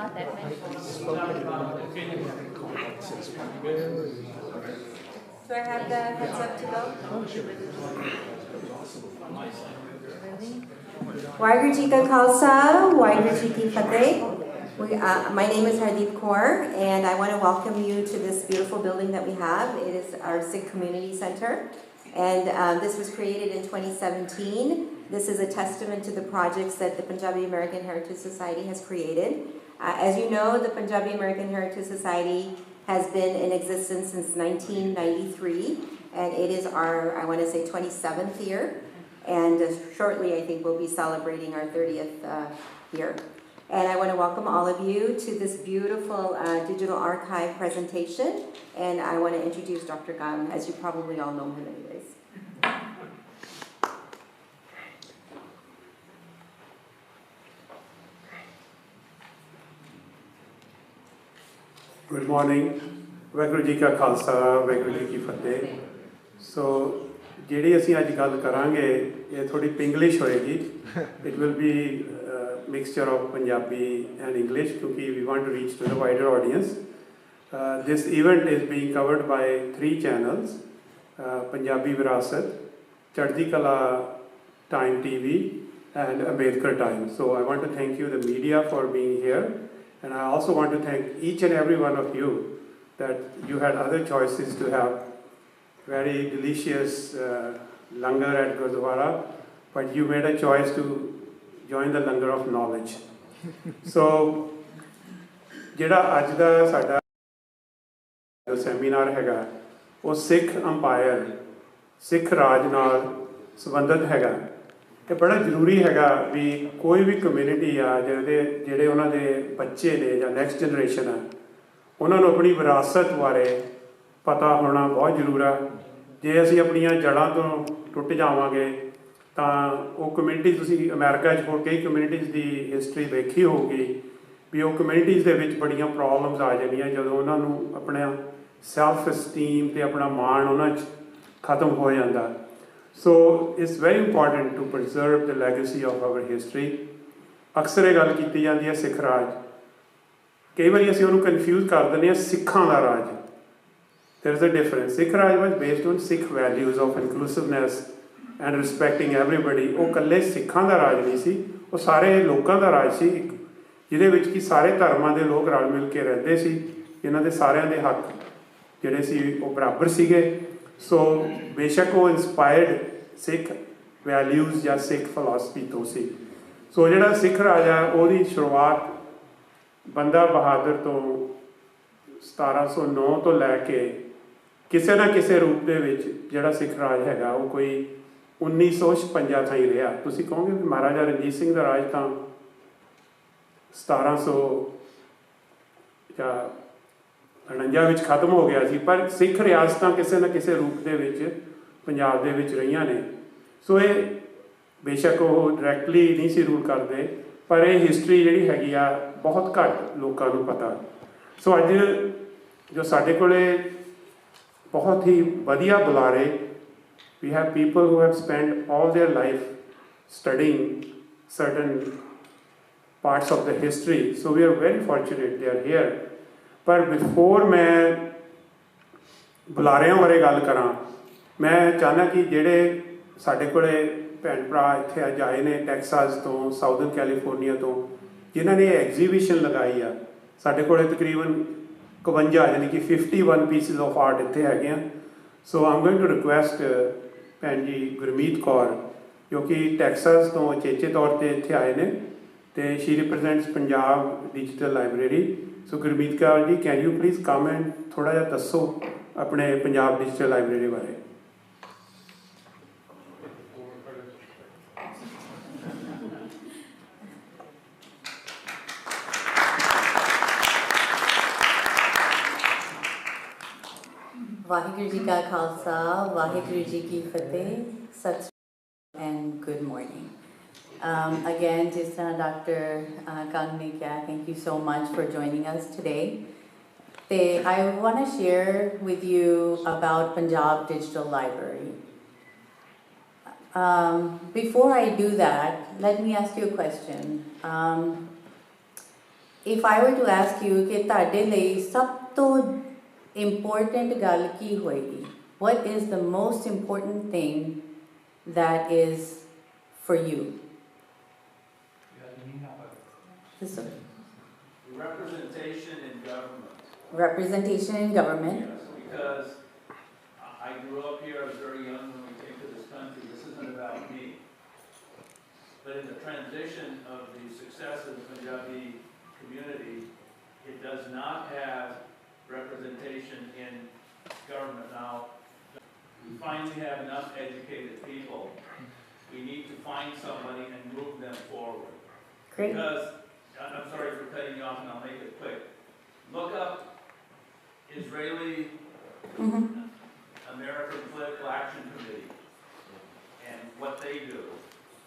not that many. Do I have the heads up to go? Waheguru Ji Ka Khalsa, Waheguru Ji Ki Fateh. My name is Hardeep Kaur, and I want to welcome you to this beautiful building that we have. It is our Sikh Community Center, and this was created in 2017. This is a testament to the projects that the Punjabi American Heritage Society has created. As you know, the Punjabi American Heritage Society has been in existence since 1993, and it is our, I want to say, 27th year. And shortly, I think we'll be celebrating our 30th year. And I want to welcome all of you to this beautiful digital archive presentation. And I want to introduce Dr. Gan, as you probably all know him anyways. Good morning. Waheguru Ji Ka Khalsa, Waheguru Ji Ki Fateh. So, ਜਿਹੜੀ ਅਸੀਂ ਅੱਜ ਗੱਲ ਕਰਾਂਗੇ ਇਹ ਥੋੜੀ ਪਿੰਗਲਿਸ਼ ਹੋਏਗੀ. It will be a mixture of Punjabi and English because we want to reach to the wider audience. This event is being covered by 3 channels: Punjabi Virasat, Chardhi Kala Time TV, and Ambedkar Time. So I want to thank you, the media, for being here, and I also want to thank each and every one of you that you had other choices to have very delicious langar at Gurdwara, but you made a choice to join the langar of knowledge. So, ਜਿਹੜਾ ਅੱਜ ਦਾ ਸਾਡਾ seminar ਹੈਗਾ ਉਹ ਸਿੱਖ umpire, ਸਿੱਖ ਰਾਜ ਨਾਲ ਸੰਬੰਧਿਤ ਹੈਗਾ। ਇਹ ਬੜਾ ਜ਼ਰੂਰੀ ਹੈਗਾ ਵੀ ਕੋਈ ਵੀ ਕਮਿਊਨਿਟੀ ਆ ਜਿਹੜੇ ਉਹਨਾਂ ਦੇ ਬੱਚੇ ਨੇ ਜਾਂ ਨੈਕਸਟ ਜਨਰੇਸ਼ਨ ਆ ਉਹਨਾਂ ਨੂੰ ਆਪਣੀ ਵਿਰਾਸਤ ਬਾਰੇ ਪਤਾ ਹੋਣਾ ਬਹੁਤ ਜ਼ਰੂਰੀ ਆ। ਜੇ ਅਸੀਂ ਆਪਣੀਆਂ ਜੜ੍ਹਾਂ ਤੋਂ ਟੁੱਟ ਜਾਵਾਂਗੇ ਤਾਂ ਉਹ ਕਮਿਊਨਿਟੀ, ਤੁਸੀਂ ਅਮਰੀਕਾ 'ਚ ਹੋਰ ਕਈ ਕਮਿਊਨਿਟੀਜ਼ ਦੀ ਹਿਸਟਰੀ ਵੇਖੀ ਹੋਊਗੀ ਵੀ ਉਹ ਕਮਿਊਨਿਟੀਜ਼ ਦੇ ਵਿੱਚ ਬੜੀਆਂ ਪ੍ਰੋਬਲਮਸ ਆ ਜਾਂਦੀਆਂ ਜਦੋਂ ਉਹਨਾਂ ਨੂੰ ਆਪਣਾ ਸੈਲਫ ਅਸਟੀਮ ਅਤੇ ਆਪਣਾ ਮਾਣ ਉਹਨਾਂ 'ਚ ਖਤਮ ਹੋ ਜਾਂਦਾ। So it's very important to preserve the legacy of our history. ਅਕਸਰ ਇਹ ਗੱਲ ਕੀਤੀ ਜਾਂਦੀ ਹੈ ਸਿੱਖ ਰਾਜ, ਕਈ ਵਾਰੀ ਅਸੀਂ ਉਹਨੂੰ ਕਨਫਿਊਜ਼ ਕਰ ਦਿੰਦੇ ਹਾਂ ਸਿੱਖਾਂ ਦਾ ਰਾਜ। There is a difference. Sikh Raj was based on Sikh values of inclusiveness and respecting everybody. ਉਹ ਇਕੱਲੇ ਸਿੱਖਾਂ ਦਾ ਰਾਜ ਨਹੀਂ ਸੀ, ਉਹ ਸਾਰੇ ਲੋਕਾਂ ਦਾ ਰਾਜ ਸੀ ਜਿਹਦੇ ਵਿੱਚ ਕਿ ਸਾਰੇ ਧਰਮਾਂ ਦੇ ਲੋਕ ਰਲ ਮਿਲ ਕੇ ਰਹਿੰਦੇ ਸੀ। ਇਹਨਾਂ ਦੇ ਸਾਰਿਆਂ ਦੇ ਹੱਕ ਜਿਹੜੇ ਸੀ ਉਹ ਬਰਾਬਰ ਸੀਗੇ। ਸੋ ਬੇਸ਼ੱਕ ਉਹ ਇੰਸਪਾਇਰਡ ਸਿੱਖ ਵੈਲਿਊਜ਼ ਜਾਂ ਸਿੱਖ ਫਿਲਾਸਫੀ ਤੋਂ ਸੀ। ਸੋ ਜਿਹੜਾ ਸਿੱਖ ਰਾਜ ਆ ਉਹਦੀ ਸ਼ੁਰੂਆਤ ਬੰਦਾ ਬਹਾਦਰ ਤੋਂ 1709 ਤੋਂ ਲੈ ਕੇ ਕਿਸੇ ਨਾ ਕਿਸੇ ਰੂਪ ਦੇ ਵਿੱਚ ਜਿਹੜਾ ਸਿੱਖ ਰਾਜ ਹੈਗਾ ਉਹ ਕੋਈ 1956 ਤਾਈਂ ਰਿਹਾ। ਤੁਸੀਂ ਕਹੋਗੇ ਵੀ ਮਹਾਰਾਜਾ ਰਣਜੀਤ ਸਿੰਘ ਦਾ ਰਾਜ ਤਾਂ 1700 ਜਾਂ 49 ਵਿੱਚ ਖਤਮ ਹੋ ਗਿਆ ਸੀ, ਪਰ ਸਿੱਖ ਰਿਆਸਤਾਂ ਕਿਸੇ ਨਾ ਕਿਸੇ ਰੂਪ ਦੇ ਵਿੱਚ ਪੰਜਾਬ ਦੇ ਵਿੱਚ ਰਹੀਆਂ ਨੇ। ਸੋ ਇਹ ਬੇਸ਼ੱਕ ਉਹ ਡਾਇਰੈਕਟਲੀ ਨਹੀਂ ਸੀ ਰੂਲ ਕਰਦੇ, ਪਰ ਇਹ ਹਿਸਟਰੀ ਜਿਹੜੀ ਹੈਗੀ ਆ ਬਹੁਤ ਘੱਟ ਲੋਕਾਂ ਨੂੰ ਪਤਾ। ਸੋ ਅੱਜ ਜੋ ਸਾਡੇ ਕੋਲੇ ਬਹੁਤ ਹੀ ਵਧੀਆ ਬੁਲਾਰੇ, we have people who have spent all their life studying certain parts of the history, so we are very fortunate they are here. ਪਰ before ਮੈਂ ਬੁਲਾਰਿਆਂ ਬਾਰੇ ਗੱਲ ਕਰਾਂ, ਮੈਂ ਚਾਹੁੰਦਾ ਕਿ ਜਿਹੜੇ ਸਾਡੇ ਕੋਲੇ ਭੈਣ ਭਰਾ ਇੱਥੇ ਅੱਜ ਆਏ ਨੇ ਟੈਕਸਾਸ ਤੋਂ, ਸਾਊਦਰਨ ਕੈਲੀਫੋਰਨੀਆ ਤੋਂ, ਜਿਨ੍ਹਾਂ ਨੇ ਐਗਜ਼ੀਬਿਸ਼ਨ ਲਗਾਈ ਆ। ਸਾਡੇ ਕੋਲੇ ਤਕਰੀਬਨ 51 ਯਾਨੀ ਕਿ 51 ਪੀਸਿਸ ਆਫ ਆਰਟ ਇੱਥੇ ਹੈਗੇ ਆ। ਸੋ ਆਮ ਗੋਇੰਗ ਟੂ ਰਿਕੁਐਸਟ ਭੈਣ ਜੀ ਗੁਰਮੀਤ ਕੌਰ, ਜੋ ਕਿ ਟੈਕਸਾਸ ਤੋਂ ਉਚੇਚੇ ਤੌਰ 'ਤੇ ਇੱਥੇ ਆਏ ਨੇ ਅਤੇ she represents Punjab digital library. So Gurmeet Kaur ji, can you please come and ਥੋੜ੍ਹਾ ਜਿਹਾ ਦੱਸੋ ਆਪਣੇ ਪੰਜਾਬ ਡਿਜੀਟਲ ਲਾਇਬ੍ਰੇਰੀ ਬਾਰੇ। Waheguru Ji Ka Khalsa, Waheguru Ji Ki Fateh, Sat and good morning. Again, just Dr. Kang ne kiya, thank you so much for joining us today. I want to share with you about Punjab Digital Library. Before I do that, let me ask you a question. if I were to ask you कि ताड़े लिए सब तो important गल की होएगी, what is the most important thing that is for you? Representation in government. Representation in government. Yes, because I grew up here, I was very young when we came to this country. This isn't about me. But in the transition of the success of the Punjabi community, it does not have representation in government. Now, we finally have enough educated people. We need to find somebody and move them forward. Great. Because, I'm sorry for cutting you off and I'll make it quick. Look up Israeli American Political Action Committee and what they do.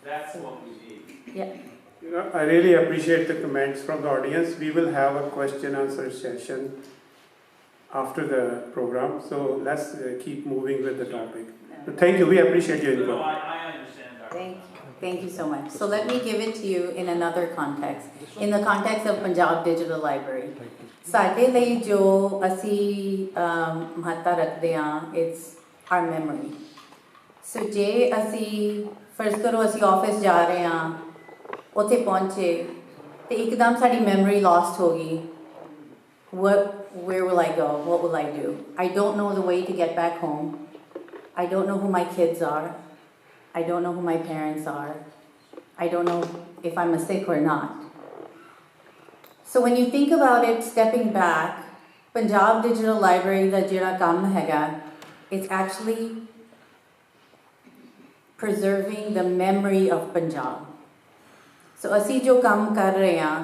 That's what we need. Yeah. You know, I really appreciate the comments from the audience. We will have a question answer session after the program. So let's keep moving with the topic. So thank you. We appreciate your No, input. I understand that. Thank you. Thank you so much. So let me give it to you in another context. In the context of Punjab Digital Library. ਸਾਡੇ ਲਈ ਜੋ ਅਸੀਂ ਮਹੱਤਤਾ ਰੱਖਦੇ ਹਾਂ, it's our memory. So ਜੇ ਅਸੀਂ ਫਰਜ਼ ਕਰੋ ਅਸੀਂ ਆਫਿਸ ਜਾ ਰਹੇ ਹਾਂ, ਉੱਥੇ ਪਹੁੰਚੇ ਤੇ ਇੱਕਦਮ ਸਾਡੀ memory lost ਹੋ ਗਈ, where will I go? What will I do? I don't know the way to get back home. I don't know who my kids are. I don't know who my parents are. I don't know if I'm a Sikh or not. So when you think about it, stepping back, Punjab Digital Library da jehda kam hega, it's actually preserving the memory of Punjab. So ਅਸੀਂ ਜੋ ਕੰਮ ਕਰ ਰਹੇ ਹਾਂ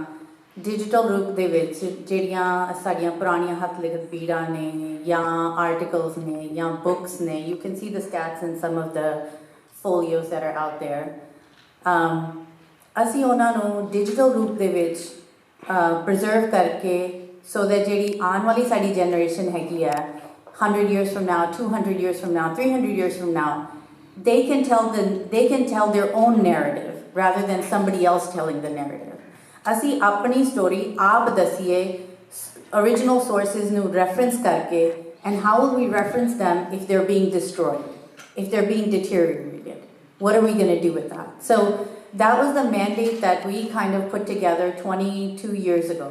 digital ਰੂਪ ਦੇ ਵਿੱਚ, ਜਿਹੜੀਆਂ ਸਾਡੀਆਂ ਪੁਰਾਣੀਆਂ ਹੱਥ ਲਿਖਤ ਪੀੜਾਂ ਨੇ ਜਾਂ articles ਨੇ ਜਾਂ books ਨੇ, you can see the stats in some of the folios that are out there. ਅਸੀਂ ਉਹਨਾਂ ਨੂੰ digital ਰੂਪ ਦੇ ਵਿੱਚ preserve ਕਰਕੇ, so that ਜਿਹੜੀ ਆਉਣ ਵਾਲੀ ਸਾਡੀ generation ਹੈਗੀ ਆ 100 years from now, 200 years from now, 300 years from now, they can tell their own narrative rather than somebody else telling the narrative. ਅਸੀਂ ਆਪਣੀ story ਆਪ ਦਸੀਏ, original sources ਨੂੰ reference ਕਰਕੇ, and how will we reference them if they're being destroyed, if they're being deteriorated? What are we going to do with that? So that was the mandate that we kind of put together 22 years ago.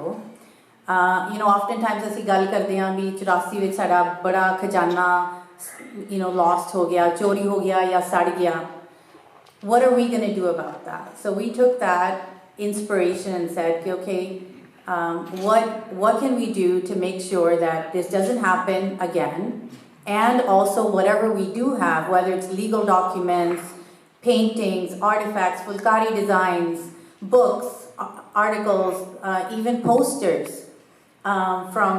You know, oftentimes ਅਸੀਂ ਗੱਲ ਕਰਦੇ ਹਾਂ ਵੀ 84 ਵਿੱਚ ਸਾਡਾ ਬੜਾ ਖਜ਼ਾਨਾ lost ਹੋ ਗਿਆ, ਚੋਰੀ ਹੋ ਗਿਆ ਜਾਂ ਸੜ ਗਿਆ. What are we going to do about that? So we took that inspiration and said, okay, what can we do to make sure that this doesn't happen again? And also whatever we do have, whether it's legal documents, paintings, artifacts, fulkari designs, books, articles, even posters, from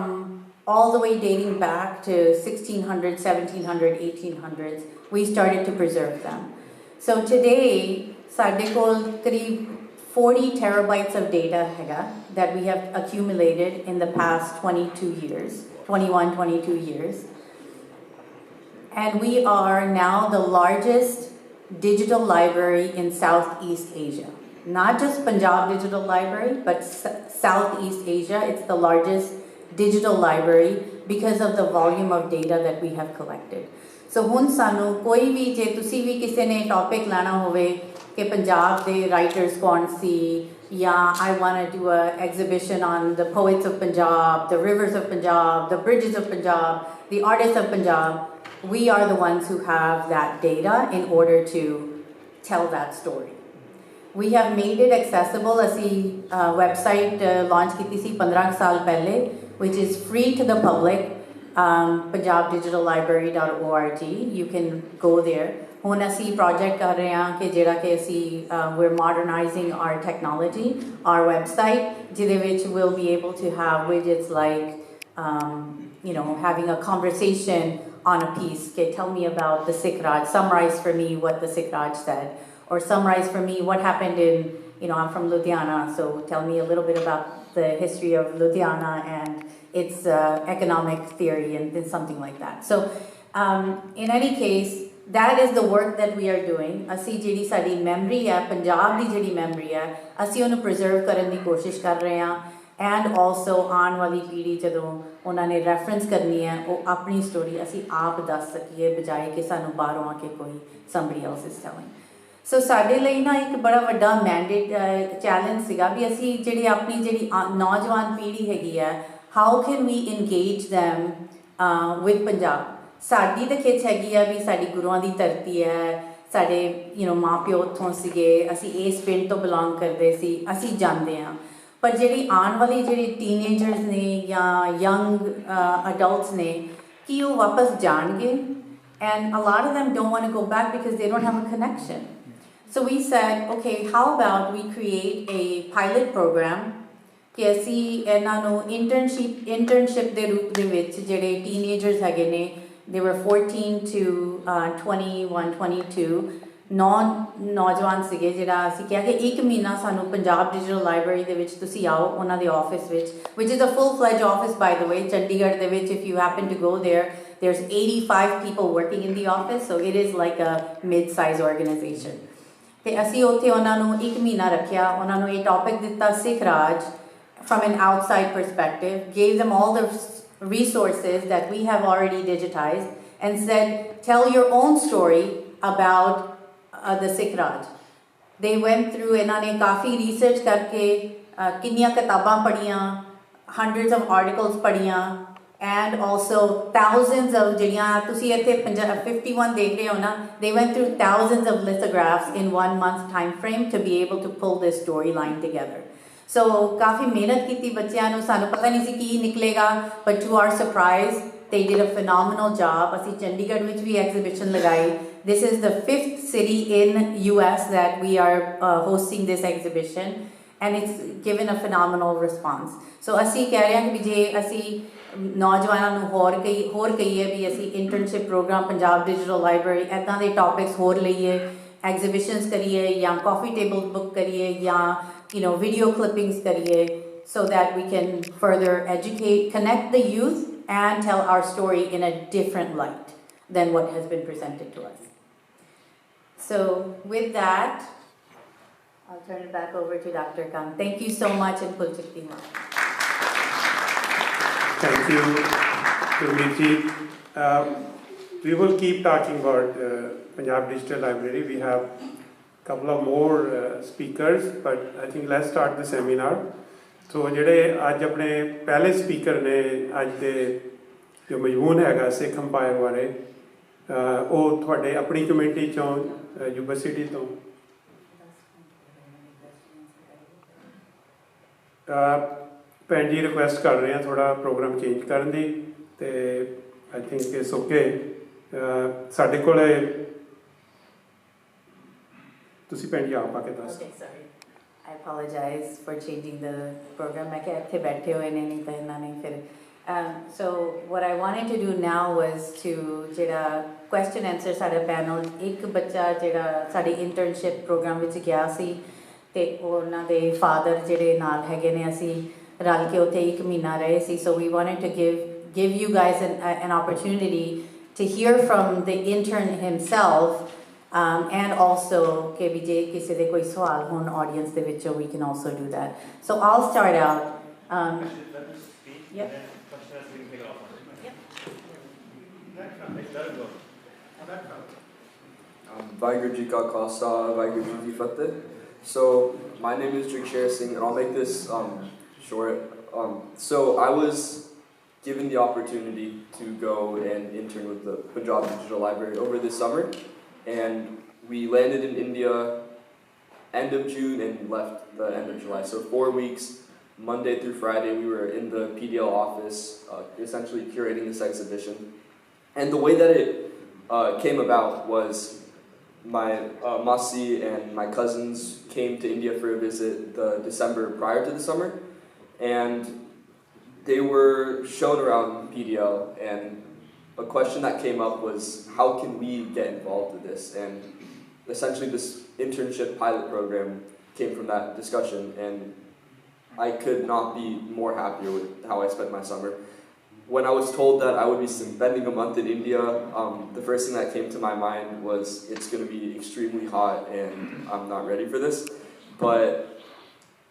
all the way dating back to 1600, 1700, 1800s, we started to preserve them. So today, ਸਾਡੇ ਕੋਲ ਕਰੀਬ 40 terabytes of data hega that we have accumulated in the past 22 years. And we are now the largest digital library in Southeast Asia. Not just Punjab Digital Library, but Southeast Asia. It's the largest digital library because of the volume of data that we have collected. So ਹੁਣ ਸਾਨੂੰ ਕੋਈ ਵੀ ਜੇ ਤੁਸੀਂ ਵੀ ਕਿਸੇ ਨੇ topic ਲੈਣਾ ਹੋਵੇ ਕਿ ਪੰਜਾਬ ਦੇ ਰਾਈਟਰਸ ਕੌਣ ਸੀ, ਜਾਂ I want to do an exhibition on the poets of Punjab, the rivers of Punjab, the bridges of Punjab, the artists of Punjab, we are the ones who have that data in order to tell that story. We have made it accessible. ਅਸੀਂ website launch ਕੀਤੀ ਸੀ 15 ਸਾਲ ਪਹਿਲੇ, which is free to the public, punjabdigitallibrary.org. You can go there. ਹੁਣ ਅਸੀਂ project ਕਰ ਰਹੇ ਹਾਂ ਕਿ ਜਿਹੜਾ ਕਿ ਅਸੀਂ we're modernizing our technology, our website, ਜਿਹਦੇ ਵਿੱਚ we'll be able to have widgets like having a conversation on a piece. Okay, tell me about the Sikh Raj. Summarize for me what the Sikh Raj said, or summarize for me what happened in, I'm from Ludhiana, so tell me a little bit about the history of Ludhiana and its economic theory and something like that. So in any case, that is the work that we are doing. ਅਸੀਂ ਜਿਹੜੀ ਸਾਡੀ memory ਹੈ, ਪੰਜਾਬ ਦੀ ਜਿਹੜੀ memory ਹੈ, ਅਸੀਂ ਉਹਨੂੰ preserve ਕਰਨ ਦੀ ਕੋਸ਼ਿਸ਼ ਕਰ ਰਹੇ ਹਾਂ. एंड ऑल्सो आने वाली पीढ़ी जदों उन्होंने रेफरेंस करनी है वो अपनी स्टोरी असी आप दस सकीए बजाए कि सानू बाहरों आके कोई somebody else is telling. सो साडे लई ना एक बड़ा वड्डा मैंडेट चैलेंज सीगा भी असी जिहड़ी अपनी जिहड़ी नौजवान पीढ़ी हैगी है how can we engage them with Punjab साडी तो खिच हैगी है भी साडी गुरुआं दी धरती है साडे माँ प्यो उत्थों सीगे असी इस पिंड तो बिलोंग करते सी असी जांदे हां पर जिहड़ी आने वाली जिहड़ी टीनेजर्स ने या यंग अडल्ट्स ने कि वो वापस जाणगे and a lot of them don't want to go back because they don't have a connection. So we said, okay, how about we create a pilot program कि असी इन्हां नूं internship ਦੇ ਰੂਪ ਦੇ ਵਿੱਚ ਜਿਹੜੇ teenagers ਹੈਗੇ ਨੇ they were 14 to 21 22 ਨੌਜਵਾਨ ਸੀਗੇ ਜਿਹੜਾ ਅਸੀਂ ਕਿਹਾ ਕਿ 1 ਮਹੀਨਾ ਸਾਨੂੰ ਪੰਜਾਬ ਡਿਜੀਟਲ ਲਾਇਬ੍ਰੇਰੀ ਦੇ ਵਿੱਚ ਤੁਸੀਂ ਆਓ ਉਹਨਾਂ ਦੇ ਆਫਿਸ ਵਿੱਚ which is a full-fledged office by the way Chandigarh ਦੇ ਵਿੱਚ if you happen to go there there's 85 people working in the office so it is like a mid-size organization ਤੇ ਅਸੀਂ ਉੱਥੇ ਉਹਨਾਂ ਨੂੰ 1 ਮਹੀਨਾ ਰੱਖਿਆ ਉਹਨਾਂ ਨੂੰ ਇਹ ਟੌਪਿਕ ਦਿੱਤਾ ਸਿੱਖ ਰਾਜ from an outside perspective gave them all the resources that we have already digitized and said tell your own story about the Sikh Raj. They went through ਇਹਨਾਂ ਨੇ ਕਾਫੀ research ਕਰਕੇ ਕਿੰਨੀਆਂ ਕਿਤਾਬਾਂ ਪੜ੍ਹੀਆਂ hundreds of articles ਪੜ੍ਹੀਆਂ and also thousands of ਜਿਹੜੀਆਂ ਤੁਸੀਂ ਇੱਥੇ 51 ਦੇਖ ਰਹੇ ਹੋ ਨਾ they went through thousands of lithographs in 1 month time frame to be able to pull this storyline together. So ਕਾਫੀ ਮਿਹਨਤ ਕੀਤੀ ਬੱਚਿਆਂ ਨੂੰ ਸਾਨੂੰ ਪਤਾ ਨਹੀਂ ਸੀ ਕੀ ਨਿਕਲੇਗਾ but to our surprise they did a phenomenal job ਅਸੀਂ ਚੰਡੀਗੜ੍ਹ ਵਿੱਚ ਵੀ exhibition ਲਗਾਈ. This is the 5th city in US that we are hosting this exhibition and it's given a phenomenal response. So ਅਸੀਂ ਕਹਿ ਰਹੇ ਹਾਂ ਕਿ ਜੇ ਅਸੀਂ ਨੌਜਵਾਨਾਂ ਨੂੰ ਹੋਰ ਕਹੀਏ ਵੀ ਅਸੀਂ internship program Punjab digital library ਇੱਦਾਂ ਦੇ topics ਹੋਰ ਲਈਏ exhibitions ਕਰੀਏ ਜਾਂ coffee table book ਕਰੀਏ ਜਾਂ video clippings ਕਰੀਏ so that we can further educate, connect the youth and tell our story in a different light than what has been presented to us. So with that, I'll turn it back over to Dr. Kang. Thank you so much and Pulchiktima. Thank you, Gurmeet ji. We will keep talking about Punjab Digital Library. We have a couple of more speakers, but I think let's start the seminar. So ਜਿਹੜੇ ਅੱਜ ਆਪਣੇ ਪਹਿਲੇ speaker ਨੇ ਅੱਜ ਦੇ ਜੋ ਮਜ਼ਮੂਨ ਹੈਗਾ ਸਿੱਖ umpire ਬਾਰੇ ਉਹ ਤੁਹਾਡੇ ਆਪਣੀ ਕਮਿਊਨਿਟੀ ਚੋਂ ਯੂਨੀਵਰਸਿਟੀ ਤੋਂ ਭੈਣ ਜੀ ਰਿਕੁਐਸਟ ਕਰ ਰਹੇ ਹਾਂ ਥੋੜ੍ਹਾ ਪ੍ਰੋਗਰਾਮ ਚੇਂਜ ਕਰਨ ਦੀ ਅਤੇ ਆਈ ਥਿੰਕ ਇਟਸ ਓਕੇ ਸਾਡੇ ਕੋਲ ਤੁਸੀਂ ਭੈਣ ਜੀ ਆਪ ਆ ਕੇ ਦੱਸ I apologize for changing the program. I can't बैठे हुए नहीं फिर. So what I wanted to do now was to जेड़ा question answer सारे panel एक बच्चा जेड़ा साड़ी internship program विच गया सी ते उन्हां दे father जेड़े नाल हैगे ने असी रल के उत्थे 1 महीना रहे सी so we wanted to give you guys an opportunity to hear from the intern himself. And also, कि भी जे किसी दे कोई सवाल होन audience दे विचों we can also do that. So I'll start out. Yep. Vaheguru Ji Ka Khalsa, Vaheguru Ji Ki Fateh. So my name is Jigshare Singh, and I'll make this short. So I was given the opportunity to go and intern with the Punjab Digital Library over this summer. And we landed in India end of June and left the end of July. So 4 weeks, Monday through Friday, we were in the PDL office, essentially curating this exhibition. And the way that it came about was my Masi and my cousins came to India for a visit the December prior to the summer. And they were shown around PDL, and a question that came up was, how can we get involved with this? And essentially this internship pilot program came from that discussion, and I could not be more happier with how I spent my summer. When I was told that I would be spending a month in India, the first thing that came to my mind was, it's going to be extremely hot and I'm not ready for this. But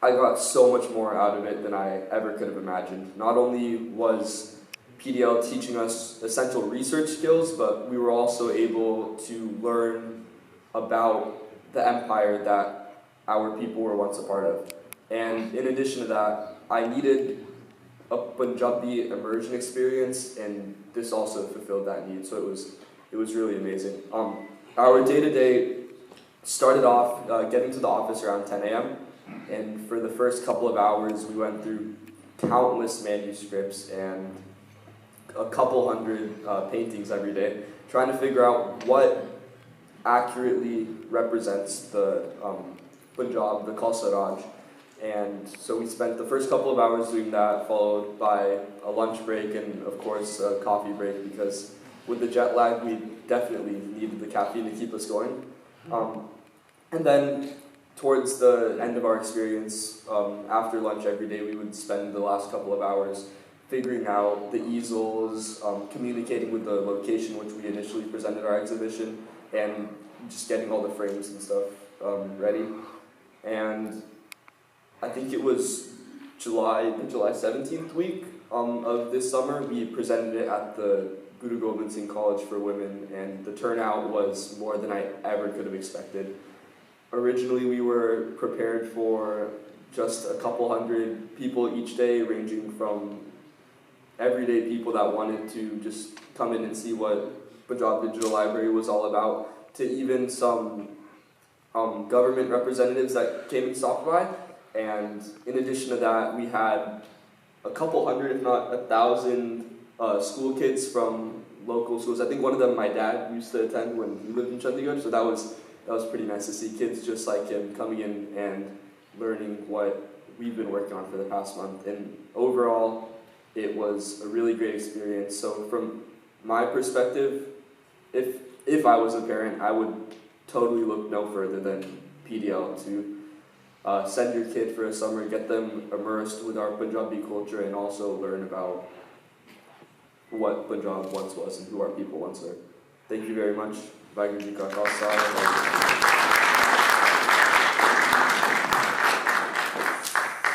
I got so much more out of it than I ever could have imagined. Not only was PDL teaching us essential research skills, but we were also able to learn about the empire that our people were once a part of. And in addition to that, I needed a Punjabi immersion experience, and this also fulfilled that need. So it was really amazing. Our day-to-day started off getting to the office around 10 a.m. And for the first couple of hours, we went through countless manuscripts and a couple hundred paintings every day, trying to figure out what accurately represents the Punjab, the Khalsa Raj. And so we spent the first couple of hours doing that, followed by a lunch break and, of course, a coffee break, because with the jet lag, we definitely needed the caffeine to keep us going. And then towards the end of our experience, after lunch every day, we would spend the last couple of hours figuring out the easels, communicating with the location which we initially presented our exhibition, and just getting all the frames and stuff ready. And I think it was the July 17th week of this summer, we presented it at the Guru Gobind Singh College for Women, and the turnout was more than I ever could have expected. Originally, we were prepared for just a couple hundred people each day, ranging from everyday people that wanted to just come in and see what Punjab Digital Library was all about, to even some government representatives that came and stopped by. And in addition to that, we had a couple hundred, if not 1,000, school kids from local schools. I think one of them my dad used to attend when he lived in Chandigarh, so that was pretty nice to see kids just like him coming in and learning what we've been working on for the past month. And overall, it was a really great experience. So from my perspective, if I was a parent, I would totally look no further than PDL to send your kid for a summer, get them immersed with our Punjabi culture, and also learn about what Punjab once was and who our people once were. Thank you very much. Vaheguru Ji Ka Khalsa.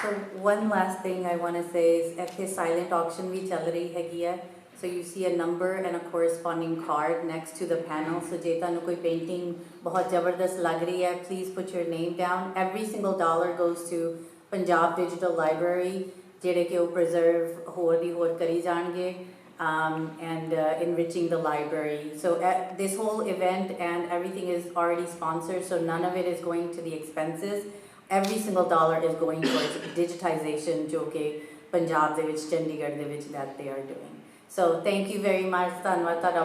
So one last thing I want to say is at his silent auction we chal rahi hegi hai. So you see a number and a corresponding card next to the panel. So je tanu koi painting bahut zabardast lag rahi hai, please put your name down. Every single dollar goes to Punjab Digital Library, jehde ke o preserve hor di hor kari jange and enriching the library. So this whole event and everything is already sponsored, so none of it is going to the expenses. Every single dollar is going towards digitization, jo ke Punjab de vich, Chandigarh de vich that they are doing. So thank you very much. ਧੰਨਵਾਦ ਤੁਹਾਡਾ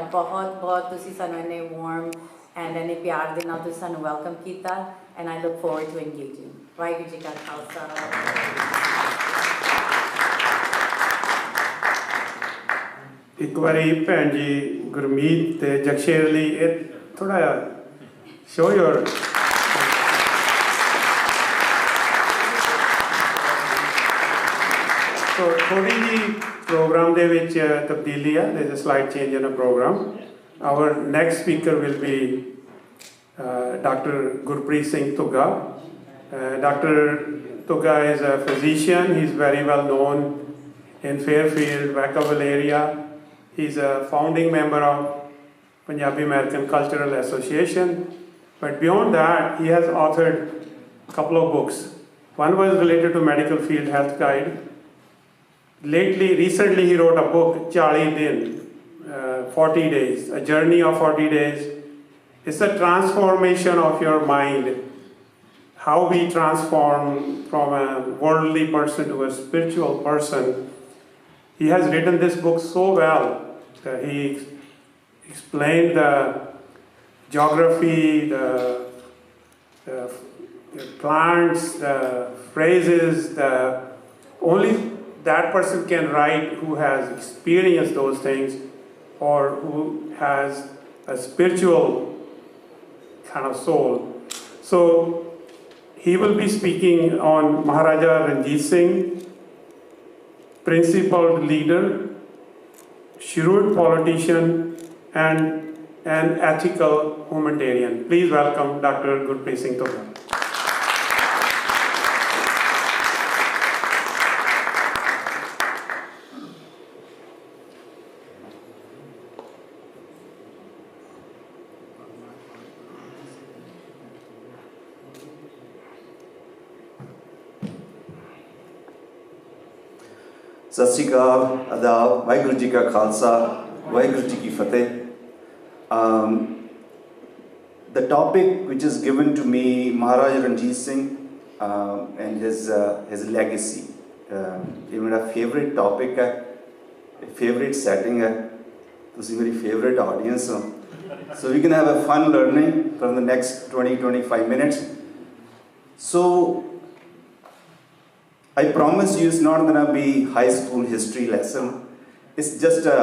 ਬਹੁਤ ਤੁਸੀਂ ਸਾਨੂੰ ਇੰਨੇ warm and ਇੰਨੇ ਪਿਆਰ ਦੇ ਨਾਲ ਤੁਸੀਂ ਸਾਨੂੰ welcome ਕੀਤਾ, and I look forward to engaging. Waheguru ji ਕਾ ਖਾਲਸਾ. ਇੱਕ ਵਾਰੀ ਭੈਣ ਜੀ ਗੁਰਮੀਤ ਤੇ ਜਗਸ਼ੇਰ ਲਈ ਇਹ ਥੋੜਾ ਜਿਹਾ show your so ਥੋੜੀ ਜੀ program ਦੇ ਵਿੱਚ ਤਬਦੀਲੀ ਆ. There's a slight change in the program. Our next speaker will be Dr. Gurpreet Singh Tugga. Dr. Tugga is a physician. He's very well known in Fairfield, Vacaville area. He's a founding member of Punjabi American Cultural Association. But beyond that, he has authored a couple of books. One was related to medical field health guide. Recently he wrote a book, 40 Din, 40 days, a journey of 40 days. It's a transformation of your mind, how we transform from a worldly person to a spiritual person. He has written this book so well that he explained the geography, the plants, the phrases, only that person can write who has experienced those things or who has a spiritual kind of soul. So he will be speaking on Maharaja Ranjit Singh, principled leader, shrewd politician, and an ethical humanitarian. Please welcome Dr. Gurpreet Singh Tugga. ਸਤਿ ਸ਼੍ਰੀ ਅਕਾਲ, ਆਦਾਬ, ਵਾਹਿਗੁਰੂ ਜੀ ਕਾ ਖਾਲਸਾ, ਵਾਹਿਗੁਰੂ ਜੀ ਕੀ ਫਤਿਹ. The topic which is given to me, Maharaja Ranjit Singh and his legacy. ਇਹ ਮੇਰਾ favorite topic ਹੈ, favorite setting ਹੈ. ਤੁਸੀਂ ਮੇਰੀ favorite audience ਹੋ. So we can have a fun learning for the next 20-25 minutes. So I promise you it's not going to be high school history lesson. It's just a,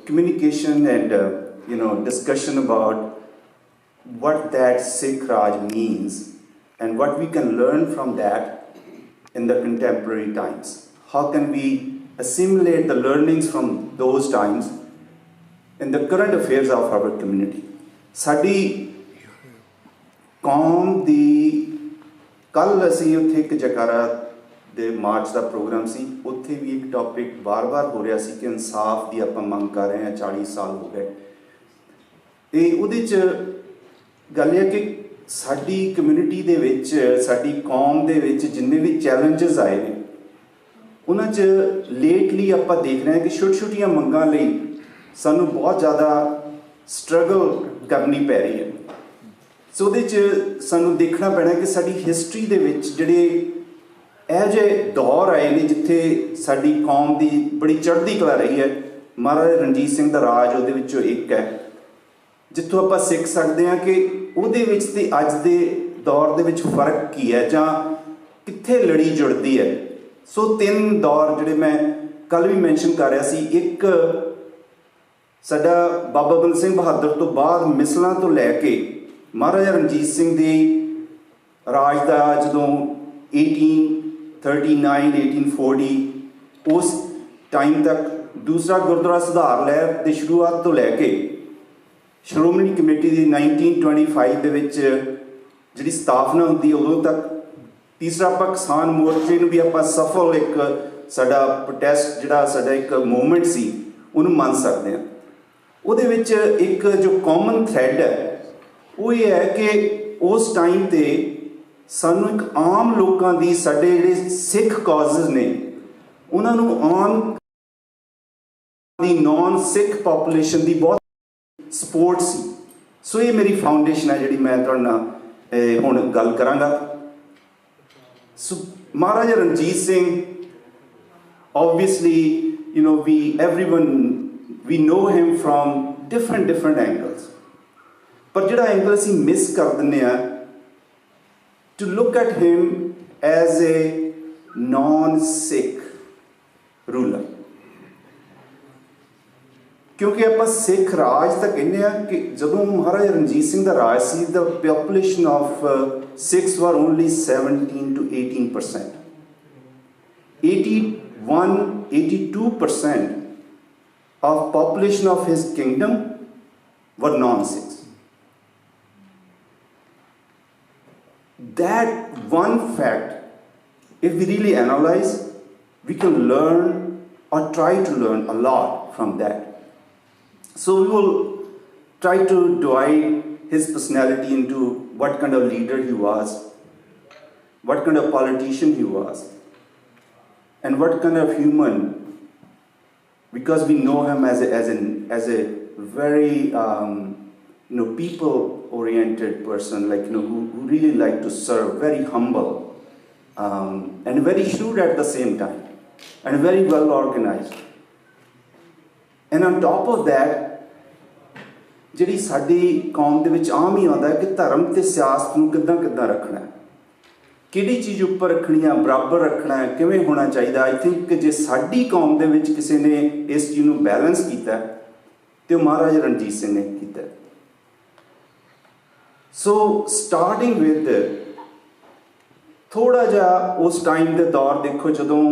communication and, discussion about what that Sikh Raj means and what we can learn from that in the contemporary times. How can we assimilate the learnings from those times in the current affairs of our community? Sadi kaum di ਕੱਲ੍ਹ ਅਸੀਂ ਉੱਥੇ ਇੱਕ ਜਕਾਰਾ ਦੇ March ਦਾ programme ਸੀ, ਉੱਥੇ ਵੀ ਇੱਕ topic ਬਾਰ-ਬਾਰ ਹੋ ਰਿਹਾ ਸੀ ਕਿ ਇਨਸਾਫ ਦੀ ਆਪਾਂ ਮੰਗ ਕਰ ਰਹੇ ਹਾਂ, 40 ਸਾਲ ਹੋ ਗਏ. ਅਤੇ ਉਹਦੇ 'ਚ ਗੱਲ ਇਹ ਹੈ ਕਿ ਸਾਡੀ ਕਮਿਊਨਿਟੀ ਦੇ ਵਿੱਚ, ਸਾਡੀ ਕੌਮ ਦੇ ਵਿੱਚ ਜਿੰਨੇ ਵੀ ਚੈਲੰਜਸ ਆਏ ਨੇ, ਉਹਨਾਂ 'ਚ ਲੇਟਲੀ ਆਪਾਂ ਦੇਖ ਰਹੇ ਹਾਂ ਕਿ ਛੋਟੀਆਂ-ਛੋਟੀਆਂ ਮੰਗਾਂ ਲਈ ਸਾਨੂੰ ਬਹੁਤ ਜ਼ਿਆਦਾ ਸਟਰਗਲ ਕਰਨੀ ਪੈ ਰਹੀ ਹੈ. ਸੋ ਉਹਦੇ 'ਚ ਸਾਨੂੰ ਦੇਖਣਾ ਪੈਣਾ ਕਿ ਸਾਡੀ ਹਿਸਟਰੀ ਦੇ ਵਿੱਚ ਜਿਹੜੇ ਇਹੋ ਜਿਹੇ ਦੌਰ ਆਏ ਨੇ ਜਿੱਥੇ ਸਾਡੀ ਕੌਮ ਦੀ ਬੜੀ ਚੜ੍ਹਦੀ ਕਲਾ ਰਹੀ ਹੈ. ਮਹਾਰਾਜਾ ਰਣਜੀਤ ਸਿੰਘ ਦਾ ਰਾਜ ਉਹਦੇ ਵਿੱਚੋਂ ਇੱਕ ਹੈ, ਜਿੱਥੋਂ ਆਪਾਂ ਸਿੱਖ ਸਕਦੇ ਹਾਂ ਕਿ ਉਹਦੇ ਵਿੱਚ ਅਤੇ ਅੱਜ ਦੇ ਦੌਰ ਦੇ ਵਿੱਚ ਫਰਕ ਕੀ ਹੈ ਜਾਂ ਕਿੱਥੇ ਲੜੀ ਜੁੜਦੀ ਹੈ. ਸੋ 3 ਦੌਰ ਜਿਹੜੇ ਮੈਂ ਕੱਲ੍ਹ ਵੀ ਮੈਂਸ਼ਨ ਕਰ ਰਿਹਾ ਸੀ. ਇੱਕ ਸਾਡਾ ਬਾਬਾ ਬੰਦਾ ਸਿੰਘ ਬਹਾਦਰ ਤੋਂ ਬਾਅਦ ਮਿਸਲਾਂ ਤੋਂ ਲੈ ਕੇ ਮਹਾਰਾਜਾ ਰਣਜੀਤ ਸਿੰਘ ਦੇ ਰਾਜ ਦਾ ਜਦੋਂ 1839 1840 ਉਸ ਟਾਈਮ ਤੱਕ. ਦੂਸਰਾ ਗੁਰਦੁਆਰਾ ਸੁਧਾਰ ਲਹਿਰ ਦੀ ਸ਼ੁਰੂਆਤ ਤੋਂ ਲੈ ਕੇ ਸ਼੍ਰੋਮਣੀ ਕਮੇਟੀ ਦੀ 1925 ਦੇ ਵਿੱਚ ਜਿਹੜੀ ਸਥਾਪਨਾ ਹੁੰਦੀ ਹੈ ਉਦੋਂ ਤੱਕ. ਤੀਸਰਾ ਆਪਾਂ ਕਿਸਾਨ ਮੋਰਚੇ ਨੂੰ ਵੀ ਆਪਾਂ ਸਫਲ ਇੱਕ ਸਾਡਾ ਪ੍ਰੋਟੈਸਟ ਜਿਹੜਾ ਸਾਡਾ ਇੱਕ ਮੂਵਮੈਂਟ ਸੀ ਉਹਨੂੰ ਮੰਨ ਸਕਦੇ ਹਾਂ. ਉਹਦੇ ਵਿੱਚ ਇੱਕ ਜੋ ਕਾਮਨ ਥ੍ਰੈਡ ਹੈ ਉਹ ਇਹ ਹੈ ਕਿ ਉਸ ਟਾਈਮ 'ਤੇ ਸਾਨੂੰ ਇੱਕ ਆਮ ਲੋਕਾਂ ਦੀ, ਸਾਡੇ ਜਿਹੜੇ ਸਿੱਖ ਕਾਜ਼ਜ਼ ਨੇ ਉਹਨਾਂ ਨੂੰ ਆਮ ਦੀ ਨੌਨ ਸਿੱਖ ਪਾਪੂਲੇਸ਼ਨ ਦੀ ਬਹੁਤ ਸਪੋਰਟ ਸੀ. ਸੋ ਇਹ ਮੇਰੀ ਫਾਊਂਡੇਸ਼ਨ ਹੈ ਜਿਹੜੀ ਮੈਂ ਤੁਹਾਡੇ ਨਾਲ ਹੁਣ ਗੱਲ ਕਰਾਂਗਾ. ਸੋ Maharaja Ranjit Singh, obviously we know him from different angles. ਪਰ ਜਿਹੜਾ ਐਂਗਲ ਅਸੀਂ ਮਿਸ ਕਰ ਦਿੰਦੇ ਹਾਂ, to look at him as a non Sikh ruler. ਕਿਉਂਕਿ ਆਪਾਂ ਸਿੱਖ ਰਾਜ ਤਾਂ ਕਹਿੰਦੇ ਹਾਂ ਕਿ ਜਦੋਂ ਮਹਾਰਾਜਾ ਰਣਜੀਤ ਸਿੰਘ ਦਾ ਰਾਜ ਸੀ, ਦਾ population of Sikhs were only 17 to 18%. 82% of population of his kingdom were non-Sikhs. That one fact, if we really analyze, we can learn or try to learn a lot from that. So we will try to divide his personality into what kind of leader he was, what kind of politician he was, and what kind of human, because we know him as a very people-oriented person, who really like to serve, very humble, and very shrewd at the same time, and very well organized. And on top of that, ਜਿਹੜੀ ਸਾਡੀ ਕੌਮ ਦੇ ਵਿੱਚ ਆਮ ਹੀ ਆਉਂਦਾ ਕਿ ਧਰਮ ਅਤੇ ਸਿਆਸਤ ਨੂੰ ਕਿੱਦਾਂ ਰੱਖਣਾ, ਕਿਹੜੀ ਚੀਜ਼ ਉੱਪਰ ਰੱਖਣੀ ਆ, ਬਰਾਬਰ ਰੱਖਣਾ, ਕਿਵੇਂ ਹੋਣਾ ਚਾਹੀਦਾ. ਆਈ ਥਿੰਕ ਕਿ ਜੇ ਸਾਡੀ ਕੌਮ ਦੇ ਵਿੱਚ ਕਿਸੇ ਨੇ ਇਸ ਚੀਜ਼ ਨੂੰ ਬੈਲੈਂਸ ਕੀਤਾ ਤੇ ਉਹ ਮਹਾਰਾਜਾ ਰਣਜੀਤ ਸਿੰਘ ਨੇ ਕੀਤਾ. ਸੋ ਸਟਾਰਟਿੰਗ ਵਿਦ ਥੋੜ੍ਹਾ ਜਿਹਾ ਉਸ ਟਾਈਮ ਦੇ ਦੌਰ ਦੇਖੋ, ਜਦੋਂ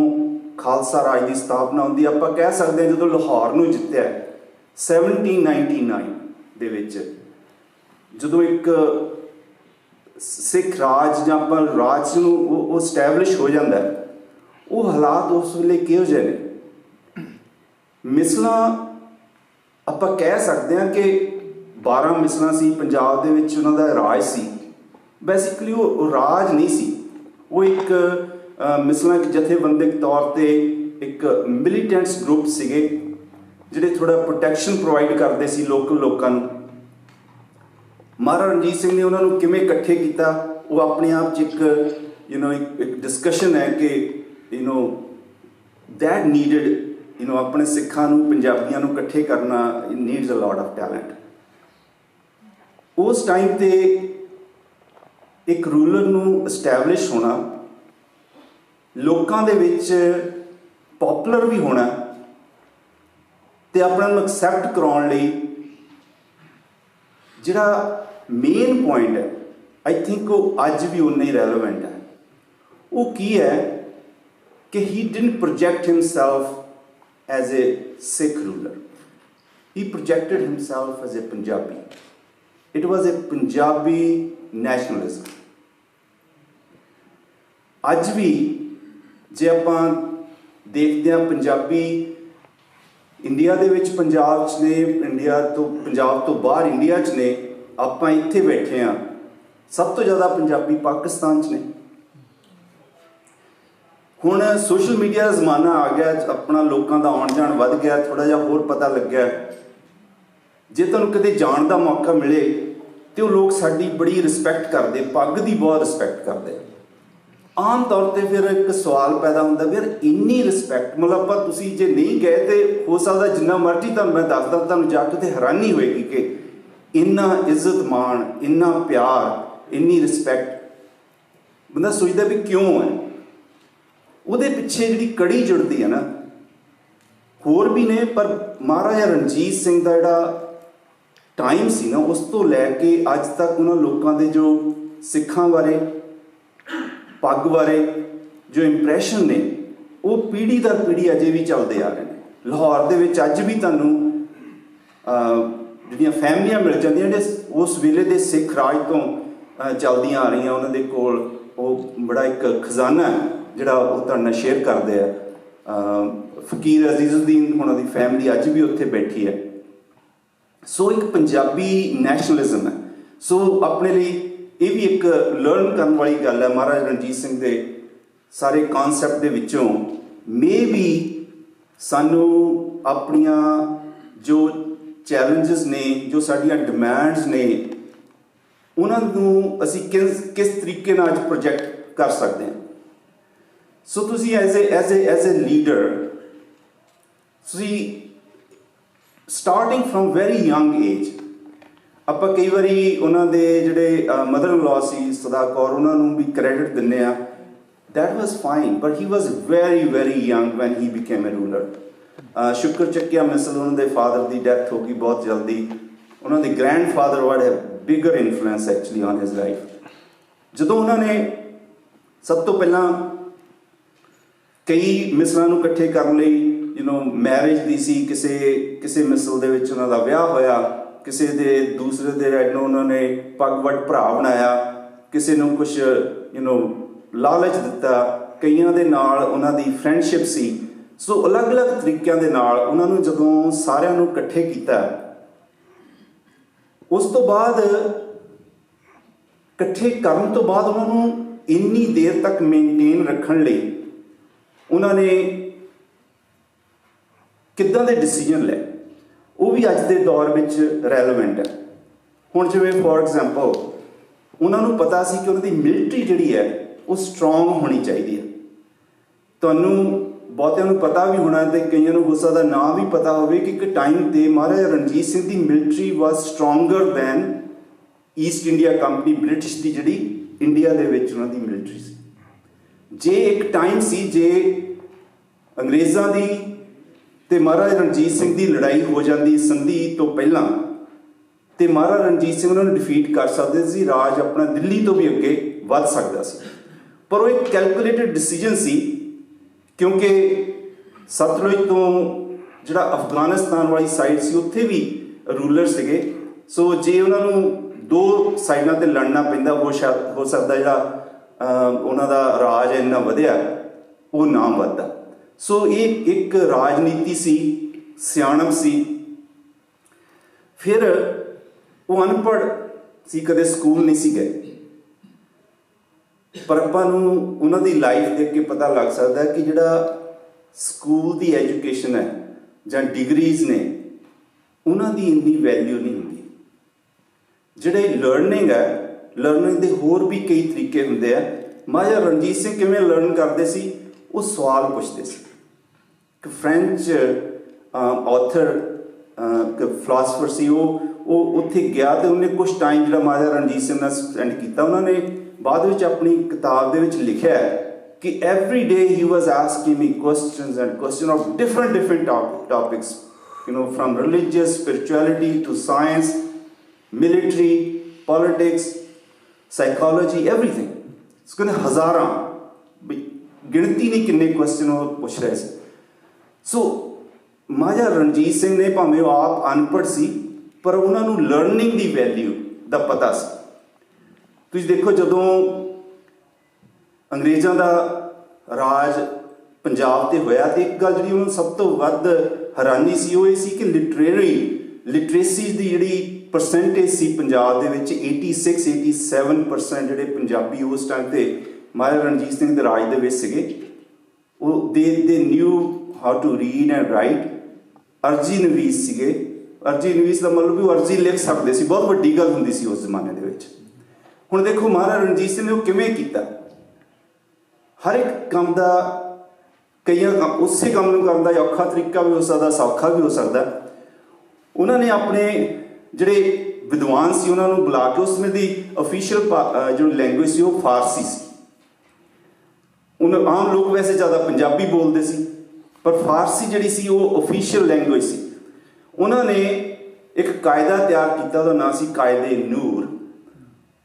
ਖਾਲਸਾ ਰਾਜ ਦੀ ਸਥਾਪਨਾ ਹੁੰਦੀ, ਆਪਾਂ ਕਹਿ ਸਕਦੇ ਹਾਂ ਜਦੋਂ ਲਾਹੌਰ ਨੂੰ ਜਿੱਤਿਆ 1799 ਦੇ ਵਿੱਚ, ਜਦੋਂ ਇੱਕ ਸਿੱਖ ਰਾਜ ਜਾਂ ਆਪਾਂ ਰਾਜ ਨੂੰ ਉਹ ਸਟੈਬਲਿਸ਼ ਹੋ ਜਾਂਦਾ, ਉਹ ਹਾਲਾਤ ਉਸ ਵੇਲੇ ਕਿਹੋ ਜਿਹੇ ਨੇ. ਮਿਸਲਾਂ ਆਪਾਂ ਕਹਿ ਸਕਦੇ ਹਾਂ ਕਿ 12 ਮਿਸਲਾਂ ਸੀ ਪੰਜਾਬ ਦੇ ਵਿੱਚ, ਉਹਨਾਂ ਦਾ ਰਾਜ ਸੀ. ਬੇਸਿਕਲੀ ਉਹ ਰਾਜ ਨਹੀਂ ਸੀ, ਉਹ ਇੱਕ ਮਿਸਲਾਂ ਇੱਕ ਜਥੇਬੰਦਕ ਤੌਰ 'ਤੇ ਇੱਕ ਮਿਲੀਟੈਂਟਸ ਗਰੁੱਪ ਸੀਗੇ ਜਿਹੜੇ ਥੋੜ੍ਹਾ ਪ੍ਰੋਟੈਕਸ਼ਨ ਪ੍ਰੋਵਾਈਡ ਕਰਦੇ ਸੀ ਲੋਕਲ ਲੋਕਾਂ ਨੂੰ। ਮਹਾਰਾਜਾ ਰਣਜੀਤ ਸਿੰਘ ਨੇ ਉਹਨਾਂ ਨੂੰ ਕਿਵੇਂ ਇਕੱਠੇ ਕੀਤਾ, ਉਹ ਆਪਣੇ ਆਪ 'ਚ ਇੱਕ ਡਿਸਕਸ਼ਨ ਹੈ ਕਿ ਦੈਟ ਨੀਡਡ ਆਪਣੇ ਸਿੱਖਾਂ ਨੂੰ, ਪੰਜਾਬੀਆਂ ਨੂੰ ਇਕੱਠੇ ਕਰਨਾ needs a lot of talent. ਉਸ ਟਾਈਮ 'ਤੇ ਇੱਕ ਰੂਲਰ ਨੂੰ ਇਸਟੈਬਲਿਸ਼ ਹੋਣਾ, ਲੋਕਾਂ ਦੇ ਵਿੱਚ ਪੋਪੂਲਰ ਵੀ ਹੋਣਾ ਤੇ ਆਪਣਾ ਨੂੰ ਐਕਸੈਪਟ ਕਰਾਉਣ ਲਈ ਜਿਹੜਾ ਮੇਨ ਪੁਆਇੰਟ ਹੈ, ਆਈ ਥਿੰਕ ਉਹ ਅੱਜ ਵੀ ਉਨਾ ਹੀ ਰੈਲੇਵੈਂਟ ਹੈ। ਉਹ ਕੀ ਹੈ ਕਿ he didn't project himself as a Sikh ruler, he projected himself as a Punjabi. It was a Punjabi nationalism. ਅੱਜ ਵੀ ਜੇ ਆਪਾਂ ਦੇਖਦੇ ਹਾਂ, ਪੰਜਾਬੀ ਇੰਡੀਆ ਦੇ ਵਿੱਚ ਪੰਜਾਬ 'ਚ ਨੇ, ਪੰਜਾਬ ਤੋਂ ਬਾਹਰ ਇੰਡੀਆ 'ਚ ਨੇ, ਆਪਾਂ ਇੱਥੇ ਬੈਠੇ ਹਾਂ, ਸਭ ਤੋਂ ਜ਼ਿਆਦਾ ਪੰਜਾਬੀ ਪਾਕਿਸਤਾਨ 'ਚ ਨੇ। ਹੁਣ ਸੋਸ਼ਲ ਮੀਡੀਆ ਦਾ ਜ਼ਮਾਨਾ ਆ ਗਿਆ, ਆਪਣਾ ਲੋਕਾਂ ਦਾ ਆਉਣ ਜਾਣ ਵੱਧ ਗਿਆ, ਥੋੜ੍ਹਾ ਜਿਹਾ ਹੋਰ ਪਤਾ ਲੱਗਿਆ। ਜੇ ਤੁਹਾਨੂੰ ਕਦੇ ਜਾਣ ਦਾ ਮੌਕਾ ਮਿਲੇ ਤੇ ਉਹ ਲੋਕ ਸਾਡੀ ਬੜੀ ਰਿਸਪੈਕਟ ਕਰਦੇ, ਪੱਗ ਦੀ ਬਹੁਤ ਰਿਸਪੈਕਟ ਕਰਦੇ। ਆਮ ਤੌਰ 'ਤੇ ਫਿਰ ਇੱਕ ਸਵਾਲ ਪੈਦਾ ਹੁੰਦਾ ਵੀ ਯਾਰ ਇੰਨੀ ਰਿਸਪੈਕਟ, ਮਤਲਬ ਆਪਾਂ ਤੁਸੀਂ ਜੇ ਨਹੀਂ ਗਏ ਤੇ ਹੋ ਸਕਦਾ ਜਿੰਨਾ ਮਰਜ਼ੀ ਤੁਹਾਨੂੰ ਮੈਂ ਦੱਸਦਾ, ਤੁਹਾਨੂੰ ਜਾ ਕੇ ਤੇ ਹੈਰਾਨੀ ਹੋਏਗੀ ਕਿ ਇੰਨਾ ਇੱਜ਼ਤ ਮਾਣ, ਇੰਨਾ ਪਿਆਰ, ਇੰਨੀ ਰਿਸਪੈਕਟ। ਬੰਦਾ ਸੋਚਦਾ ਵੀ ਕਿਉਂ ਹੈ। ਉਹਦੇ ਪਿੱਛੇ ਜਿਹੜੀ ਕੜੀ ਜੁੜਦੀ ਹੈ ਨਾ, ਹੋਰ ਵੀ ਨੇ, ਪਰ ਮਹਾਰਾਜਾ ਰਣਜੀਤ ਸਿੰਘ ਦਾ ਜਿਹੜਾ ਟਾਈਮ ਸੀ ਨਾ, ਉਸ ਤੋਂ ਲੈ ਕੇ ਅੱਜ ਤੱਕ ਉਹਨਾਂ ਲੋਕਾਂ ਦੇ ਜੋ ਸਿੱਖਾਂ ਬਾਰੇ, ਪੱਗ ਬਾਰੇ ਜੋ ਇੰਪ੍ਰੈਸ਼ਨ ਨੇ, ਉਹ ਪੀੜ੍ਹੀ ਦਰ ਪੀੜ੍ਹੀ ਅਜੇ ਵੀ ਚੱਲਦੇ ਆ ਰਹੇ ਨੇ। ਲਾਹੌਰ ਦੇ ਵਿੱਚ ਅੱਜ ਵੀ ਤੁਹਾਨੂੰ ਜਿਹੜੀਆਂ ਫੈਮਲੀਆਂ ਮਿਲ ਜਾਂਦੀਆਂ ਜਿਹੜੇ ਉਸ ਵੇਲੇ ਦੇ ਸਿੱਖ ਰਾਜ ਤੋਂ ਚੱਲਦੀਆਂ ਆ ਰਹੀਆਂ, ਉਹਨਾਂ ਦੇ ਕੋਲ ਉਹ ਬੜਾ ਇੱਕ ਖਜ਼ਾਨਾ ਹੈ ਜਿਹੜਾ ਉਹ ਤੁਹਾਡੇ ਨਾਲ ਸ਼ੇਅਰ ਕਰਦੇ ਆ। ਫਕੀਰ ਅਜ਼ੀਜ਼ੁਦੀਨ ਉਹਨਾਂ ਦੀ ਫੈਮਿਲੀ ਅੱਜ ਵੀ ਉੱਥੇ ਬੈਠੀ ਹੈ। ਸੋ ਇੱਕ ਪੰਜਾਬੀ ਨੈਸ਼ਨਲਿਜ਼ਮ ਹੈ। ਸੋ ਆਪਣੇ ਲਈ ਇਹ ਵੀ ਇੱਕ ਲਰਨ ਕਰਨ ਵਾਲੀ ਗੱਲ ਹੈ। ਮਹਾਰਾਜਾ ਰਣਜੀਤ ਸਿੰਘ ਦੇ ਸਾਰੇ ਕਨਸੈਪਟ ਦੇ ਵਿੱਚੋਂ ਮੇ ਵੀ ਸਾਨੂੰ ਆਪਣੀਆਂ ਜੋ ਚੈਲੰਜਸ ਨੇ, ਜੋ ਸਾਡੀਆਂ ਡਿਮਾਂਡਸ ਨੇ, ਉਹਨਾਂ ਨੂੰ ਅਸੀਂ ਕਿਸ ਤਰੀਕੇ ਨਾਲ ਅੱਜ ਪ੍ਰੋਜੈਕਟ ਕਰ ਸਕਦੇ ਹਾਂ। ਸੋ ਤੁਸੀਂ ਐਜ਼ ਏ ਲੀਡਰ, ਤੁਸੀਂ starting from very young age, ਆਪਾਂ ਕਈ ਵਾਰੀ ਉਹਨਾਂ ਦੇ ਜਿਹੜੇ ਮਦਰ ਇਨ ਲਾਅ ਸੀ ਸਦਾ ਕੌਰ, ਉਹਨਾਂ ਨੂੰ ਵੀ ਕ੍ਰੈਡਿਟ ਦਿੰਦੇ ਆ। That was fine, but he was very very young when he became a ruler. Sukerchakia ਮਿਸਲ ਉਹਨਾਂ ਦੇ ਫਾਦਰ ਦੀ ਡੈਥ ਹੋ ਗਈ ਬਹੁਤ ਜਲਦੀ। ਉਹਨਾਂ ਦੇ ਗ੍ਰੈਂਡਫਾਦਰ ਵਾਟ ਹੈ bigger influence actually on his life. ਜਦੋਂ ਉਹਨਾਂ ਨੇ ਸਭ ਤੋਂ ਪਹਿਲਾਂ ਕਈ ਮਿਸਲਾਂ ਨੂੰ ਇਕੱਠੇ ਕਰਨ ਲਈ ਮੈਰਿਜ ਦੀ ਸੀ, ਕਿਸੇ ਮਿਸਲ ਦੇ ਵਿੱਚ ਉਹਨਾਂ ਦਾ ਵਿਆਹ ਹੋਇਆ, ਕਿਸੇ ਦੇ ਦੂਸਰੇ ਦੇ ਉਹਨਾਂ ਨੇ ਪੱਗਵਟ ਭਰਾ ਬਣਾਇਆ, ਕਿਸੇ ਨੂੰ ਕੁਛ ਲਾਲਚ ਦਿੱਤਾ, ਕਈਆਂ ਦੇ ਨਾਲ ਉਹਨਾਂ ਦੀ ਫਰੈਂਡਸ਼ਿਪ ਸੀ। ਸੋ ਅਲੱਗ-ਅਲੱਗ ਤਰੀਕਿਆਂ ਦੇ ਨਾਲ ਉਹਨਾਂ ਨੂੰ ਜਦੋਂ ਸਾਰਿਆਂ ਨੂੰ ਇਕੱਠੇ ਕੀਤਾ, ਉਸ ਤੋਂ ਬਾਅਦ ਇਕੱਠੇ ਕਰਨ ਤੋਂ ਬਾਅਦ ਉਹਨਾਂ ਨੂੰ ਇੰਨੀ ਦੇਰ ਤੱਕ ਮੇਨਟੇਨ ਰੱਖਣ ਲਈ ਉਹਨਾਂ ਨੇ ਕਿੱਦਾਂ ਦੇ ਡਿਸੀਜਨ ਲਏ, ਉਹ ਵੀ ਅੱਜ ਦੇ ਦੌਰ ਵਿੱਚ ਰੈਲੇਵੈਂਟ ਹੈ। ਹੁਣ ਜਿਵੇਂ ਫੋਰ ਐਗਜ਼ਾਮਪਲ ਉਹਨਾਂ ਨੂੰ ਪਤਾ ਸੀ ਕਿ ਉਹਨਾਂ ਦੀ ਮਿਲਟਰੀ ਜਿਹੜੀ ਹੈ ਉਹ ਸਟਰੋਂਗ ਹੋਣੀ ਚਾਹੀਦੀ ਹੈ। ਤੁਹਾਨੂੰ ਬਹੁਤਿਆਂ ਨੂੰ ਪਤਾ ਵੀ ਹੋਣਾ ਤੇ ਕਈਆਂ ਨੂੰ ਹੋ ਸਕਦਾ ਨਾ ਵੀ ਪਤਾ ਹੋਵੇ ਕਿ ਇੱਕ ਟਾਈਮ 'ਤੇ ਮਹਾਰਾਜਾ ਰਣਜੀਤ ਸਿੰਘ ਦੀ military was stronger than East India Company, British ਦੀ ਜਿਹੜੀ ਇੰਡੀਆ ਦੇ ਵਿੱਚ ਉਹਨਾਂ ਦੀ ਮਿਲਟਰੀ ਸੀ। ਜੇ ਇੱਕ ਟਾਈਮ ਸੀ ਜੇ ਅੰਗਰੇਜ਼ਾਂ ਦੀ ਤੇ ਮਹਾਰਾਜਾ ਰਣਜੀਤ ਸਿੰਘ ਦੀ ਲੜਾਈ ਹੋ ਜਾਂਦੀ ਸੰਧੀ ਤੋਂ ਪਹਿਲਾਂ, ਤੇ ਮਹਾਰਾਜਾ ਰਣਜੀਤ ਸਿੰਘ ਉਹਨਾਂ ਨੂੰ ਡਿਫੀਟ ਕਰ ਸਕਦੇ ਸੀ, ਰਾਜ ਆਪਣਾ ਦਿੱਲੀ ਤੋਂ ਵੀ ਅੱਗੇ ਵੱਧ ਸਕਦਾ ਸੀ। ਪਰ ਉਹ ਇੱਕ ਕੈਲਕੂਲੇਟਡ ਡਿਸੀਜਨ ਸੀ, ਕਿਉਂਕਿ ਸਤਲੁਜ ਤੋਂ ਜਿਹੜਾ ਅਫਗਾਨਿਸਤਾਨ ਵਾਲੀ ਸਾਈਡ ਸੀ ਉੱਥੇ ਵੀ ਰੂਲਰ ਸੀਗੇ। ਸੋ ਜੇ ਉਹਨਾਂ ਨੂੰ ਦੋ ਸਾਈਡਾਂ 'ਤੇ ਲੜਨਾ ਪੈਂਦਾ, ਹੋ ਸਕਦਾ ਜਿਹੜਾ ਉਹਨਾਂ ਦਾ ਰਾਜ ਇੰਨਾ ਵਧਿਆ ਉਹ ਨਾ ਵੱਧਦਾ। ਸੋ ਇਹ ਇੱਕ ਰਾਜਨੀਤੀ ਸੀ, ਸਿਆਣਪ ਸੀ। ਫਿਰ ਉਹ ਅਨਪੜ੍ਹ ਸੀ, ਕਦੇ ਸਕੂਲ ਨਹੀਂ ਸੀ ਗਏ, ਪਰ ਆਪਾਂ ਨੂੰ ਉਹਨਾਂ ਦੀ ਲਾਈਫ ਦੇਖ ਕੇ ਪਤਾ ਲੱਗ ਸਕਦਾ ਕਿ ਜਿਹੜਾ ਸਕੂਲ ਦੀ ਐਜੂਕੇਸ਼ਨ ਹੈ ਜਾਂ ਡਿਗਰੀਜ਼ ਨੇ ਉਹਨਾਂ ਦੀ ਇੰਨੀ ਵੈਲਿਊ ਨਹੀਂ ਹੁੰਦੀ। ਜਿਹੜੇ ਲਰਨਿੰਗ ਹੈ, ਲਰਨਿੰਗ ਦੇ ਹੋਰ ਵੀ ਕਈ ਤਰੀਕੇ ਹੁੰਦੇ ਆ। ਮਹਾਰਾਜਾ ਰਣਜੀਤ ਸਿੰਘ ਕਿਵੇਂ ਲਰਨ ਕਰਦੇ ਸੀ? ਉਹ ਸਵਾਲ ਪੁੱਛਦੇ ਸੀ। ਇੱਕ ਫ੍ਰੈਂਚ ਆਥਰ ਫਿਲਾਸਫਰ ਸੀ, ਉਹ ਉੱਥੇ ਗਿਆ ਅਤੇ ਉਹਨੇ ਕੁਛ ਟਾਈਮ ਜਿਹੜਾ ਮਹਾਰਾਜਾ ਰਣਜੀਤ ਸਿੰਘ ਨਾਲ ਸਪੈਂਡ ਕੀਤਾ। ਉਹਨਾਂ ਨੇ ਬਾਅਦ ਵਿੱਚ ਆਪਣੀ ਕਿਤਾਬ ਦੇ ਵਿੱਚ ਲਿਖਿਆ ਕਿ every day he was asking me questions and questions of different topics, from religious, spirituality to science, military, politics, psychology, everything. ਇਸ ਕਹਿੰਦੇ ਹਜ਼ਾਰਾਂ, ਗਿਣਤੀ ਨਹੀਂ ਕਿੰਨੇ ਕੁਐਸਚਨ ਉਹ ਪੁੱਛ ਰਹੇ ਸੀ। ਸੋ ਮਹਾਰਾਜਾ ਰਣਜੀਤ ਸਿੰਘ ਨੇ ਭਾਵੇਂ ਉਹ ਆਪ ਅਨਪੜ੍ਹ ਸੀ, ਪਰ ਉਹਨਾਂ ਨੂੰ ਲਰਨਿੰਗ ਦੀ ਵੈਲਿਊ ਦਾ ਪਤਾ ਸੀ। ਤੁਸੀਂ ਦੇਖੋ, ਜਦੋਂ ਅੰਗਰੇਜ਼ਾਂ ਦਾ ਰਾਜ ਪੰਜਾਬ 'ਤੇ ਹੋਇਆ ਤੇ ਇੱਕ ਗੱਲ ਜਿਹੜੀ ਉਹਨਾਂ ਨੂੰ ਸਭ ਤੋਂ ਵੱਧ ਹੈਰਾਨੀ ਸੀ ਉਹ ਇਹ ਸੀ ਕਿ ਲਿਟਰੇਸੀ ਦੀ ਜਿਹੜੀ ਪਰਸੈਂਟੇਜ ਸੀ ਪੰਜਾਬ ਦੇ ਵਿੱਚ 86-87% ਜਿਹੜੇ ਪੰਜਾਬੀ ਉਸ ਟਾਈਮ 'ਤੇ ਮਹਾਰਾਜਾ ਰਣਜੀਤ ਸਿੰਘ ਦੇ ਰਾਜ ਦੇ ਵਿੱਚ ਸੀਗੇ। ਉਹ ਦੇ knew how to read and write. ਅਰਜੀ ਨਵੀਸ ਸੀਗੇ। ਅਰਜੀ ਨਵੀਸ ਦਾ ਮਤਲਬ ਵੀ ਉਹ ਅਰਜੀ ਲਿਖ ਸਕਦੇ ਸੀ। ਬਹੁਤ ਵੱਡੀ ਗੱਲ ਹੁੰਦੀ ਸੀ ਉਸ ਜ਼ਮਾਨੇ ਦੇ ਵਿੱਚ। ਹੁਣ ਦੇਖੋ ਮਹਾਰਾਜਾ ਰਣਜੀਤ ਸਿੰਘ ਨੇ ਉਹ ਕਿਵੇਂ ਕੀਤਾ। ਹਰ ਇੱਕ ਕੰਮ ਦਾ, ਕਈਆਂ ਉਸੇ ਕੰਮ ਨੂੰ ਕਰਨ ਦਾ ਔਖਾ ਤਰੀਕਾ ਵੀ ਹੋ ਸਕਦਾ, ਸੌਖਾ ਵੀ ਹੋ ਸਕਦਾ। ਉਹਨਾਂ ਨੇ ਆਪਣੇ ਜਿਹੜੇ ਵਿਦਵਾਨ ਸੀ ਉਹਨਾਂ ਨੂੰ ਬੁਲਾ ਕੇ, ਉਸ ਸਮੇਂ ਦੀ ਅਫੀਸ਼ੀਅਲ ਜੋ ਲੈਂਗੁਏਜ ਸੀ ਉਹ ਫਾਰਸੀ ਸੀ। ਆਮ ਲੋਕ ਵੈਸੇ ਜ਼ਿਆਦਾ ਪੰਜਾਬੀ ਬੋਲਦੇ ਸੀ, ਪਰ ਫਾਰਸੀ ਜਿਹੜੀ ਸੀ ਉਹ ਅਫੀਸ਼ੀਅਲ ਲੈਂਗੁਏਜ ਸੀ। ਉਹਨਾਂ ਨੇ ਇੱਕ ਕਾਇਦਾ ਤਿਆਰ ਕੀਤਾ, ਉਹਦਾ ਨਾਂ ਸੀ ਕਾਇਦੇ ਨੂਰ।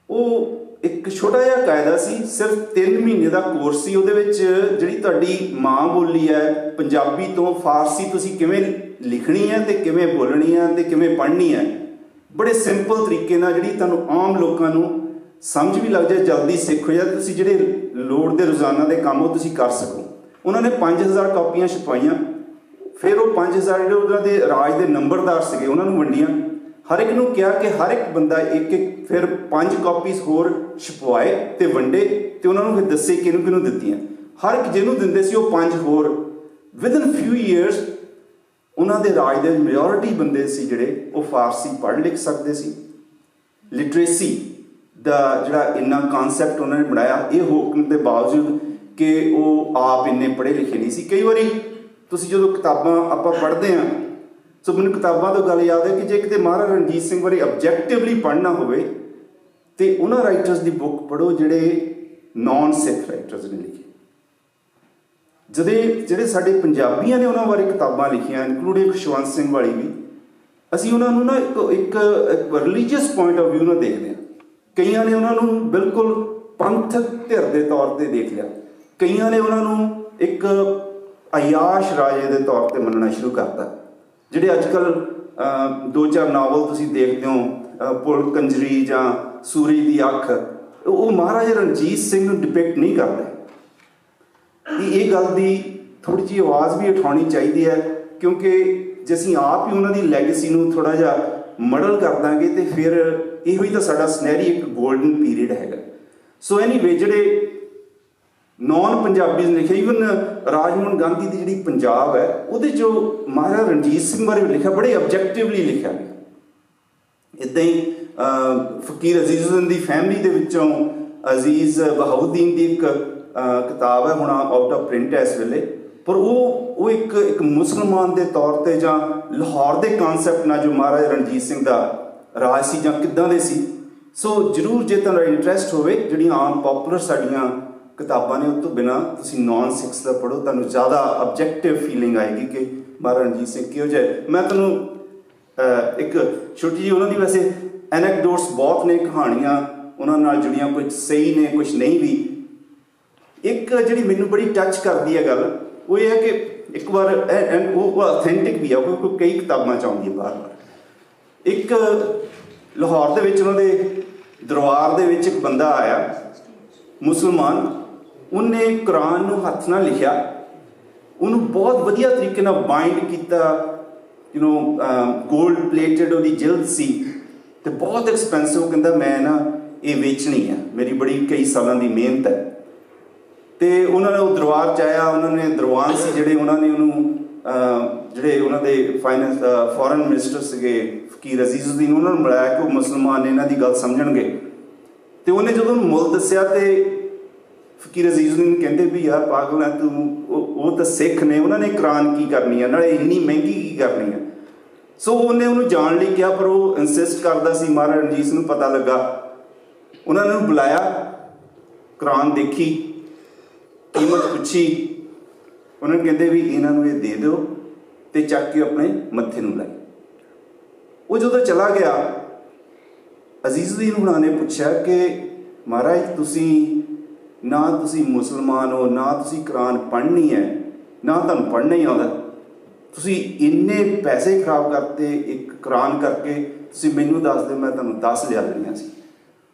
ਉਹ ਇੱਕ ਛੋਟਾ ਜਿਹਾ ਕਾਇਦਾ ਸੀ, ਸਿਰਫ 3 ਮਹੀਨੇ ਦਾ ਕੋਰਸ ਸੀ। ਉਹਦੇ ਵਿੱਚ ਜਿਹੜੀ ਤੁਹਾਡੀ ਮਾਂ ਬੋਲੀ ਹੈ ਪੰਜਾਬੀ ਤੋਂ ਫਾਰਸੀ, ਤੁਸੀਂ ਕਿਵੇਂ ਲਿਖਣੀ ਹੈ ਅਤੇ ਕਿਵੇਂ ਬੋਲਣੀ ਹੈ ਅਤੇ ਕਿਵੇਂ ਪੜ੍ਹਨੀ ਹੈ, ਬੜੇ ਸਿੰਪਲ ਤਰੀਕੇ ਨਾਲ, ਜਿਹੜੀ ਤੁਹਾਨੂੰ ਆਮ ਲੋਕਾਂ ਨੂੰ ਸਮਝ ਵੀ ਲੱਗ ਜਾਏ, ਜਲਦੀ ਸਿੱਖ ਹੋ ਜਾਏ, ਤੁਸੀਂ ਜਿਹੜੇ ਲੋੜ ਦੇ ਰੋਜ਼ਾਨਾ ਦੇ ਕੰਮ ਉਹ ਤੁਸੀਂ ਕਰ ਸਕੋ। ਉਹਨਾਂ ਨੇ 5000 ਕਾਪੀਆਂ ਛਪਾਈਆਂ। ਫਿਰ ਉਹ 5000 ਜਿਹੜੇ ਉਹਨਾਂ ਦੇ ਰਾਜ ਦੇ ਨੰਬਰਦਾਰ ਸੀਗੇ ਉਹਨਾਂ ਨੂੰ ਵੰਡੀਆਂ। ਹਰ ਇੱਕ ਨੂੰ ਕਿਹਾ ਕਿ ਹਰ ਇੱਕ ਬੰਦਾ ਇੱਕ ਫਿਰ 5 ਕਾਪੀਜ਼ ਹੋਰ ਛਪਵਾਏ ਅਤੇ ਵੰਡੇ, ਅਤੇ ਉਹਨਾਂ ਨੂੰ ਫਿਰ ਦੱਸੇ ਕਿਹਨੂੰ ਕਿਹਨੂੰ ਦਿੱਤੀਆਂ। ਹਰ ਇੱਕ ਜਿਹਨੂੰ ਦਿੰਦੇ ਸੀ ਉਹ 5 ਹੋਰ। ਵਿਦਨ ਫਿਊ ਈਅਰਸ ਉਹਨਾਂ ਦੇ ਰਾਜ ਦੇ ਮੈਜੋਰਿਟੀ ਬੰਦੇ ਸੀ ਜਿਹੜੇ ਉਹ ਫਾਰਸੀ ਪੜ੍ਹ ਲਿਖ ਸਕਦੇ ਸੀ। ਲਿਟਰੇਸੀ ਦਾ ਜਿਹੜਾ ਇੰਨਾ ਕਾਨਸੈਪਟ ਉਹਨਾਂ ਨੇ ਬਣਾਇਆ, ਇਹ ਹੋਣ ਦੇ ਬਾਵਜੂਦ ਕਿ ਉਹ ਆਪ ਇੰਨੇ ਪੜ੍ਹੇ ਲਿਖੇ ਨਹੀਂ ਸੀ। ਕਈ ਵਾਰੀ ਤੁਸੀਂ ਜਦੋਂ ਕਿਤਾਬਾਂ ਆਪਾਂ ਪੜ੍ਹਦੇ ਹਾਂ, ਸੋ ਮੈਨੂੰ ਕਿਤਾਬਾਂ ਤੋਂ ਗੱਲ ਯਾਦ ਹੈ ਕਿ ਜੇ ਕਿਤੇ ਮਹਾਰਾਜਾ ਰਣਜੀਤ ਸਿੰਘ ਬਾਰੇ ਆਬਜੈਕਟਿਵਲੀ ਪੜ੍ਹਨਾ ਹੋਵੇ ਤੇ ਉਹਨਾਂ ਰਾਈਟਰਸ ਦੀ ਬੁੱਕ ਪੜ੍ਹੋ ਜਿਹੜੇ ਨੌਨ ਸਿੱਖ ਰਾਈਟਰਸ ਨੇ ਲਿਖੇ। ਜਿਹੜੇ ਸਾਡੇ ਪੰਜਾਬੀਆਂ ਨੇ ਉਹਨਾਂ ਬਾਰੇ ਕਿਤਾਬਾਂ ਲਿਖੀਆਂ, ਇਨਕਲੂਡਿੰਗ ਖੁਸ਼ਵੰਤ ਸਿੰਘ ਵਾਲੀ ਵੀ, ਅਸੀਂ ਉਹਨਾਂ ਨੂੰ ਨਾ ਇੱਕ ਰਿਲੀਜੀਅਸ ਪੁਆਇੰਟ ਆਫ ਵਿਊ ਨਾਲ ਦੇਖਦੇ ਹਾਂ। ਕਈਆਂ ਨੇ ਉਹਨਾਂ ਨੂੰ ਬਿਲਕੁਲ ਪੰਥਕ ਧਿਰ ਦੇ ਤੌਰ 'ਤੇ ਦੇਖ ਲਿਆ, ਕਈਆਂ ਨੇ ਉਹਨਾਂ ਨੂੰ ਇੱਕ ਅਯਾਸ਼ ਰਾਜੇ ਦੇ ਤੌਰ 'ਤੇ ਮੰਨਣਾ ਸ਼ੁਰੂ ਕਰਤਾ। ਜਿਹੜੇ ਅੱਜ ਕੱਲ੍ਹ 2-4 ਨਾਵਲ ਤੁਸੀਂ ਦੇਖਦੇ ਹੋ, ਪੁਲ ਕੰਜਰੀ ਜਾਂ ਸੂਰਜ ਦੀ ਅੱਖ, ਉਹ ਮਹਾਰਾਜਾ ਰਣਜੀਤ ਸਿੰਘ ਨੂੰ ਡਿਪਿਕਟ ਨਹੀਂ ਕਰਦੇ। ਇਹ ਗੱਲ ਦੀ ਥੋੜ੍ਹੀ ਜਿਹੀ ਆਵਾਜ਼ ਵੀ ਉਠਾਉਣੀ ਚਾਹੀਦੀ ਹੈ, ਕਿਉਂਕਿ ਜੇ ਅਸੀਂ ਆਪ ਹੀ ਉਹਨਾਂ ਦੀ ਲੈਗੇਸੀ ਨੂੰ ਥੋੜ੍ਹਾ ਜਿਹਾ ਮਡਲ ਕਰ ਦਾਂਗੇ ਅਤੇ ਫਿਰ ਇਹੋ ਹੀ ਤਾਂ ਸਾਡਾ ਸੁਨਹਿਰੀ ਇੱਕ ਗੋਲਡਨ ਪੀਰੀਅਡ ਹੈਗਾ। ਸੋ ਐਨੀਵੇ, ਜਿਹੜੇ ਨੌਨ ਪੰਜਾਬੀਜ਼ ਨੇ ਲਿਖਿਆ, ਈਵਨ ਰਾਜਮੋਹਨ ਗਾਂਧੀ ਦੀ ਜਿਹੜੀ ਪੰਜਾਬ ਹੈ ਉਹਦੇ 'ਚੋਂ ਮਹਾਰਾਜਾ ਰਣਜੀਤ ਸਿੰਘ ਬਾਰੇ ਲਿਖਿਆ, ਬੜੇ ਆਬਜੈਕਟਿਵਲੀ ਲਿਖਿਆ ਗਿਆ। ਇੱਦਾਂ ਹੀ ਫਕੀਰ ਅਜ਼ੀਜ਼ੁਦੀਨ ਦੀ ਫੈਮਿਲੀ ਦੇ ਵਿੱਚੋਂ ਅਜ਼ੀਜ਼ ਬਹਾਉਦੀਨ ਦੀ ਇੱਕ ਕਿਤਾਬ ਹੈ, ਹੁਣ ਆਊਟ ਆਫ ਪ੍ਰਿੰਟ ਹੈ ਇਸ ਵੇਲੇ, ਪਰ ਉਹ ਇੱਕ ਮੁਸਲਮਾਨ ਦੇ ਤੌਰ 'ਤੇ ਜਾਂ ਲਾਹੌਰ ਦੇ ਕਾਨਸੈਪਟ ਨਾਲ ਜੋ ਮਹਾਰਾਜਾ ਰਣਜੀਤ ਸਿੰਘ ਦਾ ਰਾਜ ਸੀ ਜਾਂ ਕਿੱਦਾਂ ਦੇ ਸੀ। ਸੋ ਜ਼ਰੂਰ ਜੇ ਤੁਹਾਡਾ ਇੰਟਰਸਟ ਹੋਵੇ, ਜਿਹੜੀਆਂ ਆਮ ਪੋਪੂਲਰ ਸਾਡੀਆਂ ਕਿਤਾਬਾਂ ਨੇ ਉਹ ਤੋਂ ਬਿਨਾਂ ਤੁਸੀਂ ਨੌਨ ਸਿੱਖਸ ਦਾ ਪੜ੍ਹੋ, ਤੁਹਾਨੂੰ ਜ਼ਿਆਦਾ ਆਬਜੈਕਟਿਵ ਫੀਲਿੰਗ ਆਏਗੀ ਕਿ ਮਹਾਰਾਜਾ ਰਣਜੀਤ ਸਿੰਘ ਕਿਹੋ ਜਿਹਾ। ਮੈਂ ਤੁਹਾਨੂੰ ਇੱਕ ਛੋਟੀ ਜਿਹੀ ਉਹਨਾਂ ਦੀ ਵੈਸੇ ਐਨੈਕਡੋਟਸ ਬਹੁਤ ਨੇ, ਕਹਾਣੀਆਂ ਉਹਨਾਂ ਨਾਲ ਜੁੜੀਆਂ, ਕੁਝ ਸਹੀ ਨੇ ਕੁਝ ਨਹੀਂ ਵੀ। ਇੱਕ ਜਿਹੜੀ ਮੈਨੂੰ ਬੜੀ ਟੱਚ ਕਰਦੀ ਹੈ ਗੱਲ, ਉਹ ਇਹ ਹੈ ਕਿ ਇੱਕ ਵਾਰ ਉਹ ਅਥੈਂਟਿਕ ਵੀ ਆ, ਕਿਉਂਕਿ ਕਈ ਕਿਤਾਬਾਂ 'ਚ ਆਉਂਦੀ ਹੈ ਬਾਰ-ਬਾਰ। ਇੱਕ ਲਾਹੌਰ ਦੇ ਵਿੱਚ ਉਹਨਾਂ ਦੇ ਦਰਬਾਰ ਦੇ ਵਿੱਚ ਇੱਕ ਬੰਦਾ ਆਇਆ ਮੁਸਲਮਾਨ, ਉਹਨੇ ਕੁਰਾਨ ਨੂੰ ਹੱਥ ਨਾਲ ਲਿਖਿਆ, ਉਹਨੂੰ ਬਹੁਤ ਵਧੀਆ ਤਰੀਕੇ ਨਾਲ ਬਾਈਂਡ ਕੀਤਾ, ਗੋਲਡ ਪਲੇਟਡ ਉਹਦੀ ਜਿਲਦ ਸੀ ਅਤੇ ਬਹੁਤ ਐਕਸਪੈਂਸਿਵ। ਕਹਿੰਦਾ ਮੈਂ ਨਾ ਇਹ ਵੇਚਣੀ ਆ, ਮੇਰੀ ਬੜੀ ਕਈ ਸਾਲਾਂ ਦੀ ਮਿਹਨਤ ਹੈ। ਤੇ ਉਹਨਾਂ ਨੇ ਉਹ ਦਰਬਾਰ 'ਚ ਆਇਆ, ਉਹਨਾਂ ਨੇ ਦਰਬਾਨ ਸੀ ਜਿਹੜੇ, ਉਹਨਾਂ ਨੇ ਉਹਨੂੰ ਜਿਹੜੇ ਉਹਨਾਂ ਦੇ ਫਾਈਨੈਂਸ ਫੋਰਨ ਮਿਨਿਸਟਰ ਸੀਗੇ ਫਕੀਰ ਅਜ਼ੀਜ਼ੁਦੀਨ, ਉਹਨਾਂ ਨੂੰ ਮਿਲਾਇਆ ਕਿ ਉਹ ਮੁਸਲਮਾਨ ਨੇ, ਇਹਨਾਂ ਦੀ ਗੱਲ ਸਮਝਣਗੇ। ਤੇ ਉਹਨੇ ਜਦੋਂ ਉਹਨੂੰ ਮੁੱਲ ਦੱਸਿਆ ਤੇ ਫਕੀਰ ਅਜ਼ੀਜ਼ੁਦੀਨ ਕਹਿੰਦੇ ਵੀ ਯਾਰ ਪਾਗਲ ਹੈ ਤੂੰ, ਉਹ ਤਾਂ ਸਿੱਖ ਨੇ, ਉਹਨਾਂ ਨੇ ਕੁਰਾਨ ਕੀ ਕਰਨੀ ਹੈ, ਨਾਲੇ ਇੰਨੀ ਮਹਿੰਗੀ ਕੀ ਕਰਨੀ ਹੈ। ਸੋ ਉਹਨੇ ਉਹਨੂੰ ਜਾਣ ਲਈ ਕਿਹਾ, ਪਰ ਉਹ ਇਨਸਿਸਟ ਕਰਦਾ ਸੀ। ਮਹਾਰਾਜਾ ਰਣਜੀਤ ਸਿੰਘ ਨੂੰ ਪਤਾ ਲੱਗਾ, ਉਹਨਾਂ ਨੇ ਉਹਨੂੰ ਬੁਲਾਇਆ, ਕੁਰਾਨ ਦੇਖੀ, ਕੀਮਤ ਪੁੱਛੀ, ਉਹਨਾਂ ਨੂੰ ਕਹਿੰਦੇ ਵੀ ਇਹਨਾਂ ਨੂੰ ਇਹ ਦੇ ਦਿਓ ਤੇ ਚੱਕ ਕੇ ਆਪਣੇ ਮੱਥੇ ਨੂੰ ਲਾਈ। ਉਹ ਜਦੋਂ ਚਲਾ ਗਿਆ, ਅਜ਼ੀਜ਼ੁਦੀਨ ਹੁਣਾਂ ਨੇ ਪੁੱਛਿਆ ਕਿ ਮਹਾਰਾਜ ਤੁਸੀਂ ਨਾ ਤੁਸੀਂ ਮੁਸਲਮਾਨ ਹੋ, ਨਾ ਤੁਸੀਂ ਕੁਰਾਨ ਪੜ੍ਹਨੀ ਹੈ, ਨਾ ਤੁਹਾਨੂੰ ਪੜ੍ਹਨਾ ਹੀ ਆਉਂਦਾ, ਤੁਸੀਂ ਇੰਨੇ ਪੈਸੇ ਖਰਾਬ ਕਰਤੇ ਇੱਕ ਕੁਰਾਨ ਕਰਕੇ, ਤੁਸੀਂ ਮੈਨੂੰ ਦੱਸ ਦਿਓ ਮੈਂ ਤੁਹਾਨੂੰ 10 ਲਿਆ ਦੇਣੀਆਂ ਸੀ।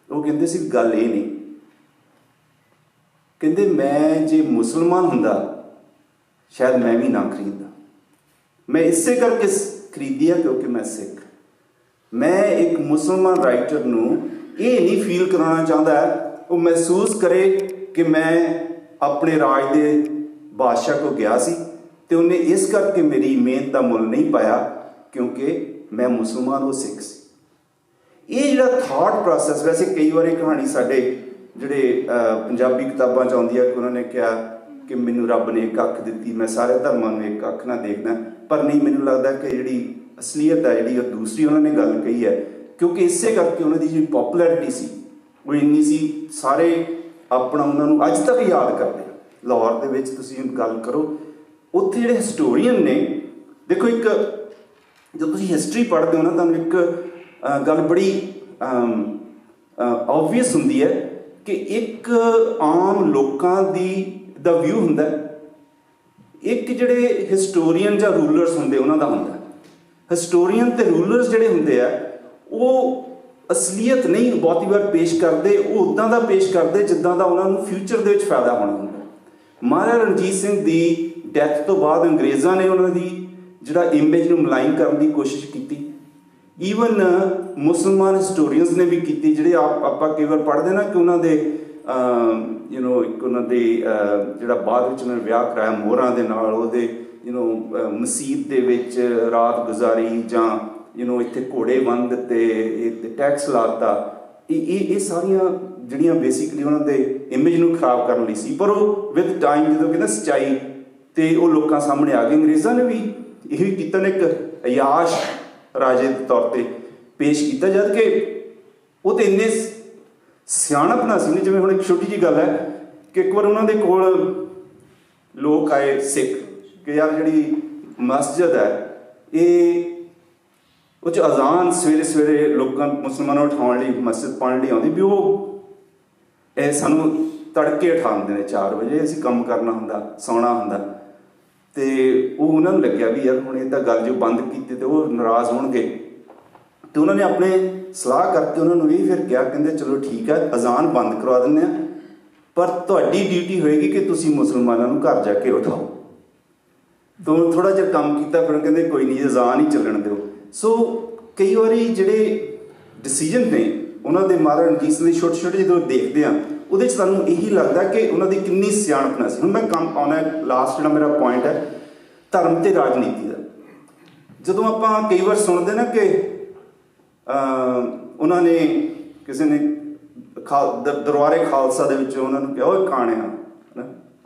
ਉਹ ਕਹਿੰਦੇ ਸੀ ਗੱਲ ਇਹ ਨਹੀਂ, ਕਹਿੰਦੇ ਮੈਂ ਜੇ ਮੁਸਲਮਾਨ ਹੁੰਦਾ ਸ਼ਾਇਦ ਮੈਂ ਵੀ ਨਾ ਖਰੀਦਦਾ, ਮੈਂ ਇਸੇ ਕਰਕੇ ਖਰੀਦੀ ਆ ਕਿਉਂਕਿ ਮੈਂ ਸਿੱਖ। ਮੈਂ ਇੱਕ ਮੁਸਲਮਾਨ ਰਾਈਟਰ ਨੂੰ ਇਹ ਨਹੀਂ ਫੀਲ ਕਰਾਉਣਾ ਚਾਹੁੰਦਾ ਉਹ ਮਹਿਸੂਸ ਕਰੇ ਕਿ ਮੈਂ ਆਪਣੇ ਰਾਜ ਦੇ ਬਾਦਸ਼ਾਹ ਕੋਲ ਗਿਆ ਸੀ ਤੇ ਉਹਨੇ ਇਸ ਕਰਕੇ ਮੇਰੀ ਮਿਹਨਤ ਦਾ ਮੁੱਲ ਨਹੀਂ ਪਾਇਆ ਕਿਉਂਕਿ ਮੈਂ ਮੁਸਲਮਾਨ, ਉਹ ਸਿੱਖ ਸੀ। ਇਹ ਜਿਹੜਾ ਥਾਟ ਪ੍ਰੋਸੈਸ, ਵੈਸੇ ਕਈ ਵਾਰੀ ਕਹਾਣੀ ਸਾਡੇ ਜਿਹੜੇ ਪੰਜਾਬੀ ਕਿਤਾਬਾਂ 'ਚ ਆਉਂਦੀ ਆ ਕਿ ਉਹਨਾਂ ਨੇ ਕਿਹਾ ਕਿ ਮੈਨੂੰ ਰੱਬ ਨੇ ਇੱਕ ਅੱਖ ਦਿੱਤੀ, ਮੈਂ ਸਾਰੇ ਧਰਮਾਂ ਨੂੰ ਇੱਕ ਅੱਖ ਨਾਲ ਦੇਖਦਾ, ਪਰ ਨਹੀਂ, ਮੈਨੂੰ ਲੱਗਦਾ ਕਿ ਜਿਹੜੀ ਅਸਲੀਅਤ ਹੈ ਜਿਹੜੀ ਉਹ ਦੂਸਰੀ ਉਹਨਾਂ ਨੇ ਗੱਲ ਕਹੀ ਹੈ, ਕਿਉਂਕਿ ਇਸੇ ਕਰਕੇ ਉਹਨਾਂ ਦੀ ਜਿਹੜੀ ਪੋਪੂਲੈਰਿਟੀ ਸੀ ਉਹ ਇੰਨੀ ਸੀ, ਸਾਰੇ ਆਪਣਾ ਉਹਨਾਂ ਨੂੰ ਅੱਜ ਤੱਕ ਯਾਦ ਕਰਦੇ। ਲਾਹੌਰ ਦੇ ਵਿੱਚ ਤੁਸੀਂ ਗੱਲ ਕਰੋ, ਉੱਥੇ ਜਿਹੜੇ ਹਿਸਟੋਰੀਅਨ ਨੇ, ਦੇਖੋ ਇੱਕ ਜਦੋਂ ਤੁਸੀਂ ਹਿਸਟਰੀ ਪੜ੍ਹਦੇ ਹੋ ਨਾ, ਤੁਹਾਨੂੰ ਇੱਕ ਗੱਲ ਬੜੀ ਓਬਵੀਅਸ ਹੁੰਦੀ ਹੈ ਕਿ ਇੱਕ ਆਮ ਲੋਕਾਂ ਦਾ ਵਿਊ ਹੁੰਦਾ, ਇੱਕ ਜਿਹੜੇ ਹਿਸਟੋਰੀਅਨ ਜਾਂ ਰੂਲਰਸ ਹੁੰਦੇ ਉਹਨਾਂ ਦਾ ਹੁੰਦਾ। ਹਿਸਟੋਰੀਅਨ ਤੇ ਰੂਲਰਸ ਜਿਹੜੇ ਹੁੰਦੇ ਆ ਉਹ ਅਸਲੀਅਤ ਨਹੀਂ ਬਹੁਤੀ ਵਾਰ ਪੇਸ਼ ਕਰਦੇ, ਉਹ ਉੱਦਾਂ ਦਾ ਪੇਸ਼ ਕਰਦੇ ਜਿੱਦਾਂ ਦਾ ਉਹਨਾਂ ਨੂੰ ਫਿਊਚਰ ਦੇ ਵਿੱਚ ਫਾਇਦਾ ਹੋਣਾ ਹੁੰਦਾ। ਮਹਾਰਾਜਾ ਰਣਜੀਤ ਸਿੰਘ ਦੀ ਡੈਥ ਤੋਂ ਬਾਅਦ ਅੰਗਰੇਜ਼ਾਂ ਨੇ ਉਹਨਾਂ ਦੀ ਜਿਹੜਾ ਇਮੇਜ ਨੂੰ ਮਲਾਈਨ ਕਰਨ ਦੀ ਕੋਸ਼ਿਸ਼ ਕੀਤੀ, ਈਵਨ ਮੁਸਲਮਾਨ ਹਿਸਟੋਰੀਅਨਸ ਨੇ ਵੀ ਕੀਤੀ, ਜਿਹੜੇ ਆਪਾਂ ਕਈ ਵਾਰ ਪੜ੍ਹਦੇ ਨਾ ਕਿ ਉਹਨਾਂ ਦੇ ਇੱਕ ਉਹਨਾਂ ਦੇ ਜਿਹੜਾ ਬਾਅਦ ਵਿੱਚ ਉਹਨਾਂ ਨੇ ਵਿਆਹ ਕਰਾਇਆ ਮੋਹਰਾਂ ਦੇ ਨਾਲ, ਉਹਦੇ ਮਸੀਤ ਦੇ ਵਿੱਚ ਰਾਤ ਗੁਜ਼ਾਰੀ, ਜਾਂ ਇੱਥੇ ਘੋੜੇ ਬੰਨ੍ਹ ਦਿੱਤੇ, ਟੈਕਸ ਲਾਤਾ, ਇਹ ਸਾਰੀਆਂ ਜਿਹੜੀਆਂ ਬੇਸਿਕਲੀ ਉਹਨਾਂ ਦੇ ਇਮੇਜ ਨੂੰ ਖਰਾਬ ਕਰਨ ਲਈ ਸੀ। ਪਰ ਉਹ ਵਿਦ ਟਾਈਮ ਜਦੋਂ ਕਹਿੰਦਾ ਸੱਚਾਈ ਤੇ ਉਹ ਲੋਕਾਂ ਸਾਹਮਣੇ ਆ ਗਈ। ਅੰਗਰੇਜ਼ਾਂ ਨੇ ਵੀ ਇਹ ਵੀ ਕੀਤਾ ਨੇ, ਇੱਕ ਅਯਾਸ਼ ਰਾਜੇ ਦੇ ਤੌਰ ਤੇ ਪੇਸ਼ ਕੀਤਾ, ਜਦ ਕਿ ਉਹ ਤੇ ਇੰਨੇ ਸਿਆਣਪ ਨਾ ਸੀ। ਜਿਵੇਂ ਹੁਣ ਇੱਕ ਛੋਟੀ ਜਿਹੀ ਗੱਲ ਹੈ ਕਿ ਇੱਕ ਵਾਰ ਉਹਨਾਂ ਦੇ ਕੋਲ ਲੋਕ ਆਏ ਸਿੱਖ ਕਿ ਯਾਰ ਜਿਹੜੀ ਮਸਜਿਦ ਹੈ ਇਹ ਉਹ 'ਚ ਅਜ਼ਾਨ ਸਵੇਰੇ ਸਵੇਰੇ ਲੋਕਾਂ ਮੁਸਲਮਾਨਾਂ ਨੂੰ ਉਠਾਉਣ ਲਈ ਮਸਜਿਦ ਪੜ੍ਹਨ ਲਈ ਆਉਂਦੀ ਵੀ ਉਹ ਇਹ ਸਾਨੂੰ ਤੜਕੇ ਉਠਾਉਂਦੇ ਨੇ 4 ਵਜੇ, ਅਸੀਂ ਕੰਮ ਕਰਨਾ ਹੁੰਦਾ, ਸੌਣਾ ਹੁੰਦਾ। ਤੇ ਉਹ ਉਹਨਾਂ ਨੂੰ ਲੱਗਿਆ ਵੀ ਯਾਰ ਹੁਣ ਇਹ ਤਾਂ ਗੱਲ ਜੋ ਬੰਦ ਕੀਤੀ ਤੇ ਉਹ ਨਾਰਾਜ਼ ਹੋਣਗੇ, ਤੇ ਉਹਨਾਂ ਨੇ ਆਪਣੇ ਸਲਾਹ ਕਰਕੇ ਉਹਨਾਂ ਨੂੰ ਇਹ ਫਿਰ ਕਿਹਾ, ਕਹਿੰਦੇ ਚਲੋ ਠੀਕ ਹੈ ਅਜ਼ਾਨ ਬੰਦ ਕਰਵਾ ਦਿੰਦੇ ਹਾਂ, ਪਰ ਤੁਹਾਡੀ ਡਿਊਟੀ ਹੋਏਗੀ ਕਿ ਤੁਸੀਂ ਮੁਸਲਮਾਨਾਂ ਨੂੰ ਘਰ ਜਾ ਕੇ ਉਠਾਓ। ਤਾਂ ਥੋੜ੍ਹਾ ਜਿਹਾ ਕੰਮ ਕੀਤਾ, ਫਿਰ ਕਹਿੰਦੇ ਕੋਈ ਨਹੀਂ ਅਜ਼ਾਨ ਹੀ ਚੱਲਣ ਦਿਓ। ਸੋ ਕਈ ਵਾਰੀ ਜਿਹੜੇ ਡਿਸੀਜਨ ਨੇ ਉਹਨਾਂ ਦੇ ਮਹਾਰਾਜਾ ਰਣਜੀਤ ਸਿੰਘ ਦੇ ਛੋਟੇ ਛੋਟੇ ਜਦੋਂ ਦੇਖਦੇ ਹਾਂ ਉਹਦੇ 'ਚ ਸਾਨੂੰ ਇਹੀ ਲੱਗਦਾ ਕਿ ਉਹਨਾਂ ਦੀ ਕਿੰਨੀ ਸਿਆਣਪ ਸੀ। ਹੁਣ ਮੈਂ ਕੰਮ ਆਉਣਾ ਲਾਸਟ ਜਿਹੜਾ ਮੇਰਾ ਪੁਆਇੰਟ ਹੈ ਧਰਮ ਤੇ ਰਾਜਨੀਤੀ ਦਾ। ਜਦੋਂ ਆਪਾਂ ਕਈ ਵਾਰ ਸੁਣਦੇ ਨਾ ਕਿ ਉਹਨਾਂ ਨੇ ਕਿਸੇ ਨੇ ਦਰਬਾਰੇ ਖਾਲਸਾ ਦੇ ਵਿੱਚ ਉਹਨਾਂ ਨੂੰ ਕਿਹਾ ਉਹ ਕਾਣਿਆ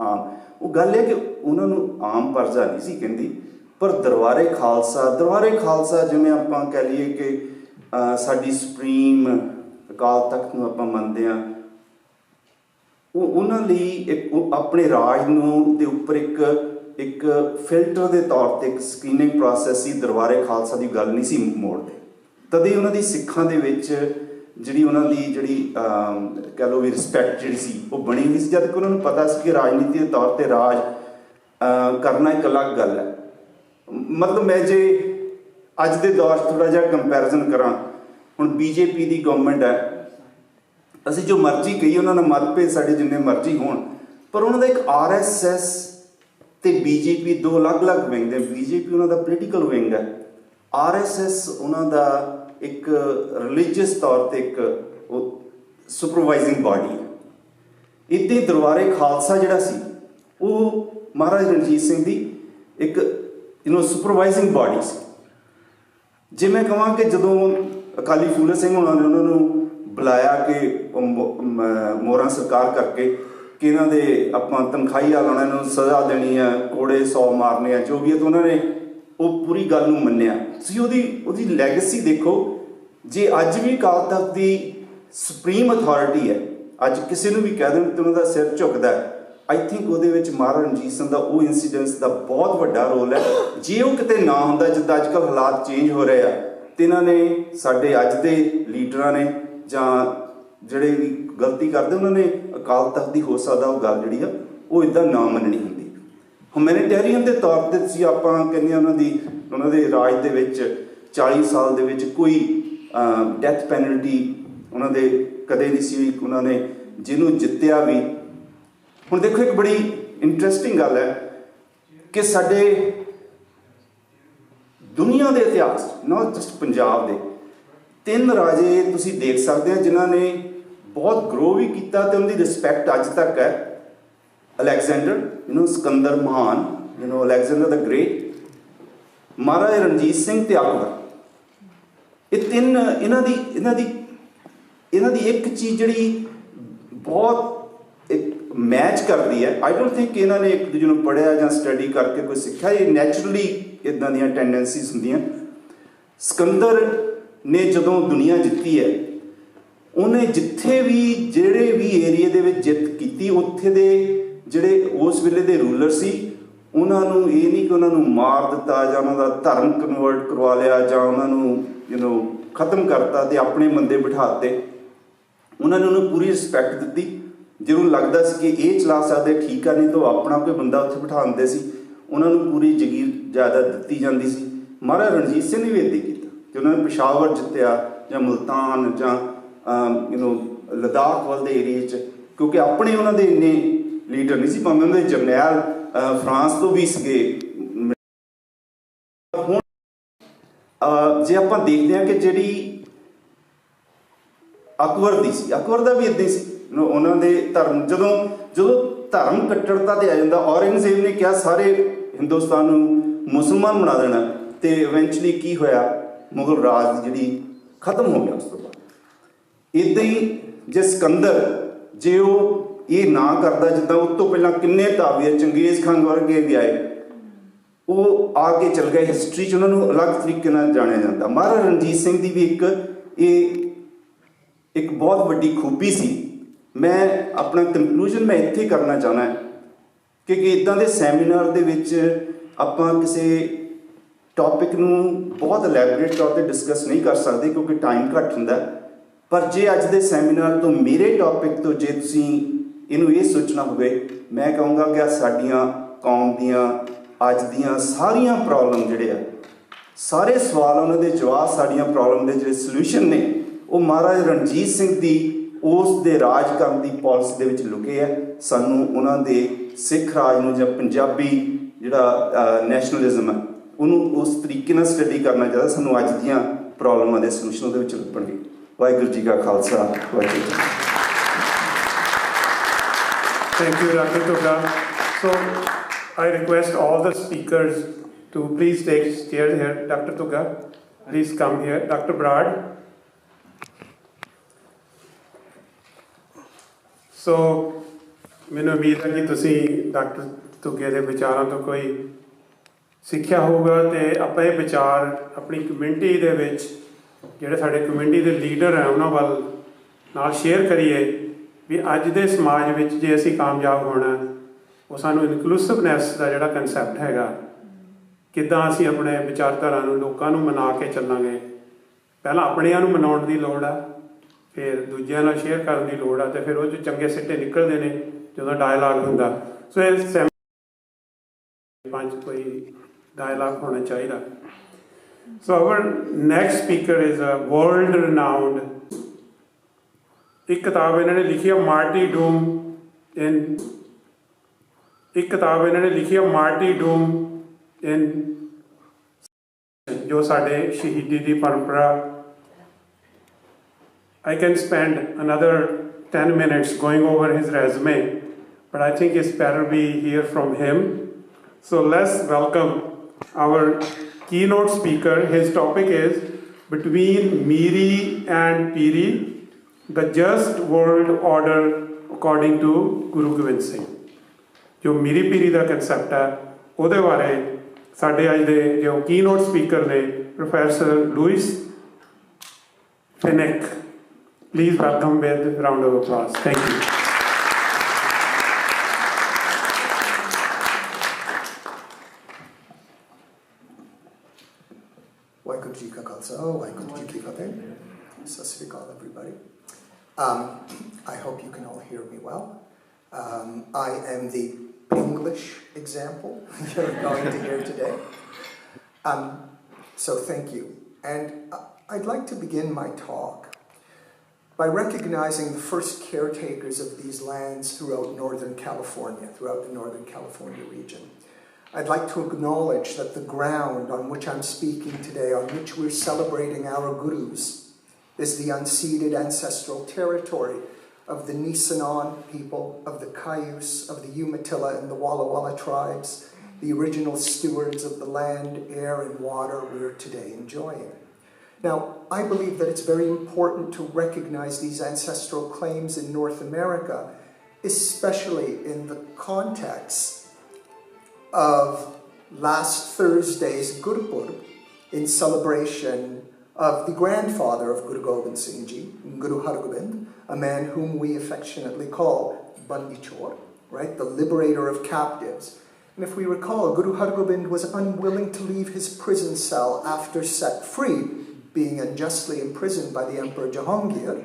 ਆਮ, ਉਹ ਗੱਲ ਹੈ ਕਿ ਉਹਨਾਂ ਨੂੰ ਆਮ ਪਰਜਾ ਨਹੀਂ ਸੀ ਕਹਿੰਦੀ, ਪਰ ਦਰਬਾਰੇ ਖਾਲਸਾ ਜਿਵੇਂ ਆਪਾਂ ਕਹਿ ਲਈਏ ਕਿ ਸਾਡੀ ਸੁਪਰੀਮ ਅਕਾਲ ਤਖਤ ਨੂੰ ਆਪਾਂ ਮੰਨਦੇ ਹਾਂ, ਉਹ ਉਹਨਾਂ ਲਈ ਇੱਕ ਆਪਣੇ ਰਾਜ ਨੂੰ ਦੇ ਉੱਪਰ ਇੱਕ ਫਿਲਟਰ ਦੇ ਤੌਰ ਤੇ ਇੱਕ ਸਕਰੀਨਿੰਗ ਪ੍ਰੋਸੈਸ ਸੀ। ਦਰਬਾਰੇ ਖਾਲਸਾ ਦੀ ਗੱਲ ਨਹੀਂ ਸੀ ਮੋੜਦੇ, ਤਦੇ ਉਹਨਾਂ ਦੀ ਸਿੱਖਾਂ ਦੇ ਵਿੱਚ ਜਿਹੜੀ ਉਹਨਾਂ ਦੀ ਜਿਹੜੀ ਕਹਿ ਲਓ ਵੀ ਰਿਸਪੈਕਟ ਜਿਹੜੀ ਸੀ ਉਹ ਬਣੀ ਹੋਈ ਸੀ, ਜਦ ਕਿ ਉਹਨਾਂ ਨੂੰ ਪਤਾ ਸੀ ਕਿ ਰਾਜਨੀਤੀ ਦੇ ਤੌਰ ਤੇ ਰਾਜ ਕਰਨਾ ਇੱਕ ਅਲੱਗ ਗੱਲ ਹੈ। ਮਤਲਬ ਮੈਂ ਜੇ ਅੱਜ ਦੇ ਦੌਰ 'ਚ ਥੋੜ੍ਹਾ ਜਿਹਾ ਕੰਪੈਰੀਜ਼ਨ ਕਰਾਂ, ਹੁਣ ਬੀਜੇਪੀ ਦੀ ਗਵਰਨਮੈਂਟ ਹੈ, ਅਸੀਂ ਜੋ ਮਰਜ਼ੀ ਕਹੀਏ, ਉਹਨਾਂ ਨਾਲ ਮਤਭੇਦ ਸਾਡੇ ਜਿੰਨੇ ਮਰਜ਼ੀ ਹੋਣ, ਪਰ ਉਹਨਾਂ ਦਾ ਇੱਕ RSS ਤੇ ਬੀਜੇਪੀ ਦੋ ਅਲੱਗ-ਅਲੱਗ ਵਿੰਗ ਨੇ। ਬੀਜੇਪੀ ਉਹਨਾਂ ਦਾ ਪੋਲੀਟੀਕਲ ਵਿੰਗ ਹੈ, RSS ਉਹਨਾਂ ਦਾ ਇੱਕ ਰਿਲੀਜੀਅਸ ਤੌਰ ਤੇ ਇੱਕ ਉਹ ਸੁਪਰਵਾਈਜ਼ਿੰਗ ਬਾਡੀ ਹੈ। ਇੱਦਾਂ ਹੀ ਦਰਬਾਰੇ ਖਾਲਸਾ ਜਿਹੜਾ ਸੀ ਉਹ ਮਹਾਰਾਜ ਰਣਜੀਤ ਸਿੰਘ ਦੀ ਇੱਕ ਸੁਪਰਵਾਈਜ਼ਿੰਗ ਬਾਡੀ ਸੀ। ਜੇ ਮੈਂ ਕਹਾਂ ਕਿ ਜਦੋਂ ਅਕਾਲੀ ਫੂਲੇ ਸਿੰਘ ਹੋਣਾ ਨੇ ਉਹਨਾਂ ਨੂੰ ਬੁਲਾਇਆ ਕਿ ਮੋਹਰਾਂ ਸਰਕਾਰ ਕਰਕੇ ਕਿ ਇਹਨਾਂ ਦੇ ਆਪਾਂ ਤਨਖਾਹੀ ਵਾਲਾ ਉਹਨਾਂ ਨੂੰ ਸਜ਼ਾ ਦੇਣੀ ਆ, ਕੋੜੇ 100 ਮਾਰਨੇ ਆ, ਜੋ ਵੀ ਹੈ, ਤਾਂ ਉਹਨਾਂ ਨੇ ਉਹ ਪੂਰੀ ਗੱਲ ਨੂੰ ਮੰਨਿਆ। ਤੁਸੀਂ ਉਹਦੀ ਲੈਗੇਸੀ ਦੇਖੋ। ਜੇ ਅੱਜ ਵੀ ਅਕਾਲ ਤਖ਼ਤ ਦੀ ਸੁਪਰੀਮ ਅਥਾਰਟੀ ਹੈ, ਅੱਜ ਕਿਸੇ ਨੂੰ ਵੀ ਕਹਿ ਦੇਣ ਤੇ ਉਹਨਾਂ ਦਾ ਸਿਰ ਝੁਕਦਾ ਹੈ। ਆਈ ਥਿੰਕ ਉਹਦੇ ਵਿੱਚ ਮਹਾਰਾਜਾ ਰਣਜੀਤ ਸਿੰਘ ਦਾ ਉਹ ਇਨਸੀਡੈਂਸ ਦਾ ਬਹੁਤ ਵੱਡਾ ਰੋਲ ਹੈ। ਜੇ ਉਹ ਕਿਤੇ ਨਾ ਹੁੰਦਾ, ਜਿੱਦਾਂ ਅੱਜ ਕੱਲ੍ਹ ਹਾਲਾਤ ਚੇਂਜ ਹੋ ਰਹੇ ਆ, ਤੇ ਇਹਨਾਂ ਨੇ ਸਾਡੇ ਅੱਜ ਦੇ ਲੀਡਰਾਂ ਨੇ ਜਾਂ ਜਿਹੜੇ ਵੀ ਗਲਤੀ ਕਰਦੇ ਉਹਨਾਂ ਨੇ ਅਕਾਲ ਤਖ਼ਤ ਦੀ ਹੋ ਸਕਦਾ ਉਹ ਗੱਲ ਜਿਹੜੀ ਆ ਉਹ ਇੱਦਾਂ ਨਾ ਮੰਨਣੀ ਹੁੰਦੀ। ਹਿਊਮੈਨਿਟੇਰੀਅਨ ਦੇ ਤੌਰ 'ਤੇ ਤੁਸੀਂ ਆਪਾਂ ਕਹਿੰਦੇ ਉਹਨਾਂ ਦੇ ਰਾਜ ਦੇ ਵਿੱਚ 40 ਸਾਲ ਦੇ ਵਿੱਚ ਕੋਈ ਡੈਥ ਪੈਨਲਟੀ ਉਹਨਾਂ ਦੇ ਕਦੇ ਨਹੀਂ ਸੀ। ਉਹਨਾਂ ਨੇ ਜਿਹਨੂੰ ਜਿੱਤਿਆ ਵੀ। ਹੁਣ ਦੇਖੋ ਇੱਕ ਬੜੀ ਇੰਟਰਸਟਿੰਗ ਗੱਲ ਹੈ ਕਿ ਸਾਡੇ ਦੁਨੀਆ ਦੇ ਇਤਿਹਾਸ, ਨਾਟ ਜਸਟ ਪੰਜਾਬ ਦੇ, 3 ਰਾਜੇ ਤੁਸੀਂ ਦੇਖ ਸਕਦੇ ਆ ਜਿਨ੍ਹਾਂ ਨੇ ਬਹੁਤ ਗਰੋ ਵੀ ਕੀਤਾ ਤੇ ਉਹਨਾਂ ਦੀ ਰਿਸਪੈਕਟ ਅੱਜ ਤੱਕ ਹੈ। ਅਲੈਗਜ਼ੈਂਡਰ, ਸਿਕੰਦਰ ਮਹਾਨ, ਅਲੈਗਜ਼ੈਂਡਰ ਦ ਗ੍ਰੇਟ, ਮਹਾਰਾਜਾ ਰਣਜੀਤ ਸਿੰਘ ਤੇ ਅਕਬਰ। ਇਹ 3 ਇਹਨਾਂ ਦੀ ਇੱਕ ਚੀਜ਼ ਜਿਹੜੀ ਬਹੁਤ ਮੈਚ ਕਰਦੀ ਹੈ। ਆਈ ਡੋਂਟ ਥਿੰਕ ਇਹਨਾਂ ਨੇ ਇੱਕ ਦੂਜੇ ਨੂੰ ਪੜ੍ਹਿਆ ਜਾਂ ਸਟੱਡੀ ਕਰਕੇ ਕੋਈ ਸਿੱਖਿਆ। ਇਹ ਨੈਚੁਰਲੀ ਇੱਦਾਂ ਦੀਆਂ ਟੈਂਡੈਂਸੀਜ਼ ਹੁੰਦੀਆਂ। ਸਿਕੰਦਰ ਨੇ ਜਦੋਂ ਦੁਨੀਆ ਜਿੱਤੀ ਹੈ, ਉਹਨੇ ਜਿੱਥੇ ਵੀ ਜਿਹੜੇ ਵੀ ਏਰੀਏ ਦੇ ਵਿੱਚ ਜਿੱਤ ਕੀਤੀ, ਉੱਥੇ ਦੇ ਜਿਹੜੇ ਉਸ ਵੇਲੇ ਦੇ ਰੂਲਰ ਸੀ ਉਹਨਾਂ ਨੂੰ ਇਹ ਨਹੀਂ ਕਿ ਉਹਨਾਂ ਨੂੰ ਮਾਰ ਦਿੱਤਾ ਜਾਂ ਉਹਨਾਂ ਦਾ ਧਰਮ ਕਨਵਰਟ ਕਰਵਾ ਲਿਆ ਜਾਂ ਉਹਨਾਂ ਨੂੰ ਖਤਮ ਕਰਤਾ ਤੇ ਆਪਣੇ ਬੰਦੇ ਬਿਠਾ ਦਿੱਤੇ। ਉਹਨਾਂ ਨੇ ਉਹਨੂੰ ਪੂਰੀ ਰਿਸਪੈਕਟ ਦਿੱਤੀ। ਜਿਹਨੂੰ ਲੱਗਦਾ ਸੀ ਕਿ ਇਹ ਚਲਾ ਸਕਦੇ ਠੀਕ ਆ, ਨਹੀਂ ਤਾਂ ਆਪਣਾ ਕੋਈ ਬੰਦਾ ਉੱਥੇ ਬਿਠਾ ਦਿੰਦੇ ਸੀ। ਉਹਨਾਂ ਨੂੰ ਪੂਰੀ ਜ਼ਗੀਰ ਜਾਇਦਾਦ ਦਿੱਤੀ ਜਾਂਦੀ ਸੀ। ਮਹਾਰਾਜਾ ਰਣਜੀਤ ਸਿੰਘ ਨੇ ਵੀ ਇੱਦਾਂ ਕੀਤਾ ਕਿ ਉਹਨਾਂ ਨੇ ਪਿਸ਼ਾਵਰ ਜਿੱਤਿਆ ਜਾਂ ਮੁਲਤਾਨ ਜਾਂ ਲੱਦਾਖ ਵੱਲ ਦੇ ਏਰੀਏ 'ਚ, ਕਿਉਂਕਿ ਆਪਣੇ ਉਹਨਾਂ ਦੇ ਇੰਨੇ ਲੀਡਰ ਨਹੀਂ ਸੀ, ਭਾਵੇਂ ਉਹਨਾਂ ਦੇ ਜਰਨੈਲ ਫਰਾਂਸ ਤੋਂ ਵੀ ਸੀਗੇ। ਹੁਣ ਜੇ ਆਪਾਂ ਦੇਖਦੇ ਹਾਂ ਕਿ ਜਿਹੜੀ ਅਕਬਰ ਦੀ ਸੀ, ਅਕਬਰ ਦਾ ਵੀ ਇੱਦਾਂ ਹੀ ਸੀ। ਉਹਨਾਂ ਦੇ ਧਰਮ ਜਦੋਂ ਧਰਮ ਕੱਟੜਤਾ 'ਤੇ ਆ ਜਾਂਦਾ, ਔਰੰਗਜ਼ੇਬ ਨੇ ਕਿਹਾ ਸਾਰੇ ਹਿੰਦੁਸਤਾਨ ਨੂੰ ਮੁਸਲਮਾਨ ਬਣਾ ਦੇਣਾ, ਤੇ ਇਵੈਂਚੁਅਲੀ ਕੀ ਹੋਇਆ, ਮੁਗਲ ਰਾਜ ਜਿਹੜੀ ਖਤਮ ਹੋ ਗਿਆ ਉਸ ਤੋਂ ਬਾਅਦ। ਇੱਦਾਂ ਹੀ ਜੇ ਸਿਕੰਦਰ ਜੇ ਉਹ ਇਹ ਨਾ ਕਰਦਾ, ਜਿੱਦਾਂ ਉਸ ਤੋਂ ਪਹਿਲਾਂ ਕਿੰਨੇ ਤਾਬੀਅਤ ਚੰਗੇਜ਼ ਖਾਨ ਵਰਗੇ ਵੀ ਆਏ, ਉਹ ਆ ਕੇ ਚਲ ਗਏ ਹਿਸਟਰੀ 'ਚ, ਉਹਨਾਂ ਨੂੰ ਅਲੱਗ ਤਰੀਕੇ ਨਾਲ ਜਾਣਿਆ ਜਾਂਦਾ। ਮਹਾਰਾਜਾ ਰਣਜੀਤ ਸਿੰਘ ਦੀ ਵੀ ਇੱਕ ਬਹੁਤ ਵੱਡੀ ਖੂਬੀ ਸੀ। ਮੈਂ ਆਪਣਾ ਕੰਕਲੂਜਨ ਮੈਂ ਇੱਥੇ ਕਰਨਾ ਚਾਹੁੰਦਾ ਕਿ ਇੱਦਾਂ ਦੇ ਸੈਮੀਨਾਰ ਦੇ ਵਿੱਚ ਆਪਾਂ ਕਿਸੇ ਟੌਪਿਕ ਨੂੰ ਬਹੁਤ ਇਲੈਬੋਰੇਟ ਤੌਰ 'ਤੇ ਡਿਸਕਸ ਨਹੀਂ ਕਰ ਸਕਦੇ ਕਿਉਂਕਿ ਟਾਈਮ ਘੱਟ ਹੁੰਦਾ। ਪਰ ਜੇ ਅੱਜ ਦੇ ਸੈਮੀਨਾਰ ਤੋਂ ਮੇਰੇ ਟੌਪਿਕ ਤੋਂ ਜੇ ਤੁਸੀਂ ਇਹਨੂੰ ਇਹ ਸੋਚਣਾ ਹੋਵੇ, ਮੈਂ ਕਹੂੰਗਾ ਕਿ ਸਾਡੀਆਂ ਕੌਮ ਦੀਆਂ ਅੱਜ ਦੀਆਂ ਸਾਰੀਆਂ ਪ੍ਰੋਬਲਮ ਜਿਹੜੇ ਆ, ਸਾਰੇ ਸਵਾਲ ਉਹਨਾਂ ਦੇ ਜਵਾਬ, ਸਾਡੀਆਂ ਪ੍ਰੋਬਲਮ ਦੇ ਜਿਹੜੇ ਸੋਲਿਊਸ਼ਨ ਨੇ, ਉਹ ਮਹਾਰਾਜਾ ਰਣਜੀਤ ਸਿੰਘ ਦੀ ਉਸ ਦੇ ਰਾਜ ਕਰਨ ਦੀ ਪਾਲਿਸੀ ਦੇ ਵਿੱਚ ਲੁਕੇ ਆ। ਸਾਨੂੰ ਉਹਨਾਂ ਦੇ ਸਿੱਖ ਰਾਜ ਨੂੰ ਜਾਂ ਪੰਜਾਬੀ ਜਿਹੜਾ ਨੈਸ਼ਨਲਿਜ਼ਮ ਹੈ ਉਹਨੂੰ ਉਸ ਤਰੀਕੇ ਨਾਲ ਸਟੱਡੀ ਕਰਨਾ ਚਾਹੀਦਾ। ਸਾਨੂੰ ਅੱਜ ਦੀਆਂ ਪ੍ਰੋਬਲਮਾਂ ਦੇ ਸੋਲਿਊਸ਼ਨ ਉਹਦੇ ਵਿੱਚ ਲੱਭਣਗੇ। ਵਾਹਿਗੁਰੂ ਜੀ ਕਾ ਖਾਲਸਾ, ਵਾਹਿਗੁਰੂ ਜੀ ਕੀ ਫਤਿਹ। Thank you, Dr. Tugga. So I request all the speakers to please take chairs here. Dr. Tugga, please come here. Dr. Brad. So ਮੈਨੂੰ ਉਮੀਦ ਹੈ ਕਿ ਤੁਸੀਂ ਡਾਕਟਰ ਤੁੱਗੇ ਦੇ ਵਿਚਾਰਾਂ ਤੋਂ ਕੋਈ ਸਿੱਖਿਆ ਹੋਊਗਾ ਤੇ ਆਪਾਂ ਇਹ ਵਿਚਾਰ ਆਪਣੀ ਕਮਿਊਨਿਟੀ ਦੇ ਵਿੱਚ ਜਿਹੜੇ ਸਾਡੇ ਕਮਿਊਨਿਟੀ ਦੇ ਲੀਡਰ ਹੈ ਉਹਨਾਂ ਵੱਲ ਨਾਲ ਸ਼ੇਅਰ ਕਰੀਏ ਵੀ ਅੱਜ ਦੇ ਸਮਾਜ ਵਿੱਚ ਜੇ ਅਸੀਂ ਕਾਮਯਾਬ ਹੋਣਾ, ਉਹ ਸਾਨੂੰ ਇਨਕਲੂਸਿਵਨੈਸ ਦਾ ਜਿਹੜਾ ਕਨਸੈਪਟ ਹੈਗਾ, ਕਿੱਦਾਂ ਅਸੀਂ ਆਪਣੇ ਵਿਚਾਰਧਾਰਾ ਨੂੰ ਲੋਕਾਂ ਨੂੰ ਮਨਾ ਕੇ ਚੱਲਾਂਗੇ। ਪਹਿਲਾਂ ਆਪਣਿਆਂ ਨੂੰ ਮਨਾਉਣ ਦੀ ਲੋੜ ਆ, ਫਿਰ ਦੂਜਿਆਂ ਨਾਲ ਸ਼ੇਅਰ ਕਰਨ ਦੀ ਲੋੜ ਆ, ਤੇ ਫਿਰ ਉਹ 'ਚ ਚੰਗੇ ਸਿੱਟੇ ਨਿਕਲਦੇ ਨੇ ਜਦੋਂ ਡਾਇਲਾਗ ਹੁੰਦਾ। ਸੋ ਇਹ 5 ਕੋਈ ਡਾਇਲਾਗ ਹੋਣਾ ਚਾਹੀਦਾ। So our next speaker is a world renowned, ਇੱਕ ਕਿਤਾਬ ਇਹਨਾਂ ਨੇ ਲਿਖੀ ਆ ਮਾਰਟੀ ਡੂਮ ਇਨ ਜੋ ਸਾਡੇ ਸ਼ਹੀਦੀ ਦੀ ਪਰੰਪਰਾ I can spend another 10 minutes going over his resume, but I think it's better we hear from him. So let's welcome our keynote speaker. His topic is Between Miri and Piri, the Just World Order According to Guru Gobind Singh. जो मीरी पीरी का concept है ਉਹਦੇ ਬਾਰੇ ਸਾਡੇ ਅੱਜ ਦੇ ਜੋ keynote speaker ਨੇ professor Louis Finnick please welcome with round of applause thank you Waheguru ji ਕਾ ਖਾਲਸਾ ਵਾਹਿਗੁਰੂ ਜੀ ਕੀ ਫਤਿਹ ਸਤਿ ਸ੍ਰੀ ਅਕਾਲ everybody. I hope you can all hear me well. I am the English example you're going to hear today. So thank you. And I'd like to begin my talk by recognizing the first caretakers of these lands throughout Northern California, throughout the Northern California region. I'd like to acknowledge that the ground on which I'm speaking today, on which we're celebrating our gurus, is the unceded ancestral territory of the Nisenan people, of the Cayuse, of the Umatilla and the Walla Walla tribes, the original stewards of the land, air, and water we're today enjoying. Now, I believe that it's very important to recognize these ancestral claims in North America, especially in the context of last Thursday's Gurupurb in celebration of the grandfather of Guru Gobind Singh Ji, Guru Har Gobind, a man whom we affectionately call Bandi Chor, right, the liberator of captives. And if we recall, Guru Har Gobind was unwilling to leave his prison cell after set free, being unjustly imprisoned by the Emperor Jahangir,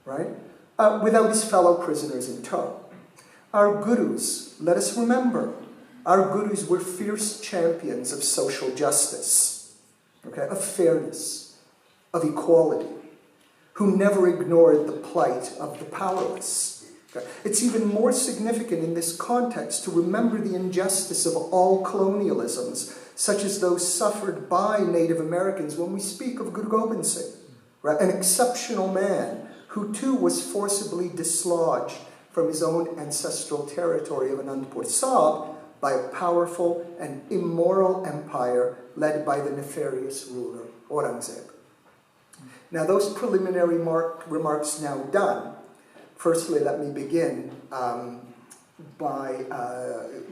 right, without his fellow prisoners in tow. Our gurus, let us remember, our gurus were fierce champions of social justice, okay, of fairness, of equality, who never ignored the plight of the powerless. Okay? It's even more significant in this context to remember the injustice of all colonialisms, such as those suffered by Native Americans when we speak of Guru Gobind Singh, right? An exceptional man who too was forcibly dislodged from his own ancestral territory of Anandpur Sahib by a powerful and immoral empire led by the nefarious ruler Aurangzeb. Now, those preliminary remarks now done, firstly, let me begin by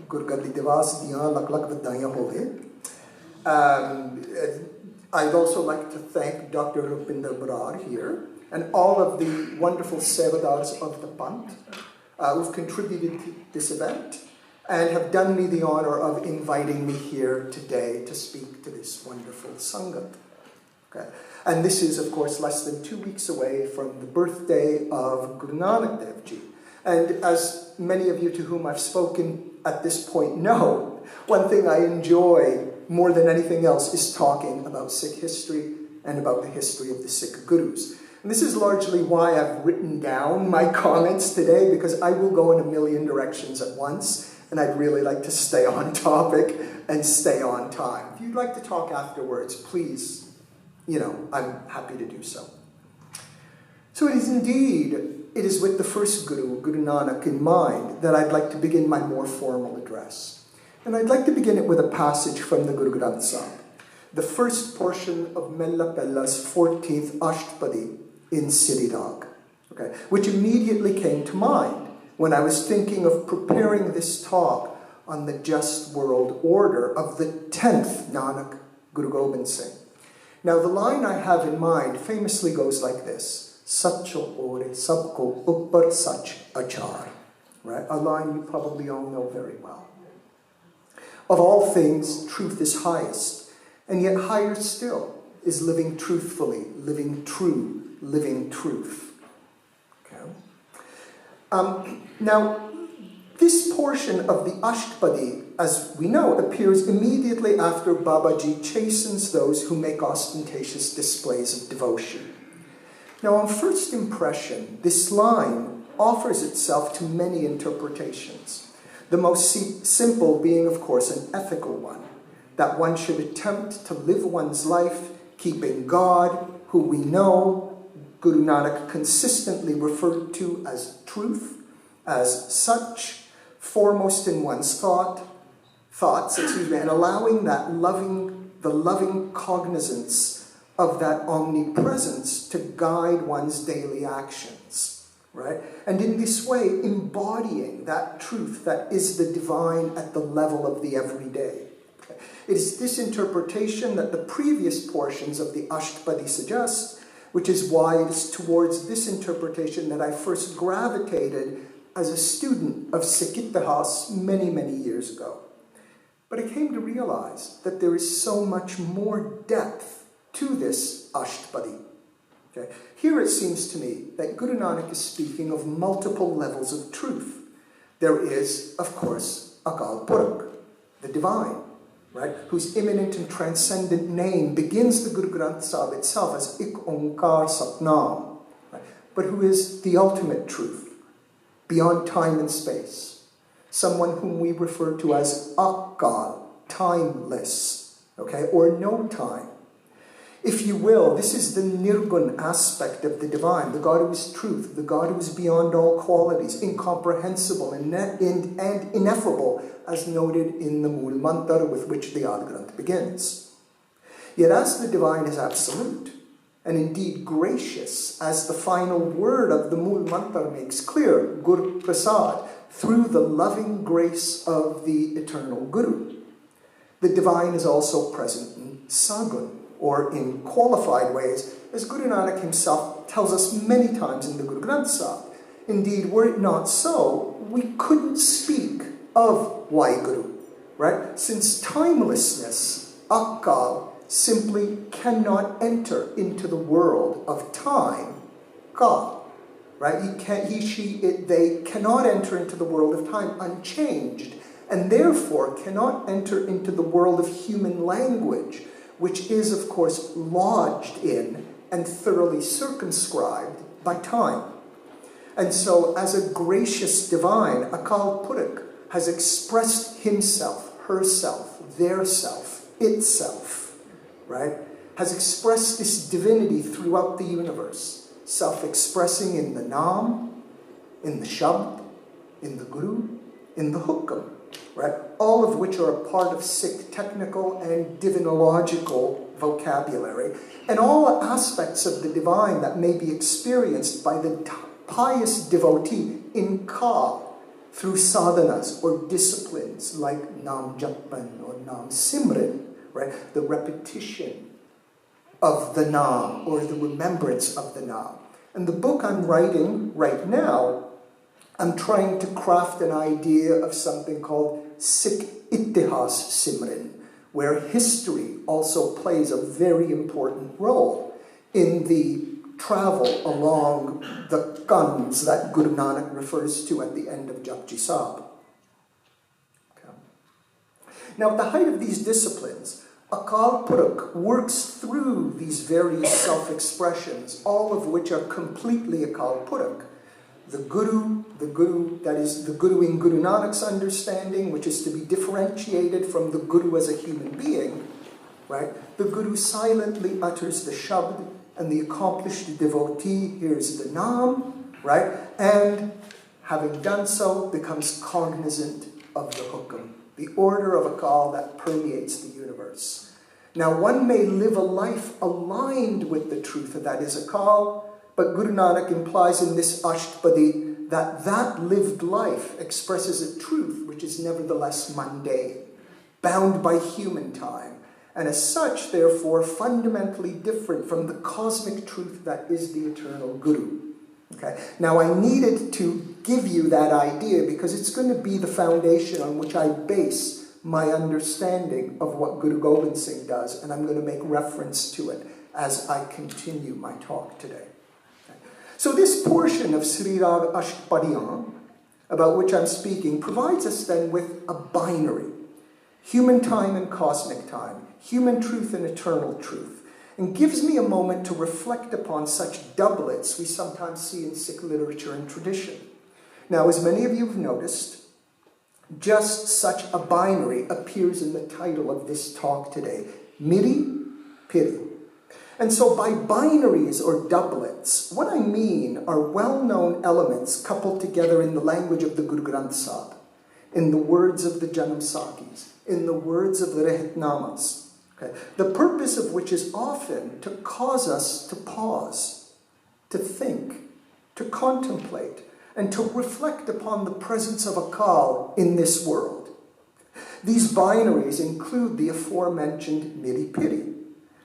Gurgaddi Divas Diyan Lak Lak Vidaiyan Hove. I'd also like to thank Dr. Rupinder Brar here and all of the wonderful sevadars of the Pant who've contributed to this event and have done me the honor of inviting me here today to speak to this wonderful Sangat. Okay. And this is, of course, less than 2 weeks away from the birthday of Guru Nanak Dev Ji. And as many of you to whom I've spoken at this point know, one thing I enjoy more than anything else is talking about Sikh history and about the history of the Sikh gurus. And this is largely why I've written down my comments today, because I will go in a million directions at once, and I'd really like to stay on topic and stay on time. If you'd like to talk afterwards, please, I'm happy to do so. So it is with the first Guru, Guru Nanak, in mind that I'd like to begin my more formal address. And I'd like to begin it with a passage from the Guru Granth Sahib, the first portion of Mella Pella's 14th Ashtapadi in Sirirag, okay, which immediately came to mind when I was thinking of preparing this talk on the just world order of the 10th Nanak, Guru Gobind Singh. Now, the line I have in mind famously goes like this: Sacho ore sabko uppar sach achar. Right? A line you probably all know very well. Of all things, truth is highest, and yet higher still is living truthfully, living true, living truth. Okay? Now, this portion of the Ashtapadi, as we know, appears immediately after Babaji chastens those who make ostentatious displays of devotion. Now, on first impression, this line offers itself to many interpretations. The most simple being, of course, an ethical one, that one should attempt to live one's life keeping God, who we know Guru Nanak consistently referred to as truth, as such, foremost in one's thoughts, and allowing the loving cognizance of that omnipresence to guide one's daily actions, right? And in this way, embodying that truth that is the divine at the level of the everyday. Okay? It is this interpretation that the previous portions of the Ashtapadi suggest, which is why it is towards this interpretation that I first gravitated as a student of Sikh Itihas many, many years ago. But I came to realize that there is so much more depth to this Ashtapadi. Okay? Here it seems to me that Guru Nanak is speaking of multiple levels of truth. There is, of course, Akal Purakh, the divine, right? Whose imminent and transcendent name begins the Guru Granth Sahib itself as Ik Onkar Satnam, right? But who is the ultimate truth, beyond time and space. Someone whom we refer to as Akal, timeless, okay, or no time. If you will, this is the Nirgun aspect of the divine, the God who is truth, the God who is beyond all qualities, incomprehensible and ineffable, as noted in the Mool Mantra with which the Adi Granth begins. Yet as the divine is absolute, and indeed gracious, as the final word of the Mool Mantra makes clear, Gur Prasad, through the loving grace of the eternal Guru, the divine is also present in Sagun, or in qualified ways, as Guru Nanak himself tells us many times in the Guru Granth Sahib. Indeed, were it not so, we couldn't speak of Waheguru, right? Since timelessness, Akal, simply cannot enter into the world of time, God, right? They cannot enter into the world of time unchanged, and therefore cannot enter into the world of human language, which is, of course, lodged in and thoroughly circumscribed by time. And so, as a gracious divine, Akal Purakh has expressed himself, herself, their self, itself, right? Has expressed this divinity throughout the universe, self-expressing in the Naam, in the Shabd, in the Guru, in the Hukam, right? All of which are a part of Sikh technical and divinological vocabulary, and all aspects of the divine that may be experienced by the pious devotee in Ka through sadhanas or disciplines like Nam Jappan or Nam Simran, right? The repetition of the Naam or the remembrance of the Naam. And the book I'm writing right now, I'm trying to craft an idea of something called Sikh Itihas Simran, where history also plays a very important role in the travel along the guns that Guru Nanak refers to at the end of Japji Sahib. Okay. Now, at the height of these disciplines, Akal Purakh works through these various self-expressions, all of which are completely Akal Purakh. The Guru, that is the Guru in Guru Nanak's understanding, which is to be differentiated from the Guru as a human being, right? The Guru silently utters the Shabd, and the accomplished devotee hears the Naam, right? And having done so, becomes cognizant of the Hukam, the order of Akal that permeates the universe. Now, one may live a life aligned with the truth that is Akal, but Guru Nanak implies in this Ashtapadi that that lived life expresses a truth which is nevertheless mundane, bound by human time, and as such, therefore, fundamentally different from the cosmic truth that is the eternal Guru. Okay? Now, I needed to give you that idea because it's going to be the foundation on which I base my understanding of what Guru Gobind Singh does, and I'm going to make reference to it as I continue my talk today. So this portion of Sri Rag Ashtapadiyan, about which I'm speaking, provides us then with a binary. Human time and cosmic time, human truth and eternal truth, and gives me a moment to reflect upon such doublets we sometimes see in Sikh literature and tradition. Now, as many of you have noticed, just such a binary appears in the title of this talk today, Miri Piri. And so by binaries or doublets, what I mean are well-known elements coupled together in the language of the Guru Granth Sahib, in the words of the Janam Sakhis, in the words of the Rehetnamas. Okay? The purpose of which is often to cause us to pause, to think, to contemplate, and to reflect upon the presence of Akal in this world. These binaries include the aforementioned Miri Piri,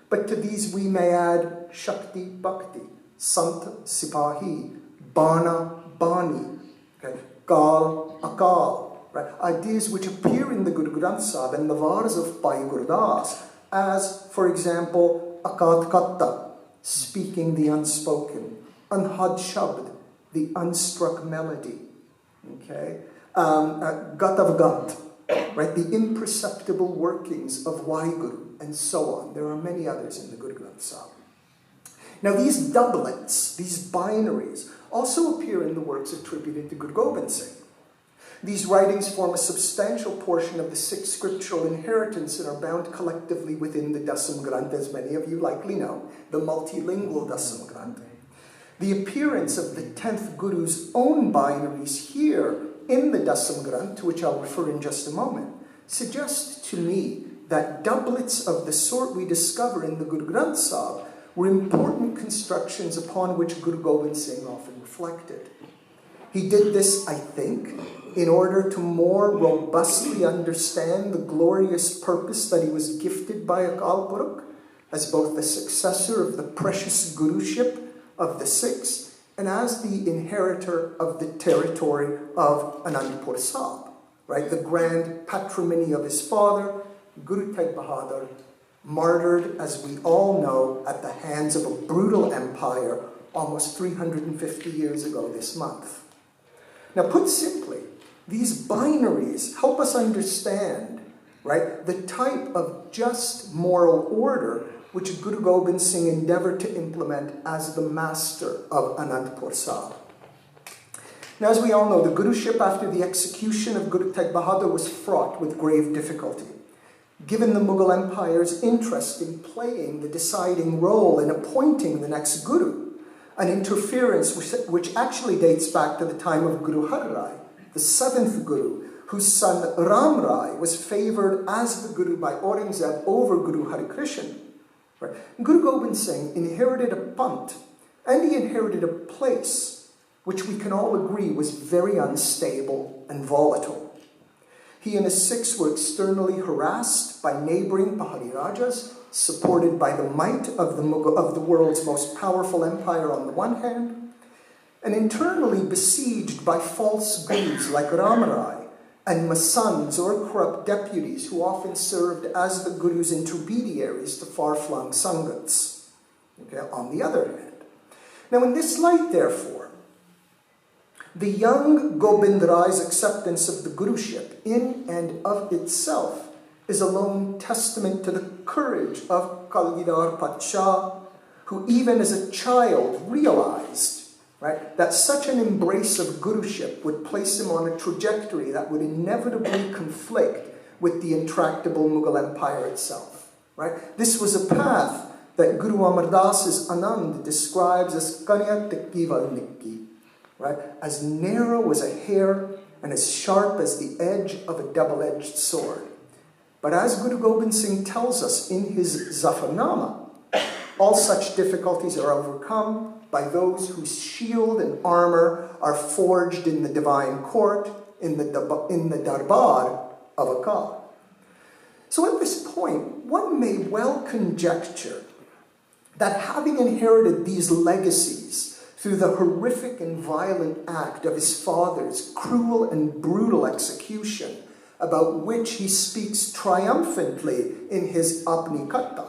but to these we may add Shakti Bhakti, Sant Sipahi, Bana Bani, okay? Kal Akal, right? Ideas which appear in the Guru Granth Sahib and the Vars of Bhai Gurdas as, for example, Akad Katta, speaking the unspoken, Anhad Shabd, the unstruck melody, okay? Gatav Gat, right? The imperceptible workings of Waheguru, and so on. There are many others in the Guru Granth Sahib. Now these doublets, these binaries, also appear in the works attributed to Guru Gobind Singh. These writings form a substantial portion of the Sikh scriptural inheritance and are bound collectively within the Dasam Granth, as many of you likely know, the multilingual Dasam Granth. The appearance of the 10th Guru's own binaries here in the Dasam Granth, to which I'll refer in just a moment, suggests to me that doublets of the sort we discover in the Guru Granth Sahib were important constructions upon which Guru Gobind Singh often reflected. He did this, I think, in order to more robustly understand the glorious purpose that he was gifted by Akal Purukh as both the successor of the precious Guruship of the Sikhs and as the inheritor of the territory of Anandpur Sahib, right? The grand patrimony of his father, Guru Tegh Bahadur, martyred, as we all know, at the hands of a brutal empire almost 350 years ago this month. Now, put simply, these binaries help us understand, right, the type of just moral order which Guru Gobind Singh endeavored to implement as the master of Anandpur Sahib. Now, as we all know, the Guruship after the execution of Guru Tegh Bahadur was fraught with grave difficulty. Given the Mughal Empire's interest in playing the deciding role in appointing the next Guru, an interference which actually dates back to the time of Guru Har Rai, the 7th Guru, whose son Ram Rai was favored as the Guru by Aurangzeb over Guru Hari Krishan. Right? Guru Gobind Singh inherited a pant, and he inherited a place which we can all agree was very unstable and volatile. He and his Sikhs were externally harassed by neighboring Pahari Rajas, supported by the might of the world's most powerful empire on the one hand, and internally besieged by false gurus like Ram Rai and Masands or corrupt deputies who often served as the Guru's intermediaries to far-flung Sangats, okay, on the other hand. Now in this light, therefore, the young Gobind Rai's acceptance of the Guruship in and of itself is alone testament to the courage of Kalgidar Patsha, who even as a child realized, right, that such an embrace of Guruship would place him on a trajectory that would inevitably conflict with the intractable Mughal Empire itself. Right? This was a path that Guru Amar Das's Anand describes as Kanya Tikki Val Nikki, right? As narrow as a hair and as sharp as the edge of a double-edged sword. But as Guru Gobind Singh tells us in his Zafarnama, all such difficulties are overcome by those whose shield and armor are forged in the divine court, in the darbar of Akal. So at this point, one may well conjecture that having inherited these legacies through the horrific and violent act of his father's cruel and brutal execution, about which he speaks triumphantly in his Apni Katta,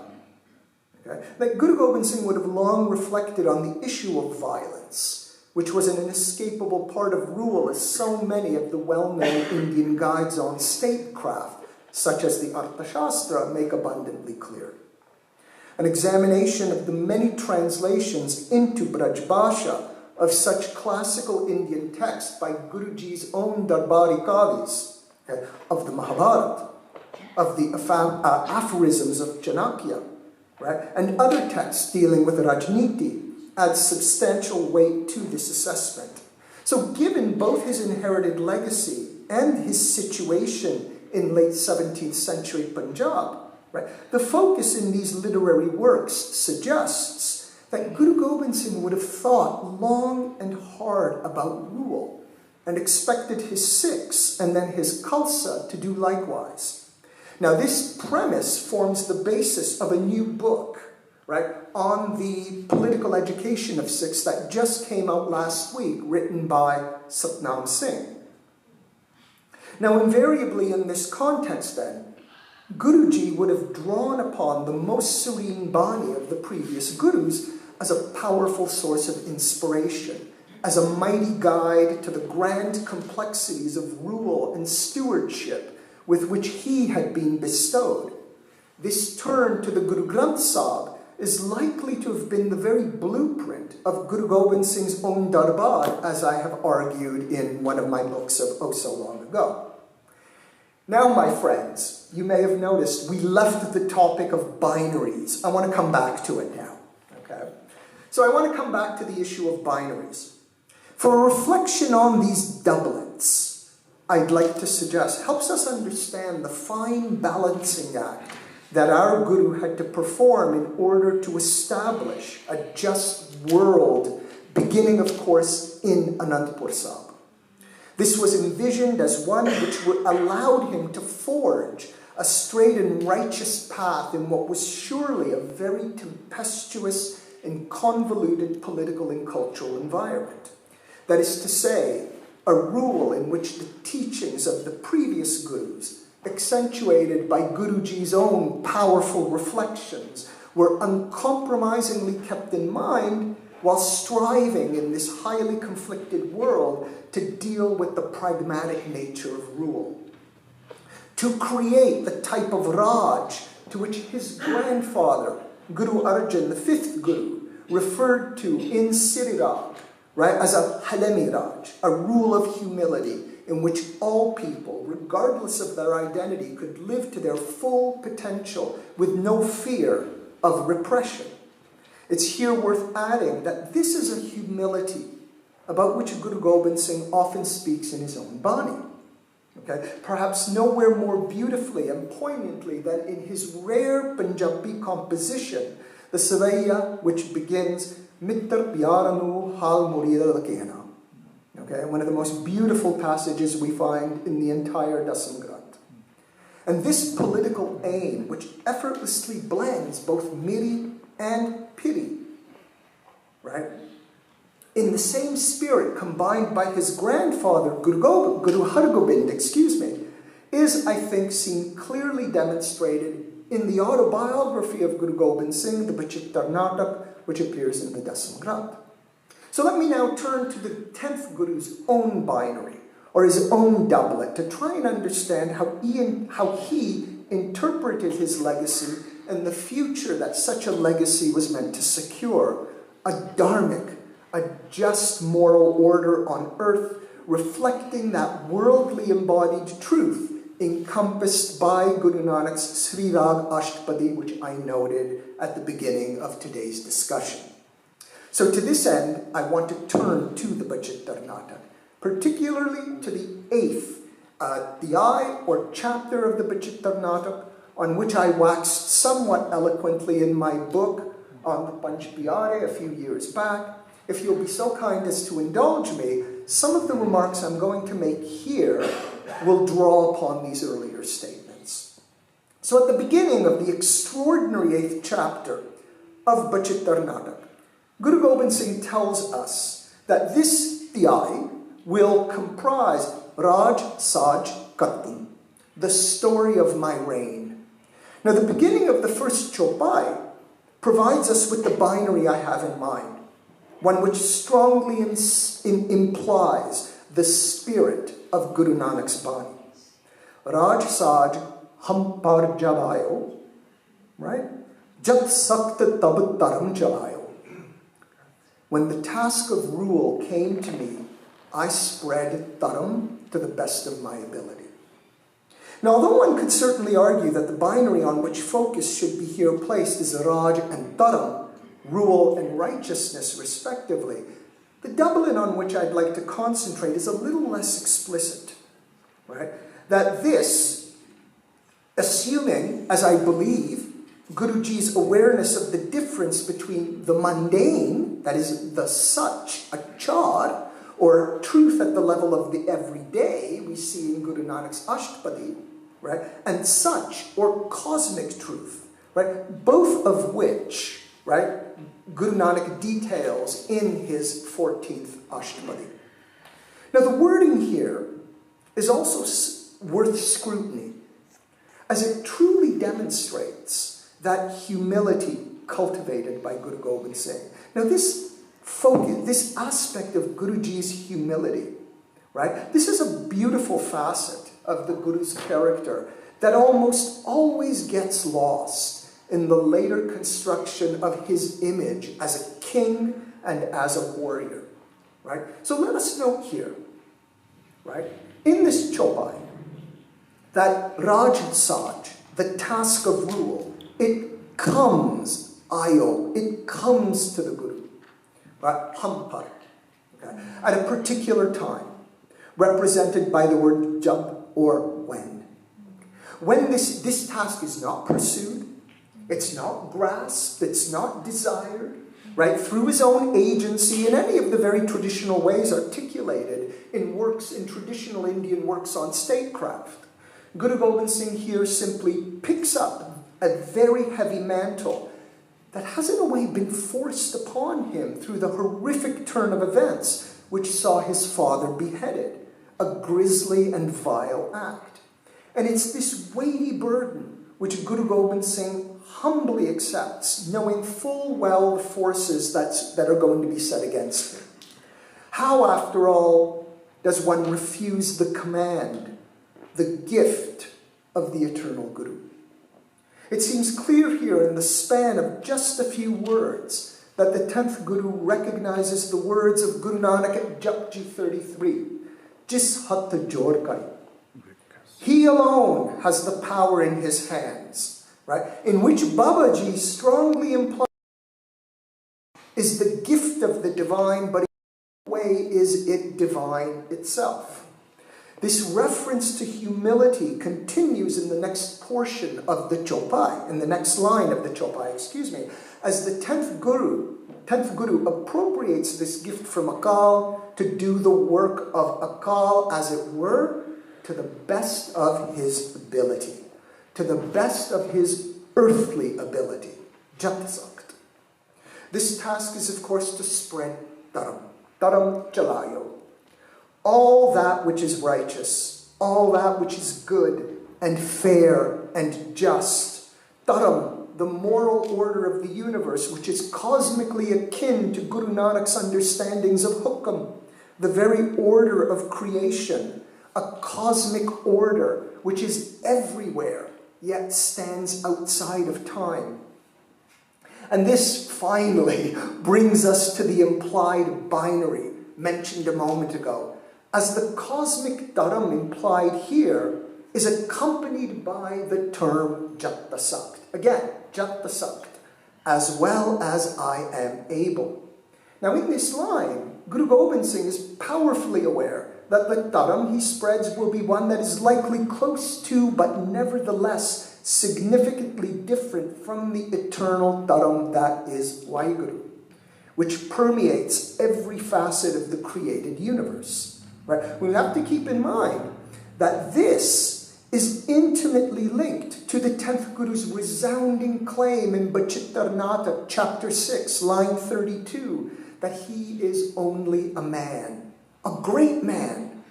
okay, that Guru Gobind Singh would have long reflected on the issue of violence, which was an inescapable part of rule, as so many of the well-known Indian guides on statecraft, such as the Arthashastra, make abundantly clear. An examination of the many translations into Braj Bhasha of such classical Indian texts by Guruji's own Darbari Kavis, of the Mahabharata, of the aphorisms of Chanakya, right? And other texts dealing with Rajniti add substantial weight to this assessment. So given both his inherited legacy and his situation in late 17th century Punjab, right, the focus in these literary works suggests that Guru Gobind Singh would have thought long and hard about rule and expected his Sikhs and then his Khalsa to do likewise. Now this premise forms the basis of a new book, right, on the political education of Sikhs that just came out last week, written by Satnam Singh. Now invariably in this context then, Guruji would have drawn upon the most serene Bani of the previous Gurus as a powerful source of inspiration, as a mighty guide to the grand complexities of rule and stewardship with which he had been bestowed. This turn to the Guru Granth Sahib is likely to have been the very blueprint of Guru Gobind Singh's own Darbar, as I have argued in one of my books of oh so long ago. Now, my friends, you may have noticed we left the topic of binaries. I want to come back to it now, okay? So I want to come back to the issue of binaries. For a reflection on these doublets, I'd like to suggest helps us understand the fine balancing act that our Guru had to perform in order to establish a just world, beginning, of course, in Anandpur Sahib. This was envisioned as one which allowed him to forge a straight and righteous path in what was surely a very tempestuous and convoluted political and cultural environment. That is to say, a rule in which the teachings of the previous Gurus, accentuated by Guruji's own powerful reflections, were uncompromisingly kept in mind while striving in this highly conflicted world to deal with the pragmatic nature of rule. To create the type of Raj to which his grandfather, Guru Arjan, the fifth Guru, referred to in Sirirag, right, as a Halemi Raj, a rule of humility in which all people, regardless of their identity, could live to their full potential with no fear of repression. It's here worth adding that this is a humility about which Guru Gobind Singh often speaks in his own Bani. Okay? Perhaps nowhere more beautifully and poignantly than in his rare Punjabi composition, the Savaiya, which begins Mittar Pyaranu Hal Murida Lakena. Okay? One of the most beautiful passages we find in the entire Dasam Granth. And this political aim, which effortlessly blends both Miri and Piri, right? In the same spirit combined by his grandfather, Guru Hargobind, is, I think, seen clearly demonstrated in the autobiography of Guru Gobind Singh, the Bachittar Natak, which appears in the Dasam Granth. So let me now turn to the 10th Guru's own binary, or his own doublet, to try and understand how he interpreted his legacy and the future that such a legacy was meant to secure. A dharmic, a just moral order on earth, reflecting that worldly embodied truth encompassed by Guru Nanak's Sri Rag Ashtapadi, which I noted at the beginning of today's discussion. So to this end, I want to turn to the Bachittar Natak, particularly to the 8th Dhyay or chapter of the Bachittar Natak, on which I waxed somewhat eloquently in my book on the Panch Pyare a few years back. If you'll be so kind as to indulge me, some of the remarks I'm going to make here will draw upon these earlier statements. So at the beginning of the extraordinary 8th chapter of Bachittar Natak, Guru Gobind Singh tells us that this Dhyay will comprise Raj Saj Katni, the story of my reign. Now the beginning of the first Chopai provides us with the binary I have in mind, one which strongly implies the spirit of Guru Nanak's Bani. Raj Saj Hum Par Jabayo, right? Jab Sakt Tab Taram Chalayo. When the task of rule came to me, I spread taram to the best of my ability. Now, although one could certainly argue that the binary on which focus should be here placed is Raj and Dharam, rule and righteousness respectively, the doubling on which I'd like to concentrate is a little less explicit, right? That this, assuming, as I believe, Guruji's awareness of the difference between the mundane, that is the such, achar, or truth at the level of the everyday, we see in Guru Nanak's Ashtapadi, right? And such, or cosmic truth, right? Both of which, right, Guru Nanak details in his 14th Ashtapadi. Now the wording here is also worth scrutiny, as it truly demonstrates that humility cultivated by Guru Gobind Singh. Now this focus, this aspect of Guruji's humility, right? This is a beautiful facet of the Guru's character that almost always gets lost in the later construction of his image as a king and as a warrior, right? So let us note here, right? In this chopai, that Raj Saj, the task of rule, it comes, ayo, it comes to the Guru, right? Hampar, okay? At a particular time, represented by the word jab or when. When this task is not pursued, it's not grasped, it's not desired, right? Through his own agency in any of the very traditional ways articulated in works, in traditional Indian works on statecraft. Guru Gobind Singh here simply picks up a very heavy mantle that has in a way been forced upon him through the horrific turn of events which saw his father beheaded, a grisly and vile act. And it's this weighty burden which Guru Gobind Singh humbly accepts, knowing full well the forces that are going to be set against him. How, after all, does one refuse the command, the gift of the eternal Guru? It seems clear here in the span of just a few words that the 10th Guru recognizes the words of Guru Nanak at Japji 33, Jis hat jod kar. He alone has the power in his hands, right? In which Babaji strongly implies is the gift of the divine, but in no way is it divine itself. This reference to humility continues in the next portion of the Chopai, in the next line of the Chopai, as the 10th Guru appropriates this gift from Akal to do the work of Akal, as it were, to the best of his ability, to the best of his earthly ability. Jatasakt. This task is, of course, to spread Dharam. Dharam Chalayo. All that which is righteous, all that which is good and fair and just. Dharam, the moral order of the universe, which is cosmically akin to Guru Nanak's understandings of Hukam, the very order of creation, a cosmic order which is everywhere, yet stands outside of time. And this finally brings us to the implied binary mentioned a moment ago, as the cosmic dharam implied here is accompanied by the term Jatasakt. Again, Jatasakt, as well as I am able. Now in this line, Guru Gobind Singh is powerfully aware that the dharam he spreads will be one that is likely close to, but nevertheless significantly different from the eternal dharam that is Waheguru, which permeates every facet of the created universe. Right? We have to keep in mind that this is intimately linked to the 10th Guru's resounding claim in Bachittarnata, chapter 6, line 32, that he is only a man, a great man,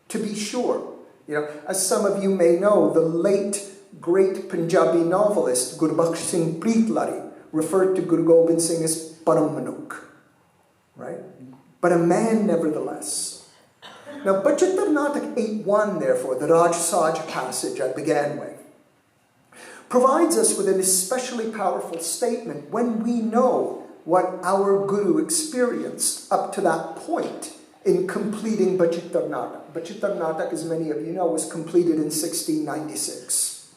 to be sure. You know, as some of you may know, the late great Punjabi novelist Gurbaksh Singh Preetlari referred to Guru Gobind Singh as Param Manukh, right? But a man nevertheless. Now, Bachittar Natak 8.1, therefore, the Raj Saj passage I began with, provides us with an especially powerful statement when we know what our Guru experienced up to that point in completing Bachitar Natak. Bachitar Natak, as many of you know, was completed in 1696.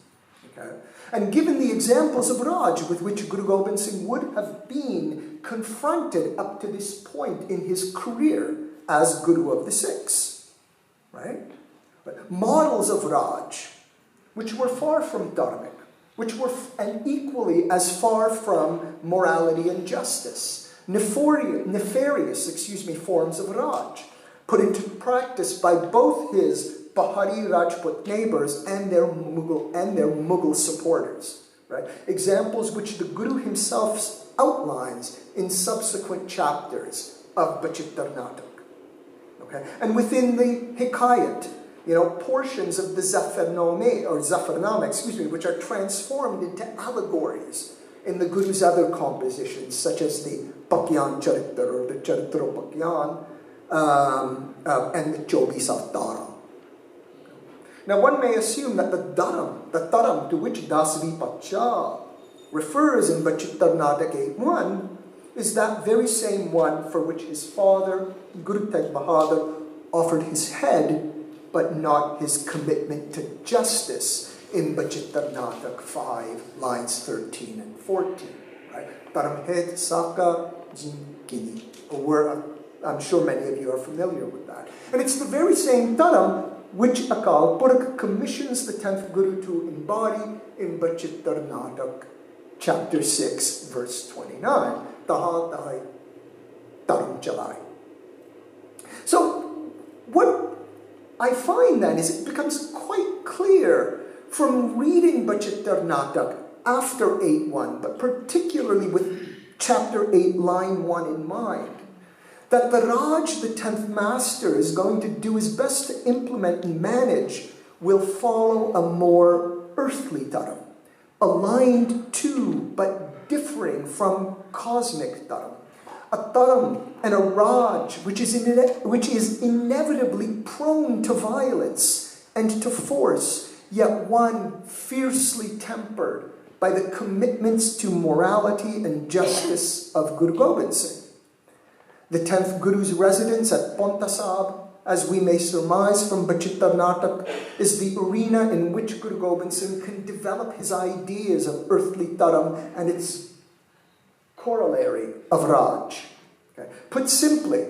Okay? And given the examples of Raj with which Guru Gobind Singh would have been confronted up to this point in his career as Guru of the Sikhs, right? But models of Raj, which were far from dharmic, which were and equally as far from morality and justice, nefarious forms of Raj, put into practice by both his Pahari Rajput neighbors and their Mughal supporters. Right? Examples which the Guru himself outlines in subsequent chapters of Bachitar Natak. Okay? And within the Hikayat, portions of the Zafarnama, which are transformed into allegories in the Guru's other compositions, such as the Pakyan Charitra or the Charitra Pakyan and the Chobis Avtaram. Now one may assume that the Taram to which Das Vipacha refers in Bachitar Natak 8.1 is that very same one for which his father, Guru Tegh Bahadur, offered his head but not his commitment to justice in Bachitar Natak 5, lines 13 and 14. Right? Taram het saka jinkini. I'm sure many of you are familiar with that. And it's the very same Taram which Akal Purakh commissions the 10th Guru to embody in Bachitar Natak, chapter 6, verse 29. Taha tahai taram chalai. So, what I find then is it becomes quite clear from reading Bachitar Natak after 8.1, but particularly with chapter 8, line 1 in mind, that the Raj, the 10th master, is going to do his best to implement and manage will follow a more earthly dharam, aligned to but differing from cosmic dharam. A dharam and a Raj which is inevitably prone to violence and to force, yet one fiercely tempered by the commitments to morality and justice of Guru Gobind Singh. The 10th Guru's residence at Paonta Sahib, as we may surmise from Bachitar Natak, is the arena in which Guru Gobind Singh can develop his ideas of earthly dharam and its corollary of Raj. Okay. Put simply,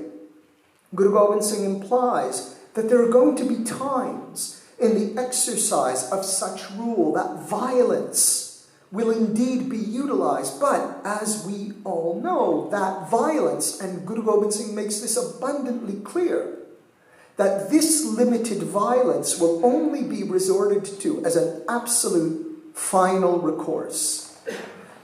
Guru Gobind Singh implies that there are going to be times in the exercise of such rule that violence will indeed be utilized, but as we all know, that violence, and Guru Gobind Singh makes this abundantly clear, that this limited violence will only be resorted to as an absolute final recourse.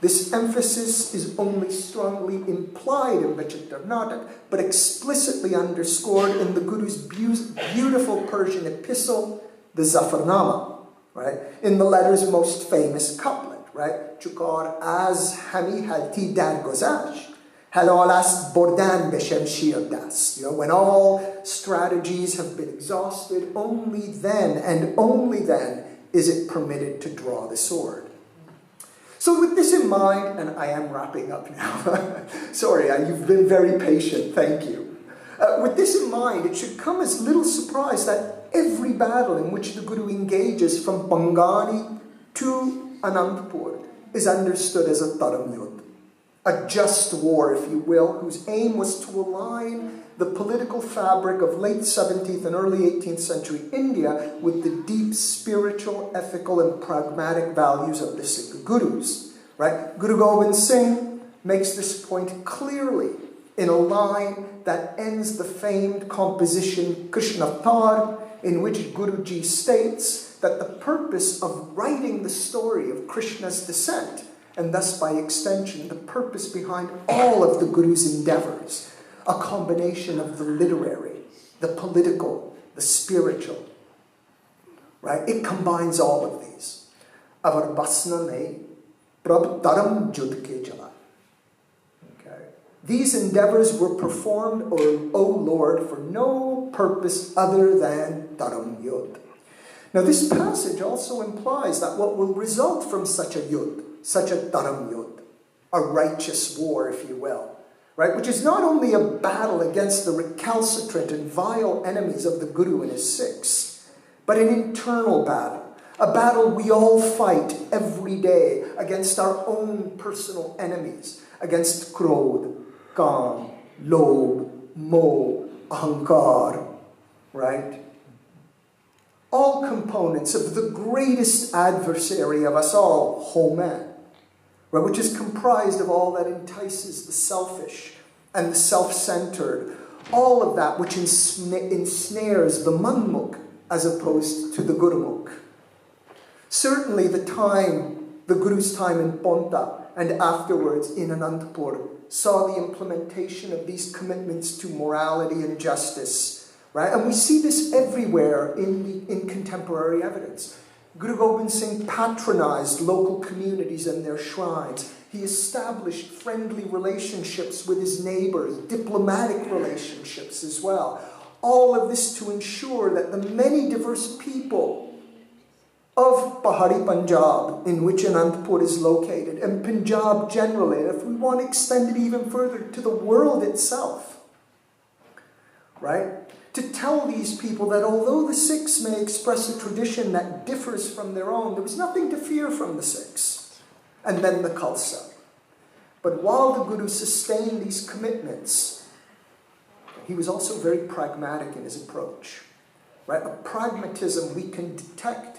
This emphasis is only strongly implied in Bachitar Natak, but explicitly underscored in the Guru's beautiful Persian epistle, the Zafarnama, right? In the letter's most famous couplet, right? Chukar az hami halti dar gozash, halal ast bordan be shamshir dast. When all strategies have been exhausted, only then and only then is it permitted to draw the sword. So with this in mind, and I am wrapping up now. Sorry, you've been very patient, thank you. With this in mind, it should come as little surprise that every battle in which the Guru engages from Bangani to Anandpur is understood as a dharam yudh, a just war, if you will, whose aim was to align the political fabric of late 17th and early 18th century India with the deep spiritual, ethical, and pragmatic values of the Sikh Gurus. Right? Guru Gobind Singh makes this point clearly in a line that ends the famed composition Krishna Avtar, in which Guruji states that the purpose of writing the story of Krishna's descent, and thus by extension the purpose behind all of the Guru's endeavors, a combination of the literary, the political, the spiritual, right? It combines all of these. Avar basna mein prabh dharam judh ke chala. Okay. These endeavors were performed, O Lord, for no purpose other than dharam yudh. Now this passage also implies that what will result from such a yudh, such a dharam yudh, a righteous war, if you will, right? Which is not only a battle against the recalcitrant and vile enemies of the Guru and his Sikhs, but an internal battle. A battle we all fight every day against our own personal enemies, against Krodh, Kam, Lobh, Moh, Ahankar, right? All components of the greatest adversary of us all, Homan, right? Which is comprised of all that entices the selfish and the self-centered, all of that which ensnares the Manmukh as opposed to the Gurumukh. Certainly the Guru's time in Ponta and afterwards in Anandpur saw the implementation of these commitments to morality and justice, right? And we see this everywhere in contemporary evidence. Guru Gobind Singh patronized local communities and their shrines. He established friendly relationships with his neighbors, diplomatic relationships as well. All of this to ensure that the many diverse people of Pahari Punjab, in which Anandpur is located, and Punjab generally, and if we want to extend it even further to the world itself, right? To tell these people that although the Sikhs may express a tradition that differs from their own, there was nothing to fear from the Sikhs. And then the Khalsa. But while the Guru sustained these commitments, he was also very pragmatic in his approach, right? A pragmatism we can detect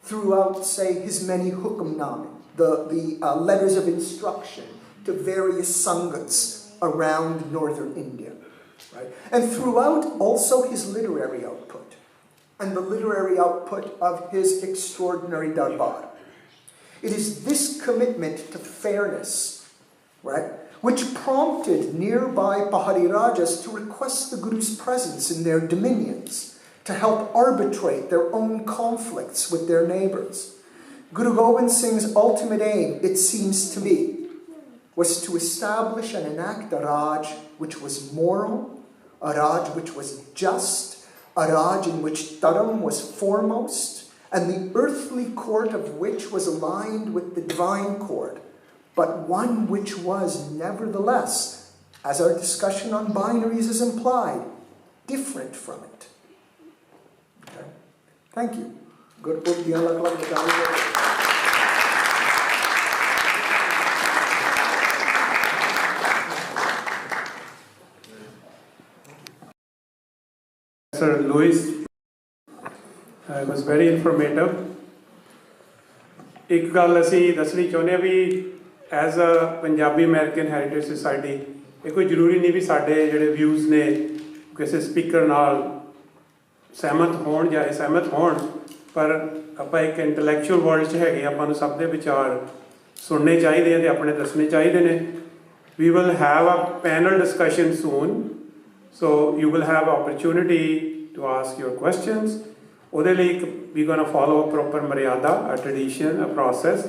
throughout, say, his many hukamname, the letters of instruction to various sangats around northern India, right? And throughout also his literary output, and the literary output of his extraordinary darbar. It is this commitment to fairness, right, which prompted nearby Pahari Rajas to request the Guru's presence in their dominions, to help arbitrate their own conflicts with their neighbors. Guru Gobind Singh's ultimate aim, it seems to me, was to establish and enact a Raj which was moral, a Raj which was just, a Raj in which Dharam was foremost, and the earthly court of which was aligned with the divine court, but one which was nevertheless, as our discussion on binaries is implied, different from it. Thank you. Good. Sir Louis was very informative. ਇੱਕ ਗੱਲ ਅਸੀਂ ਦੱਸਣੀ ਚਾਹੁੰਦੇ ਹਾਂ we as a Punjabi American heritage society ਇਹ ਕੋਈ ਜ਼ਰੂਰੀ ਨਹੀਂ ਵੀ ਸਾਡੇ ਜਿਹੜੇ ਵਿਊਜ਼ ਨੇ ਕਿਸੇ ਸਪੀਕਰ ਨਾਲ ਸਹਿਮਤ ਹੋਣ ਜਾਂ ਅਸਹਿਮਤ ਹੋਣ, ਪਰ ਆਪਾਂ ਇੱਕ ਇੰਟੈਲੈਕਚੁਅਲ ਵਰਲਡ 'ਚ ਹੈਗੇ, ਆਪਾਂ ਨੂੰ ਸਭ ਦੇ ਵਿਚਾਰ ਸੁਣਨੇ ਚਾਹੀਦੇ ਆ ਅਤੇ ਆਪਣੇ ਦੱਸਣੇ ਚਾਹੀਦੇ ਨੇ. We will have a panel discussion soon, so you will have opportunity to ask your questions. ਉਹਦੇ ਲਈ we're going to follow a proper ਮਰਿਆਦਾ, a tradition, a process.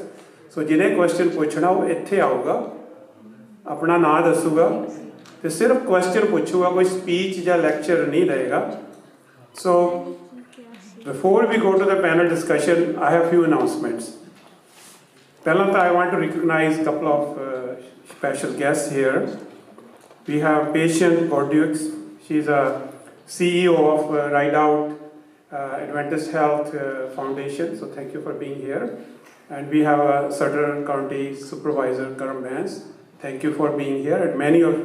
So ਜਿਹਨੇ question ਪੁੱਛਣਾ ਉਹ ਇੱਥੇ ਆਊਗਾ, ਆਪਣਾ ਨਾਂ ਦੱਸੂਗਾ ਅਤੇ ਸਿਰਫ question ਪੁੱਛੂਗਾ, ਕੋਈ speech ਜਾਂ lecture ਨਹੀਂ ਦੇਗਾ. So before we go to the panel discussion, I have few announcements. ਪਹਿਲਾਂ I want to recognize a couple of special guests here. We have Patient Bordeaux. She's a CEO of Ride Out Adventist Health Foundation. So thank you for being here. And we have a Sutter County Supervisor, Karam Vance. Thank you for being here. And many of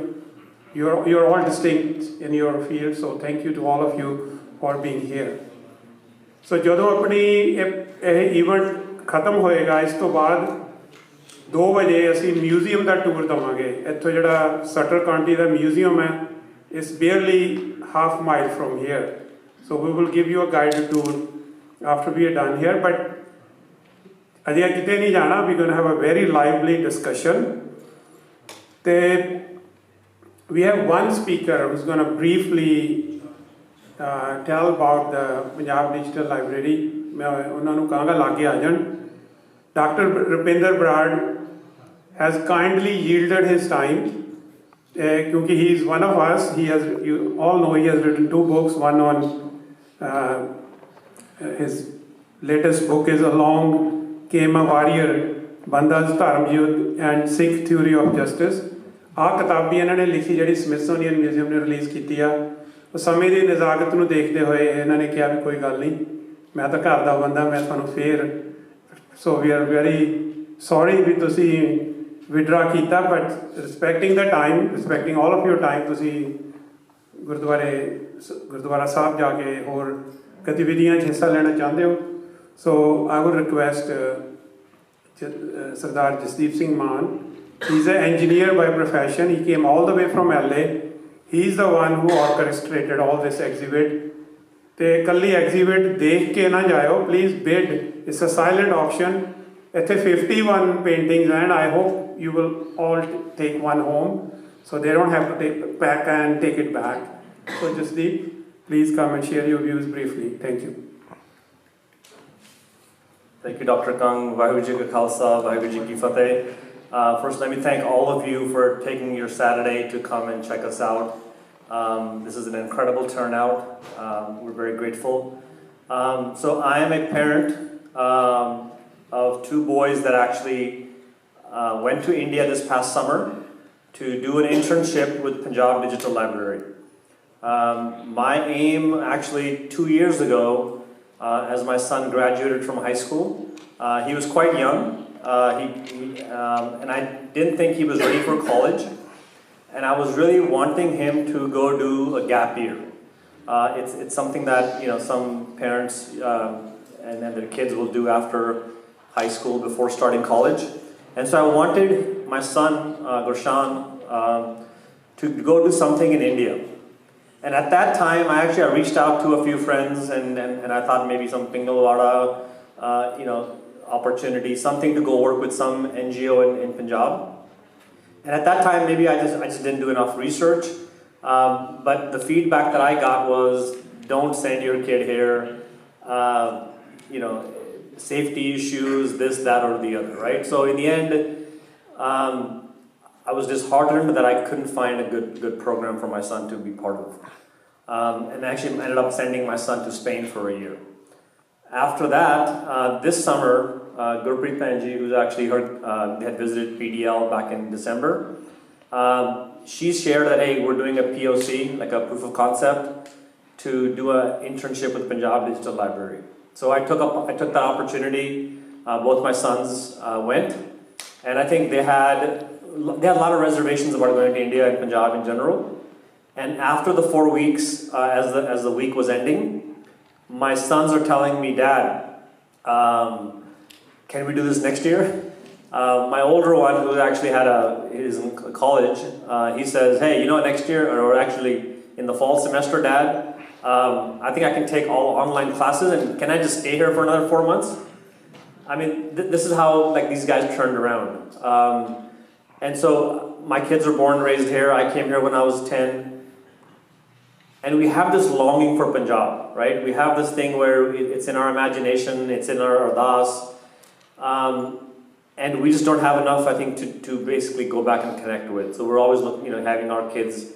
you're all distinct in your field. So thank you to all of you for being here. So ਜਦੋਂ ਆਪਣੀ ਇਹ event ਖਤਮ ਹੋਏਗਾ, ਇਸ ਤੋਂ ਬਾਅਦ 2 ਵਜੇ ਅਸੀਂ ਮਿਊਜ਼ੀਅਮ ਦਾ ਟੂਰ ਦੇਵਾਂਗੇ. ਇੱਥੋਂ ਜਿਹੜਾ ਸਟਰ ਕਾਉਂਟੀ ਦਾ ਮਿਊਜ਼ੀਅਮ ਹੈ, ਇਸ ਬੇਅਰਲੀ half mile from here. So we will give you a guided tour after we are done here. But ਅਜੇ ਕਿਤੇ ਨਹੀਂ ਜਾਣਾ. We're going to have a very lively discussion. ਤੇ we have one speaker who's going to briefly tell about the Punjab Digital Library. ਮੈਂ ਉਹਨਾਂ ਨੂੰ ਕਹਾਂਗਾ ਲਾਗੇ ਆ ਜਾਣ. Dr. Rupinder Brad has kindly yielded his time kyunki he is one of us. He has, you all know, he has written 2 books. One on his latest book is Along Came a Warrior, Banda's Dharam Yudh and Sikh Theory of Justice. ਆਹ ਕਿਤਾਬ ਵੀ ਇਹਨਾਂ ਨੇ ਲਿਖੀ ਜਿਹੜੀ Smithsonian museum ਨੇ release ਕੀਤੀ ਆ। ਉਹ ਸਮੇਂ ਦੀ ਨਜ਼ਾਕਤ ਨੂੰ ਦੇਖਦੇ ਹੋਏ ਇਹਨਾਂ ਨੇ ਕਿਹਾ ਵੀ ਕੋਈ ਗੱਲ ਨਹੀਂ, ਮੈਂ ਤਾਂ ਘਰ ਦਾ ਬੰਦਾ, ਮੈਂ ਤੁਹਾਨੂੰ ਫੇਰ so we are very sorry we ਤੁਸੀਂ ਵਿਡਰਾ ਕੀਤਾ, but respecting the time, respecting all of your time, ਤੁਸੀਂ ਗੁਰਦੁਆਰਾ ਸਾਹਿਬ ਜਾ ਕੇ ਹੋਰ ਗਤੀਵਿਧੀਆਂ 'ਚ ਹਿੱਸਾ ਲੈਣਾ ਚਾਹੁੰਦੇ ਹੋ। So I would request Sardar Jasdeep Singh Maan. He's an engineer by profession. He came all the way from LA. He's the one who orchestrated all this exhibit. ਤੇ ਕੱਲੀ exhibit ਦੇਖ ਕੇ ਨਾ ਜਾਇਓ, please bid. It's a silent auction. ਇੱਥੇ 51 paintings and I hope you will all take one home so they don't have to take back and take it back. So Jasdeep, please come and share your views briefly. Thank you. Thank you, Dr. Kang. Vaheguru Ji Ka Khalsa, Vaheguru Ji Ki Fateh. First, let me thank all of you for taking your Saturday to come and check us out. This is an incredible turnout. We're very grateful. So I am a parent of 2 boys that actually went to India this past summer to do an internship with Punjab Digital Library. My aim actually 2 years ago, as my son graduated from high school, he was quite young, and I didn't think he was ready for college, and I was really wanting him to go do a gap year. It's something that some parents and their kids will do after high school before starting college, and so I wanted my son Gurshan to go do something in India. And at that time, I reached out to a few friends, and I thought maybe some Pingalwada, opportunity, something to go work with some NGO in Punjab. And at that time, maybe I just didn't do enough research. But the feedback that I got was, don't send your kid here. Safety issues, this, that, or the other, right? So in the end, I was disheartened that I couldn't find a good program for my son to be part of. And actually ended up sending my son to Spain for a year. After that, this summer, Gurpreet Panji, who's actually they had visited PDL back in December, she shared that, hey, we're doing a POC, like a proof of concept, to do an internship with Punjab Digital Library. So I took that opportunity. Both my sons went, and I think they had a lot of reservations about going to India and Punjab in general. And after the 4 weeks, as the week was ending, my sons are telling me, Dad, can we do this next year? My older one, who actually is in college, he says, hey, next year, or actually in the fall semester, Dad, I think I can take all online classes, and can I just stay here for another 4 months? I mean, this is how these guys turned around. And so my kids are born and raised here. I came here when I was 10. And we have this longing for Punjab, right? We have this thing where it's in our imagination, it's in our ardas. And we just don't have enough, I think, to basically go back and connect with. So we're always having our kids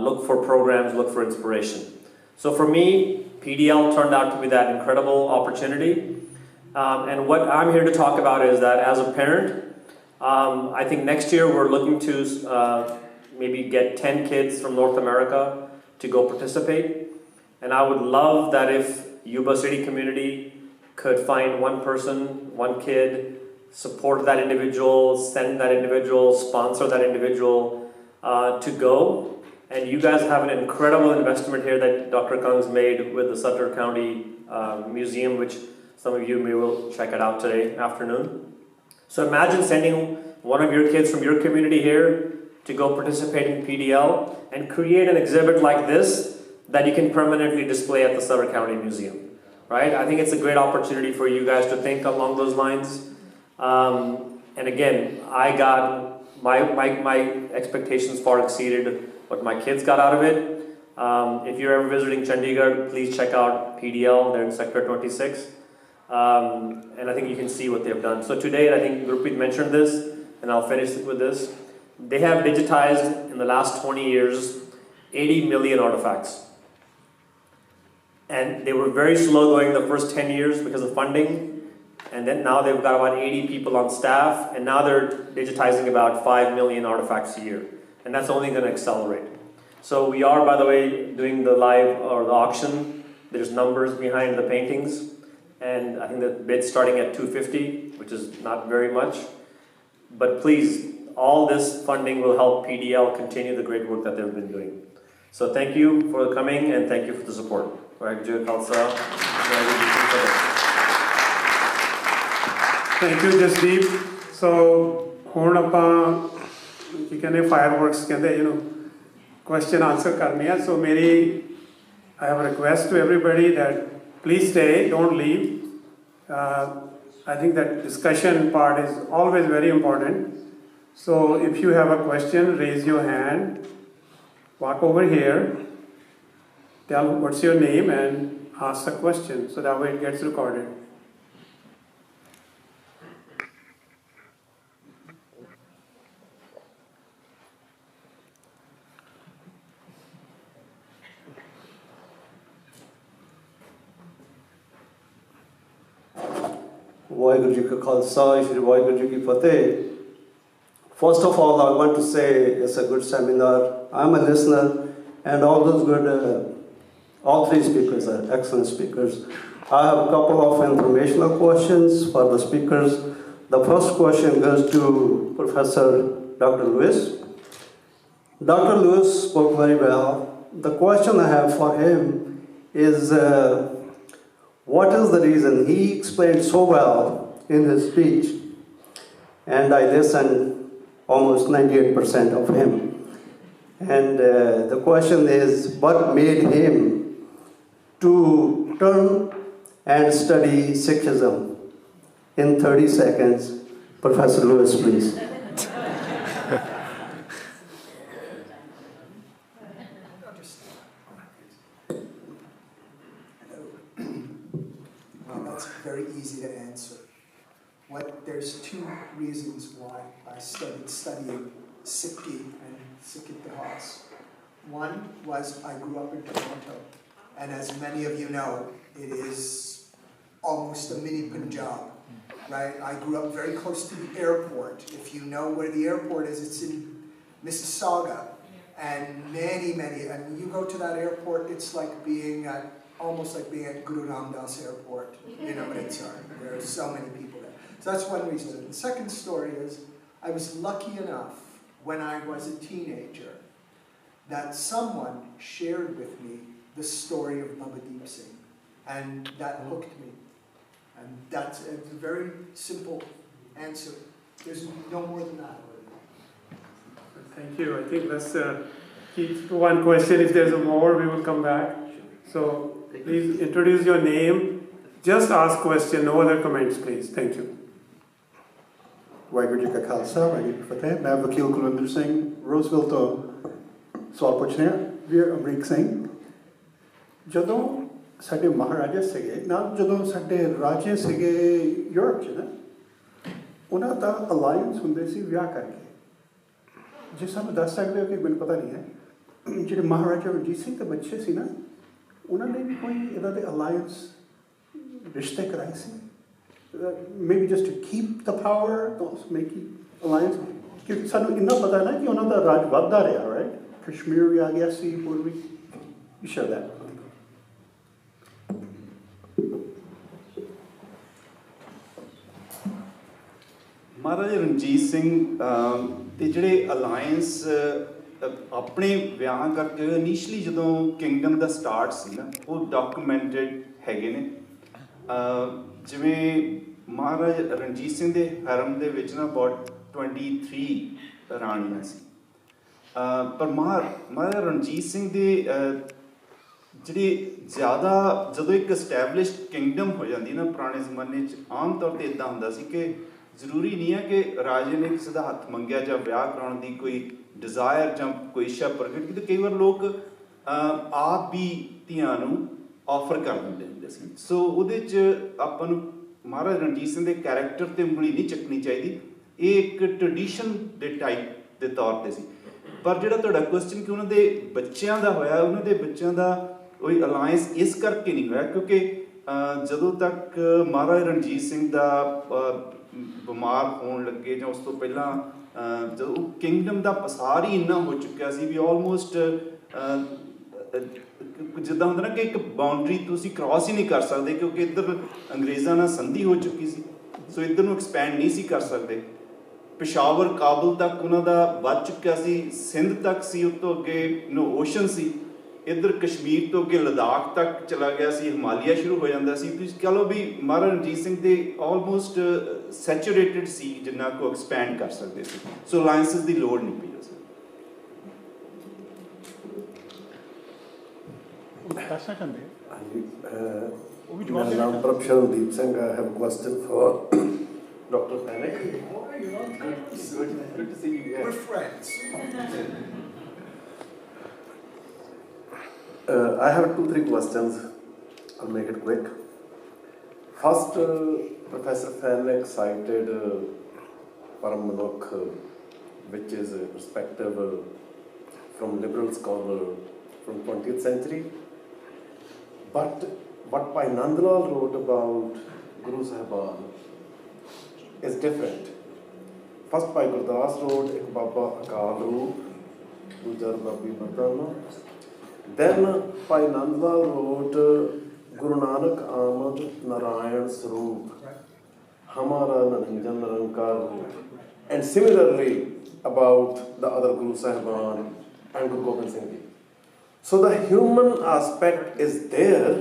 look for programs, look for inspiration. So for me, PDL turned out to be that incredible opportunity. And what I'm here to talk about is that as a parent, I think next year we're looking to maybe get 10 kids from North America to go participate. And I would love that if Yuba City community could find one person, one kid, support that individual, send that individual, sponsor that individual to go. And you guys have an incredible investment here that Dr. Kang's made with the Sutter County Museum, which some of you may will check it out today afternoon. So imagine sending one of your kids from your community here to go participate in PDL and create an exhibit like this that you can permanently display at the Sutter County Museum, right? I think it's a great opportunity for you guys to think along those lines. And again, I got my expectations far exceeded what my kids got out of it. If you're ever visiting Chandigarh, please check out PDL. They're in Sector 26. And I think you can see what they've done. So today, I think Gurpreet mentioned this, and I'll finish with this. They have digitized in the last 20 years 80 million artifacts. And they were very slow going the first 10 years because of funding. And then now they've got about 80 people on staff, and now they're digitizing about 5 million artifacts a year. And that's only going to accelerate. So we are, by the way, doing the live or the auction. There's numbers behind the paintings. And I think the bid's starting at $250, which is not very much. But please, all this funding will help PDL continue the great work that they've been doing. So thank you for coming, and thank you for the support. Thank you, Jasdeep. So, ਹੁਣ ਆਪਾਂ ਕੀ ਕਹਿੰਦੇ fireworks ਕਹਿੰਦੇ question answer ਕਰਨੀ ਆ. So I have a request to everybody that please stay, don't leave. I think that discussion part is always very important. So if you have a question, raise your hand, walk over here, tell what's your name and ask a question, so that way it gets recorded. Waheguru ji ਕਾ ਖਾਲਸਾ ਸ਼੍ਰੀ ਵਾਹਿਗੁਰੂ ਜੀ ਕੀ ਫਤਿਹ. First of all, I want to say it's a good seminar. I'm a listener, and all those good, all three speakers are excellent speakers. I have a couple of informational questions for the speakers. The first question goes to Professor Dr. Lewis. Dr. Lewis spoke very well. The question I have for him is, what is the reason? He explained so well in his speech, and I listened almost 98% of him. And the question is, what made him to turn and study Sikhism? In 30 seconds, Professor Lewis, please. Very easy to answer. There's two reasons why I started studying Sikhi and Sikh Itihas. One was I grew up in Toronto, and as many of you know, it is almost a mini Punjab, right? I grew up very close to the airport. If you know where the airport is, it's in Mississauga, and many, and you go to that airport, it's like almost like being at Guru Ramdas Airport, there are so many people there. So that's one reason. And the second story is, I was lucky enough when I was a teenager that someone shared with me the story of Baba Deep Singh, and that hooked me. And that's a very simple answer. There's no more than that. Thank you. I think let's keep to one question. If there's more, we will come back. So please introduce your name. Just ask question, no other comments, please. Thank you. Waheguru ji ਕਾ ਖਾਲਸਾ ਵਾਹਿਗੁਰੂ ਜੀ ਕੀ ਫਤਿਹ. ਮੈਂ ਵਕੀਲ ਕੁਲਵਿੰਦਰ ਸਿੰਘ ਰੋਜ਼ਵਿਲ ਤੋਂ ਸਵਾਲ ਪੁੱਛ ਰਿਹਾ. ਵੀਰ ਅਮਰੀਕ ਸਿੰਘ, ਜਦੋਂ ਸਾਡੇ ਮਹਾਰਾਜਾ ਸੀਗੇ ਨਾਲ, ਜਦੋਂ ਸਾਡੇ ਰਾਜੇ ਸੀਗੇ ਯੂਰਪ 'ਚ ਨਾ, ਉਹਨਾਂ ਦਾ ਅਲਾਇੰਸ ਹੁੰਦੇ ਸੀ ਵਿਆਹ ਕਰਕੇ. ਜੇ ਸਾਨੂੰ ਦੱਸ ਸਕਦੇ ਹੋ ਕਿ ਮੈਨੂੰ ਪਤਾ ਨਹੀਂ ਹੈ, ਜਿਹੜੇ ਮਹਾਰਾਜਾ ਰਣਜੀਤ ਸਿੰਘ ਦੇ ਬੱਚੇ ਸੀ ਨਾ, ਉਹਨਾਂ ਨੇ ਵੀ ਕੋਈ ਇਹਦਾ ਦੇ ਅਲਾਇੰਸ ਰਿਸ਼ਤੇ ਕਰਾਏ ਸੀ? Maybe just to keep the power, making alliance. Because ਸਾਨੂੰ ਇੰਨਾ ਪਤਾ ਨਾ ਕਿ ਉਹਨਾਂ ਦਾ ਰਾਜ ਵੱਧਦਾ ਰਿਹਾ, right? ਕਸ਼ਮੀਰ ਵੀ ਆ ਗਿਆ ਸੀ, ਹੋਰ ਵੀ. You share that. Maharaja Ranjit Singh ਦੇ ਜਿਹੜੇ ਅਲਾਇੰਸ ਆਪਣੇ ਵਿਆਹ ਕਰਕੇ ਇਨੀਸ਼ੀਅਲੀ ਜਦੋਂ ਕਿੰਗਡਮ ਦਾ ਸਟਾਰਟ ਸੀ ਨਾ, ਉਹ ਡਾਕੂਮੈਂਟਡ ਹੈਗੇ ਨੇ. ਜਿਵੇਂ ਮਹਾਰਾਜਾ ਰਣਜੀਤ ਸਿੰਘ ਦੇ ਹਰਮ ਦੇ ਵਿੱਚ ਨਾ ਅਬਾਊਟ 23 ਰਾਣੀਆਂ ਸੀ, ਪਰ ਮਹਾਰਾਜਾ ਰਣਜੀਤ ਸਿੰਘ ਦੇ ਜਿਹੜੇ ਜ਼ਿਆਦਾ, ਜਦੋਂ ਇੱਕ ਐਸਟੈਬਲਿਸ਼ਡ ਕਿੰਗਡਮ ਹੋ ਜਾਂਦੀ ਨਾ ਪੁਰਾਣੇ ਜ਼ਮਾਨੇ 'ਚ, ਆਮ ਤੌਰ 'ਤੇ ਇੱਦਾਂ ਹੁੰਦਾ ਸੀ ਕਿ ਜ਼ਰੂਰੀ ਨਹੀਂ ਹੈ ਕਿ ਰਾਜੇ ਨੇ ਕਿਸੇ ਦਾ ਹੱਥ ਮੰਗਿਆ ਜਾਂ ਵਿਆਹ ਕਰਾਉਣ ਦੀ ਕੋਈ ਡਿਜ਼ਾਇਰ ਜਾਂ ਕੋਈ ਇੱਛਾ ਪ੍ਰਗਟ ਕੀਤੀ. ਕਈ ਵਾਰ ਲੋਕ ਆਪ ਵੀ ਧੀਆਂ ਨੂੰ ਆਫਰ ਕਰ ਦਿੰਦੇ ਹੁੰਦੇ ਸੀ. ਸੋ ਉਹਦੇ 'ਚ ਆਪਾਂ ਨੂੰ ਮਹਾਰਾਜਾ ਰਣਜੀਤ ਸਿੰਘ ਦੇ ਕੈਰੈਕਟਰ 'ਤੇ ਉਂਗਲੀ ਨਹੀਂ ਚੱਕਣੀ ਚਾਹੀਦੀ. ਇਹ ਇੱਕ ਟ੍ਰੈਡੀਸ਼ਨ ਦੇ ਟਾਈਪ ਦੇ ਤੌਰ 'ਤੇ ਸੀ. ਪਰ ਜਿਹੜਾ ਤੁਹਾਡਾ ਕੁਐਸਚਨ ਕਿ ਉਹਨਾਂ ਦੇ ਬੱਚਿਆਂ ਦਾ ਹੋਇਆ, ਉਹਨਾਂ ਦੇ ਬੱਚਿਆਂ ਦਾ ਕੋਈ ਅਲਾਇੰਸ ਇਸ ਕਰਕੇ ਨਹੀਂ ਹੋਇਆ ਕਿਉਂਕਿ ਜਦੋਂ ਤੱਕ ਮਹਾਰਾਜ ਰਣਜੀਤ ਸਿੰਘ ਦਾ ਬਿਮਾਰ ਹੋਣ ਲੱਗੇ ਜਾਂ ਉਸ ਤੋਂ ਪਹਿਲਾਂ ਜਦੋਂ ਕਿੰਗਡਮ ਦਾ ਪਸਾਰ ਹੀ ਇੰਨਾ ਹੋ ਚੁੱਕਿਆ ਸੀ ਵੀ ਆਲਮੋਸਟ ਜਿੱਦਾਂ ਹੁੰਦਾ ਨਾ ਕਿ ਇੱਕ ਬਾਉਂਡਰੀ ਤੁਸੀਂ ਕ੍ਰਾਸ ਹੀ ਨਹੀਂ ਕਰ ਸਕਦੇ ਕਿਉਂਕਿ ਇੱਧਰ ਅੰਗਰੇਜ਼ਾਂ ਨਾਲ ਸੰਧੀ ਹੋ ਚੁੱਕੀ ਸੀ ਸੋ ਇੱਧਰ ਨੂੰ ਐਕਸਪੈਂਡ ਨਹੀਂ ਸੀ ਕਰ ਸਕਦੇ ਪਿਸ਼ਾਵਰ ਕਾਬਲ ਤੱਕ ਉਹਨਾਂ ਦਾ ਵੱਧ ਚੁੱਕਿਆ ਸੀ ਸਿੰਧ ਤੱਕ ਸੀ ਉਸ ਤੋਂ ਅੱਗੇ ਓਸ਼ਨ ਸੀ ਇੱਧਰ ਕਸ਼ਮੀਰ ਤੋਂ ਅੱਗੇ ਲਦਾਖ ਤੱਕ ਚਲਾ ਗਿਆ ਸੀ ਹਿਮਾਲਿਆ ਸ਼ੁਰੂ ਹੋ ਜਾਂਦਾ ਸੀ ਤੁਸੀਂ ਕਹ ਲਓ ਵੀ ਮਹਾਰਾਜਾ ਰਣਜੀਤ ਸਿੰਘ ਦੇ ਆਲਮੋਸਟ ਸੈਚੂਰੇਟਡ ਸੀ ਜਿੰਨਾ ਕੋ ਐਕਸਪੈਂਡ ਕਰ ਸਕਦੇ ਸੀ ਸੋ ਅਲਾਇੰਸਿਸ ਦੀ ਲੋੜ ਨਹੀਂ ਪਈ ਉਸ ਦੱਸਣਾ ਚਾਹੁੰਦੇ My name is Prabhsharandeep Singh. I have a question for Dr. Panek. Good to see you. We're friends. I have 2-3 questions. I'll make it quick. First, Professor Panek cited Param Manokh, which is a perspective from liberal scholar from 20th century. But what Bhai Nandlal wrote about Guru Sahiban is different. First Bhai Gurdas wrote Ek Baba Akal Roop, Dujar Babi Batana. Then Bhai Nandlal wrote Guru Nanak Amad Narayan Swaroop, Hamara Naranjan Narankar Roop. And similarly about the other Guru Sahiban and Guru Gobind Singh Ji. So the human aspect is there,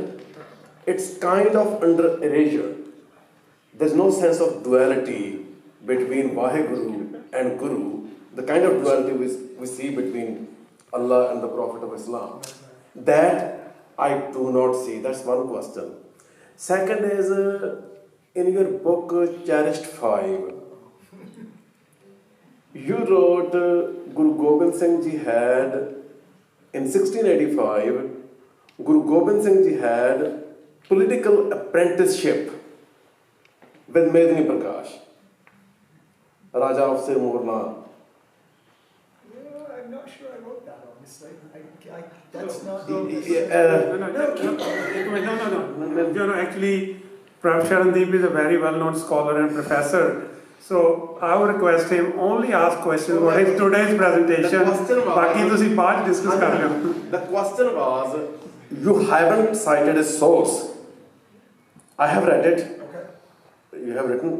it's kind of under erasure. There's no sense of duality between Vaheguru and Guru, the kind of duality we see between Allah and the Prophet of Islam. That I do not see, that's one question. Second is, in your book Cherished 5, you wrote Guru Gobind Singh Ji had in 1685, Guru Gobind Singh Ji had political apprenticeship with Medini Prakash, Raja of Sirmurna. I'm not sure I wrote that, honestly. That's not... No. Actually, Prabhsharandeep is a very well-known scholar and professor. So I would request him only ask questions about his today's presentation. Baki tusi baad discuss kar leo. The question was, you haven't cited a source. I have read it. Okay. You have written,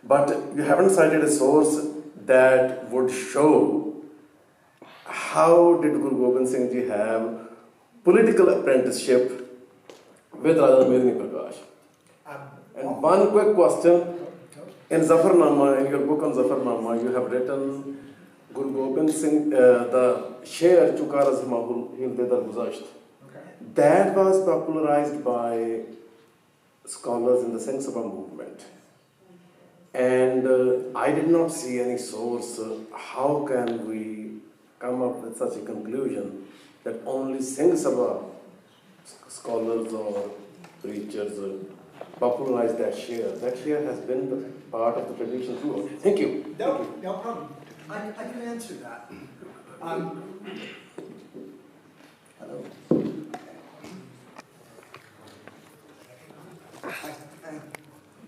but you haven't cited a source that would show how did Guru Gobind Singh Ji have political apprenticeship with Raja Medini Prakash. And one quick question. In Zafarnama, in your book on Zafarnama, you have written Guru Gobind Singh, the Sher Chukaraz Mahul Hildedar Guzasht. That was popularized by scholars in the Singh Sabha movement. And I did not see any source. How can we come up with such a conclusion that only Singh Sabha scholars or preachers popularize that share? That share has been the part of the tradition throughout. Thank you. No problem. I can answer that. Hello.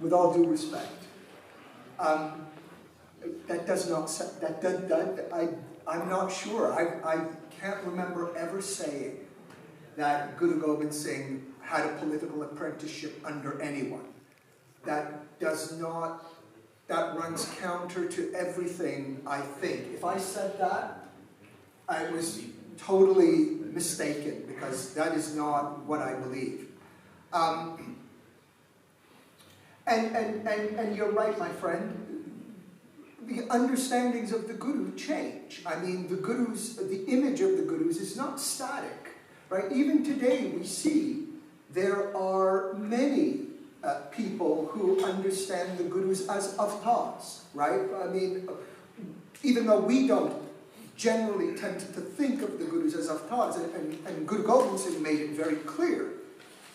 With all due respect, that does not. I'm not sure. I can't remember ever saying that Guru Gobind Singh had a political apprenticeship under anyone. That runs counter to everything I think. If I said that, I was totally mistaken because that is not what I believe. And you're right, my friend. The understandings of the Guru change. I mean, the image of the Gurus is not static, right? Even today we see there are many people who understand the Gurus as avatars, right? I mean, even though we don't generally tend to think of the Gurus as avatars, and Guru Gobind Singh made it very clear.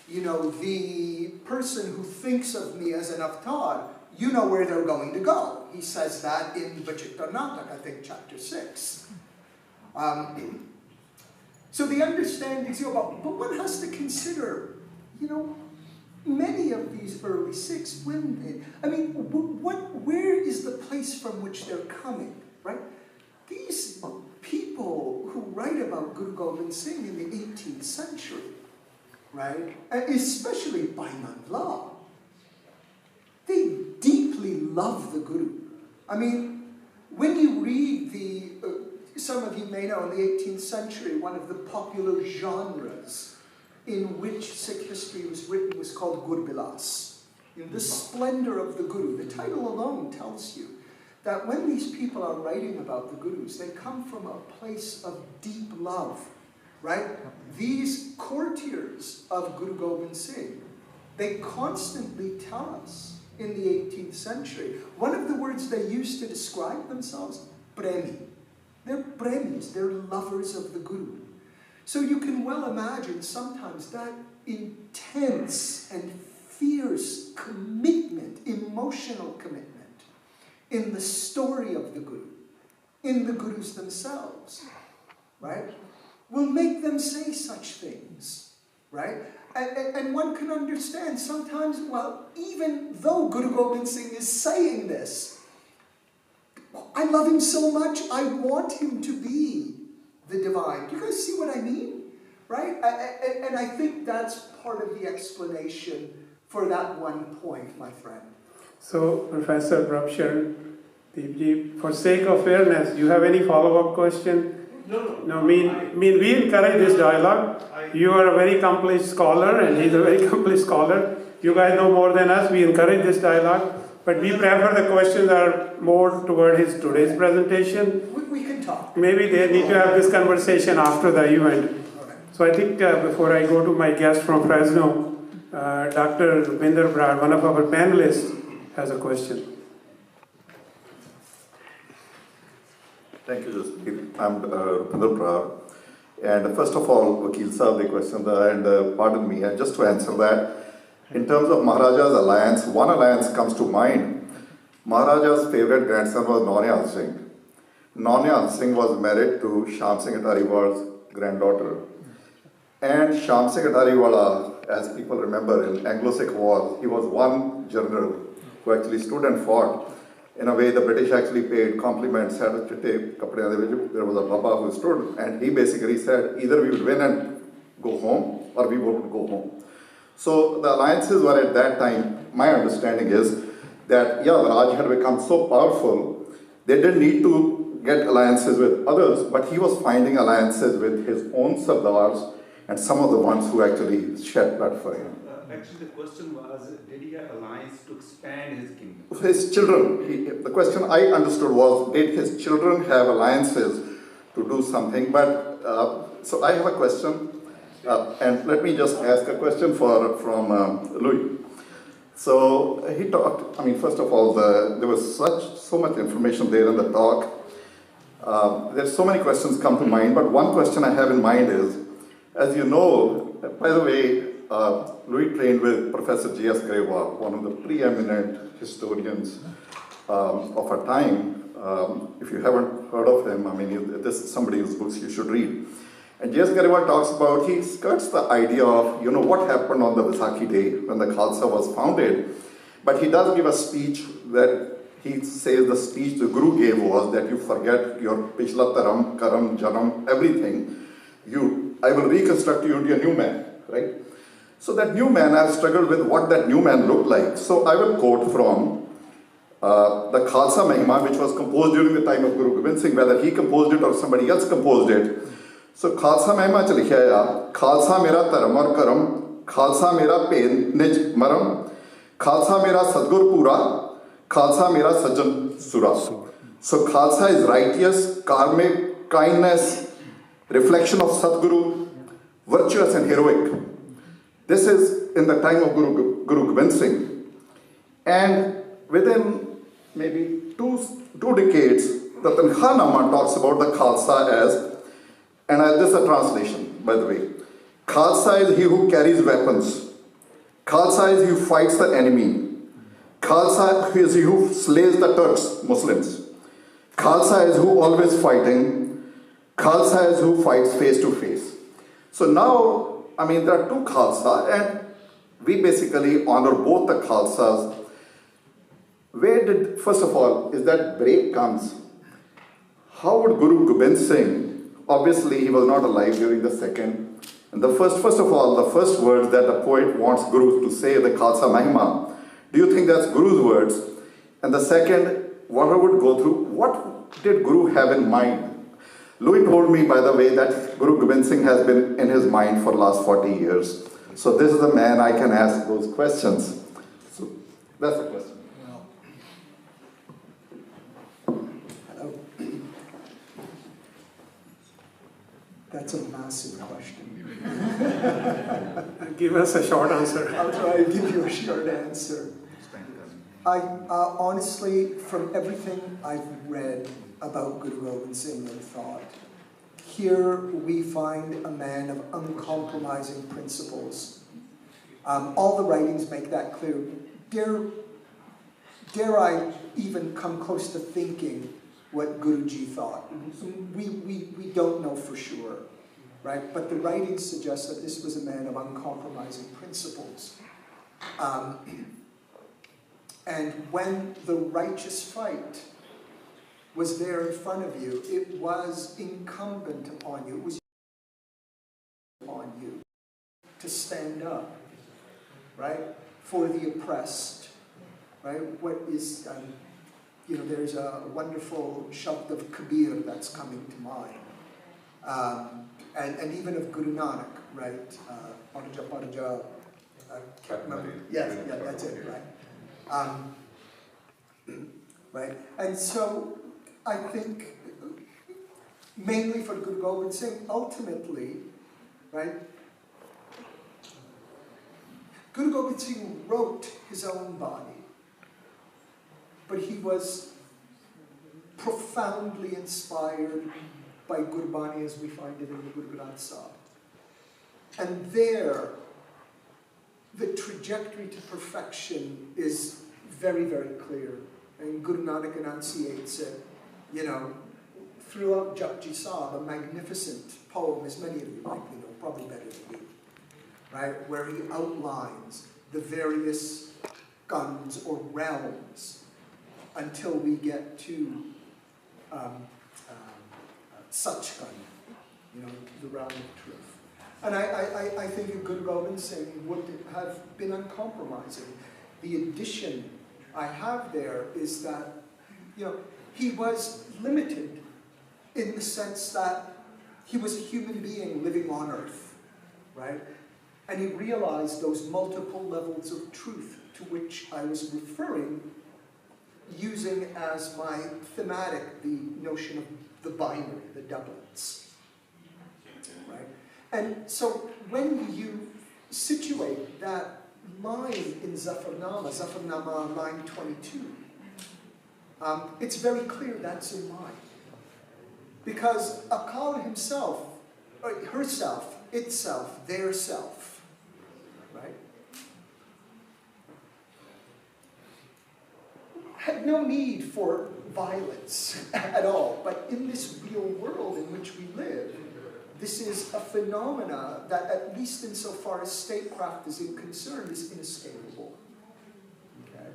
You know, the person who thinks of me as an avatar, you know where they're going to go. He says that in Vachitra Natak, I think chapter 6. So the understandings, but one has to consider, you know, these early Sikhs, where is the place from which they're coming, right? These people who write about Guru Gobind Singh in the 18th century, right, especially Bhai Nandlal, they deeply love the Guru. I mean, when you read some of you may know in the 18th century, one of the popular genres in which Sikh history was written was called Gurbilas. In the splendor of the Guru. The title alone tells you that when these people are writing about the Gurus, they come from a place of deep love, right? These courtiers of Guru Gobind Singh, they constantly tell us in the 18th century, one of the words they used to describe themselves, premi. They're premis, they're lovers of the Guru. So you can well imagine sometimes that intense and fierce commitment, emotional commitment, in the story of the Guru, in the Gurus themselves, right, will make them say such things, right? And one can understand sometimes, well, even though Guru Gobind Singh is saying this, I love him so much, I want him to be the divine. Do you guys see what I mean? Right? And I think that's part of the explanation for that one point, my friend. So, Professor Prabhsharan, Deepji, for sake of fairness, do you have any follow-up question? No, we encourage this dialogue. You are a very accomplished scholar, and he's a very accomplished scholar. You guys know more than us. We encourage this dialogue. But we prefer the questions are more toward today's presentation. We can talk. Maybe they need to have this conversation after the event. So I think before I go to my guest from Fresno, Dr. Rupinder Brad, one of our panelists, has a question. Thank you, Jaspreet. I'm Rupinder Brad. And first of all, Vakil Saab, the question, and pardon me, and just to answer that, in terms of Maharaja's alliance, one alliance comes to mind. Maharaja's favorite grandson was Nauniyal Singh. Nauniyal Singh was married to Shyam Singh Atariwal's granddaughter. And Shyam Singh Atariwala, as people remember, in Anglo-Sikh War, he was one general who actually stood and fought. In a way, the British actually paid compliments. There was a Baba who stood, and he basically said, either we would win and go home, or we wouldn't go home. So the alliances were at that time, my understanding is that, yeah, the Raj had become so powerful, they didn't need to get alliances with others, but he was finding alliances with his own Sardars and some of the ones who actually shed blood for him. Actually, the question was, did he have alliance to expand his kingdom? His children, the question I understood was, did his children have alliances to do something? But, so I have a question. And let me just ask a question from Louis. So he talked, first of all, there was so much information there in the talk. There's so many questions come to mind, but one question I have in mind is, as you know, by the way, Louis trained with Professor J.S. Grewal, one of the preeminent historians of our time. If you haven't heard of him, this is somebody whose books you should read. And J.S. Grewal talks about, he skirts the idea of, what happened on the Vaisakhi day when the Khalsa was founded. But he does give a speech that he says the speech the Guru gave was that you forget your Pichla Taram, Karam, Janam, everything. I will reconstruct you into a new man, right? So that new man, I've struggled with what that new man looked like. So I will quote from the Khalsa Mahima, which was composed during the time of Guru Gobind Singh, whether he composed it or somebody else composed it. So Khalsa Mahima ch likhya ya, Khalsa mera dharam aur karam, Khalsa mera pen nij maram, Khalsa mera sadgur pura, Khalsa mera sajjan sura. So Khalsa is righteous, karmic, kindness, reflection of Sadguru, virtuous and heroic. This is in the time of Guru Gobind Singh. And within maybe two decades, the Tankhanaama talks about the Khalsa as, and this is a translation, by the way. Khalsa is he who carries weapons. Khalsa is he who fights the enemy. Khalsa is he who slays the Turks, Muslims. Khalsa is who always fighting. Khalsa is who fights face to face. So now, there are two Khalsa, and we basically honor both the Khalsas. Where did, first of all, is that break comes? How would Guru Gobind Singh, obviously he was not alive during the second, and the first of all, the first words that the poet wants Guru to say, the Khalsa Mahima, do you think that's Guru's words? And the second, what I would go through, what did Guru have in mind? Louis told me, by the way, that Guru Gobind Singh has been in his mind for the last 40 years. So this is the man I can ask those questions. So that's the question. Hello. That's a massive question. Give us a short answer. I'll try to give you a short answer. I honestly, from everything I've read about Guru Gobind Singh and thought, here we find a man of uncompromising principles. All the writings make that clear. Dare I even come close to thinking what Guruji thought? We don't know for sure, right? But the writings suggest that this was a man of uncompromising principles. And when the righteous fight was there in front of you, it was incumbent upon you, it was upon you to stand up, right, for the oppressed, right? What is, there's a wonderful shabd of Kabir that's coming to mind, and even of Guru Nanak, right? Parja, can't remember. Yes, yeah, that's it, right? Right, and so I think mainly for Guru Gobind Singh, ultimately, right? Guru Gobind Singh wrote his own body, but he was profoundly inspired by Gurbani as we find it in the Guru Granth Sahib. And there, the trajectory to perfection is very, very clear. And Guru Nanak enunciates it, throughout Japji Sahib, a magnificent poem, as many of you likely know, probably better than me, right? Where he outlines the various guns or realms until we get to Sachkhand, the realm of truth. And I think Guru Gobind Singh would have been uncompromising. The addition I have there is that, he was limited in the sense that he was a human being living on earth, right? And he realized those multiple levels of truth to which I was referring, using as my thematic the notion of the binary, the doublets, right? And so when you situate that line in Zafarnama line 22, it's very clear that's in mind. Because Akal himself, herself, itself, their self, right, had no need for violence at all. But in this real world in which we live, this is a phenomena that, at least insofar as statecraft is concerned, is inescapable. Okay?